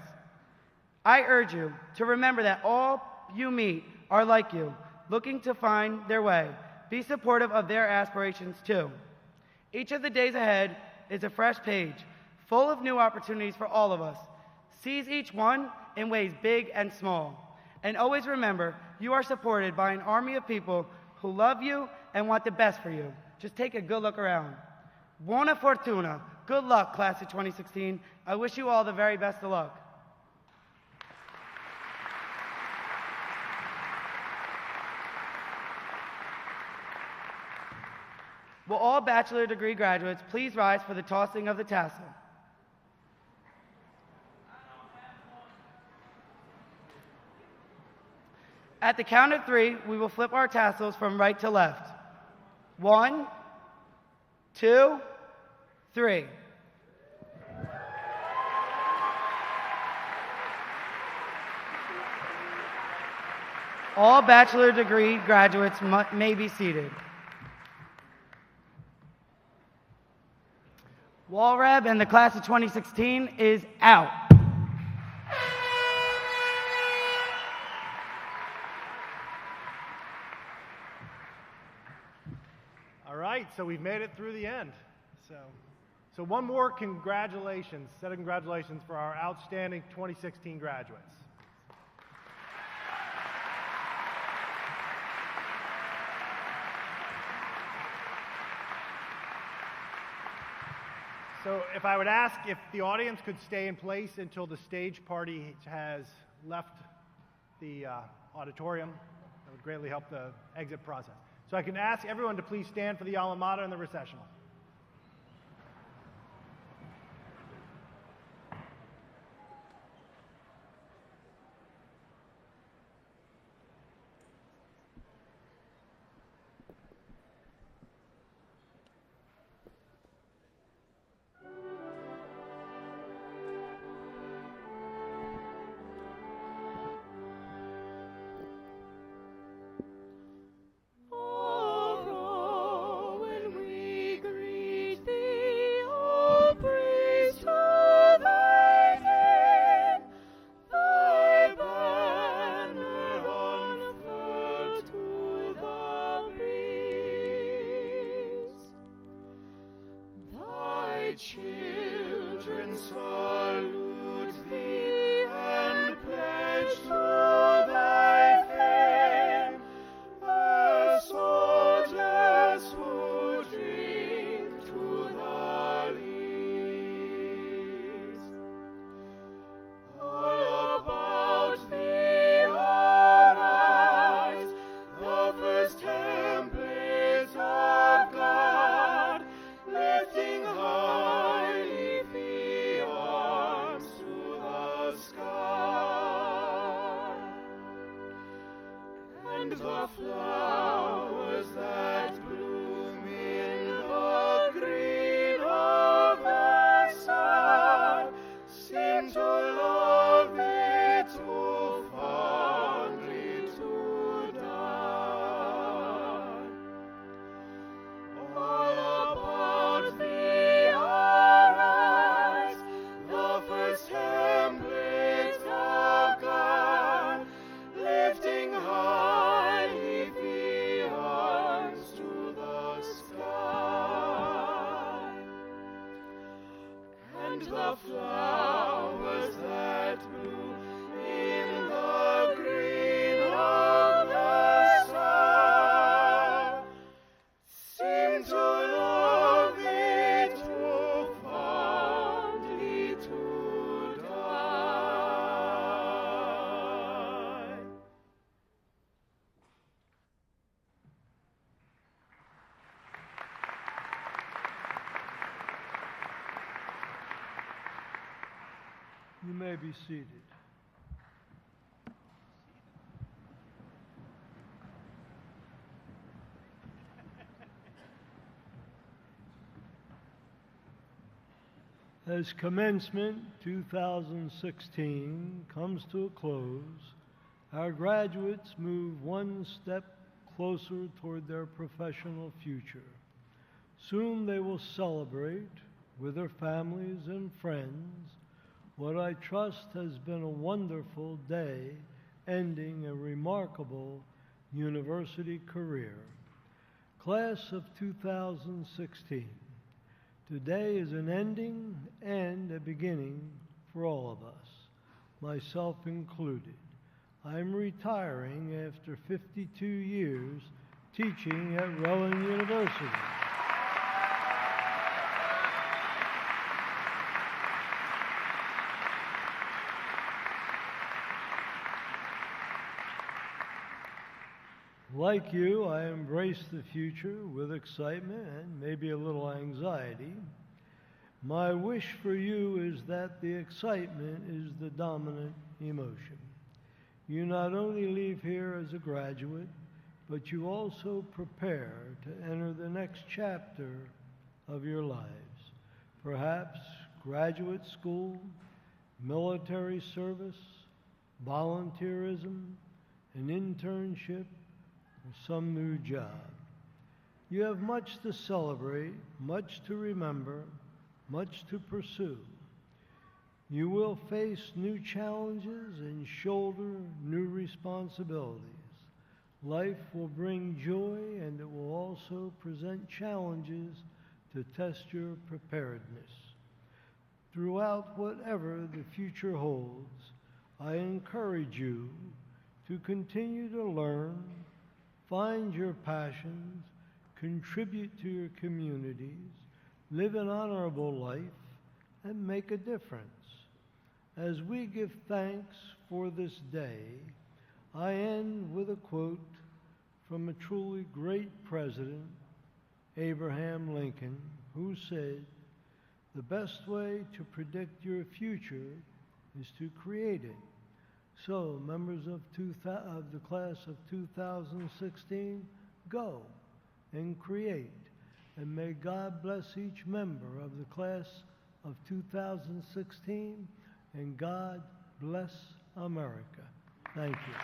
I urge you to remember that all you meet are like you, looking to find their way. Be supportive of their aspirations too. Each of the days ahead is a fresh page, full of new opportunities for all of us. Seize each one in ways big and small. And always remember, you are supported by an army of people who love you and want the best for you. Just take a good look around. Buona fortuna. Good luck, class of 2016. I wish you all the very best of luck. Will all bachelor degree graduates please rise for the tossing of the tassel? At the count of 3, we will flip our tassels from right to left. 1, 2, 3. All bachelor degree graduates may be seated. Walrab and the class of 2016 is out. All right, so we've made it through the end. So one more congratulations, set of congratulations for our outstanding 2016 graduates. So if I would ask if the audience could stay in place until the stage party has left the auditorium, that would greatly help the exit process. So I can ask everyone to please stand for the alma mater and the recessional. children salute thee and pledge to thy fame, as soldiers who drink to the lees. All about thee arise the first templates of God, lifting high leafy arms to the sky. And the flowers that bloom in the green of the sun seem to love it too fondly to die. All about thee arise the first templates of God, lifting high leafy arms to the sky. And the flowers that bloom in the green of the sun seem to love it too fondly to die. You may be seated. As Commencement 2016 comes to a close, our graduates move one step closer toward their professional future. Soon they will celebrate with their families and friends what I trust has been a wonderful day ending a remarkable university career. Class of 2016. Today is an ending and a beginning for all of us, myself included. I'm retiring after 52 years teaching at Rowan University. Like you, I embrace the future with excitement and maybe a little anxiety. My wish for you is that the excitement is the dominant emotion. You not only leave here as a graduate, but you also prepare to enter the next chapter of your lives. Perhaps graduate school, military service, volunteerism, an internship, or some new job. You have much to celebrate, much to remember, much to pursue. You will face new challenges and shoulder new responsibilities. Life will bring joy and it will also present challenges to test your preparedness. Throughout whatever the future holds, I encourage you to continue to learn, find your passions, contribute to your communities, live an honorable life, and make a difference. As we give thanks for this day, I end with a quote from a truly great president, Abraham Lincoln, who said, "The best way to predict your future is to create it." So, members of the class of 2016, go and create. And may God bless each member of the class of 2016, and God bless America. Thank you.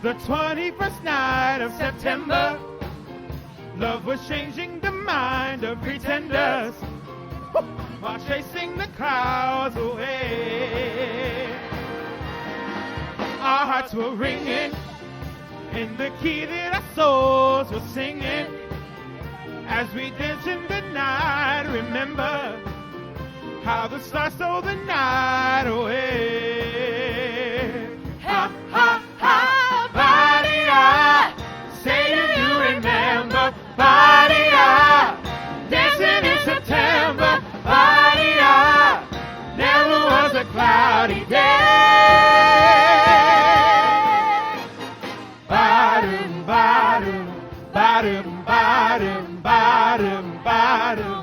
The 21st night of September, love was changing the mind of pretenders while chasing the clouds away. Our hearts were ringing in the key that our souls were singing as we danced in the night. Remember how the stars stole the night away. Ha, ha, ha, body-ah. Say, do you remember? Body-ah. Dancing in September. Body-ah. Never was a cloudy day. Bottom, bottom, bottom, bottom, bottom, bottom.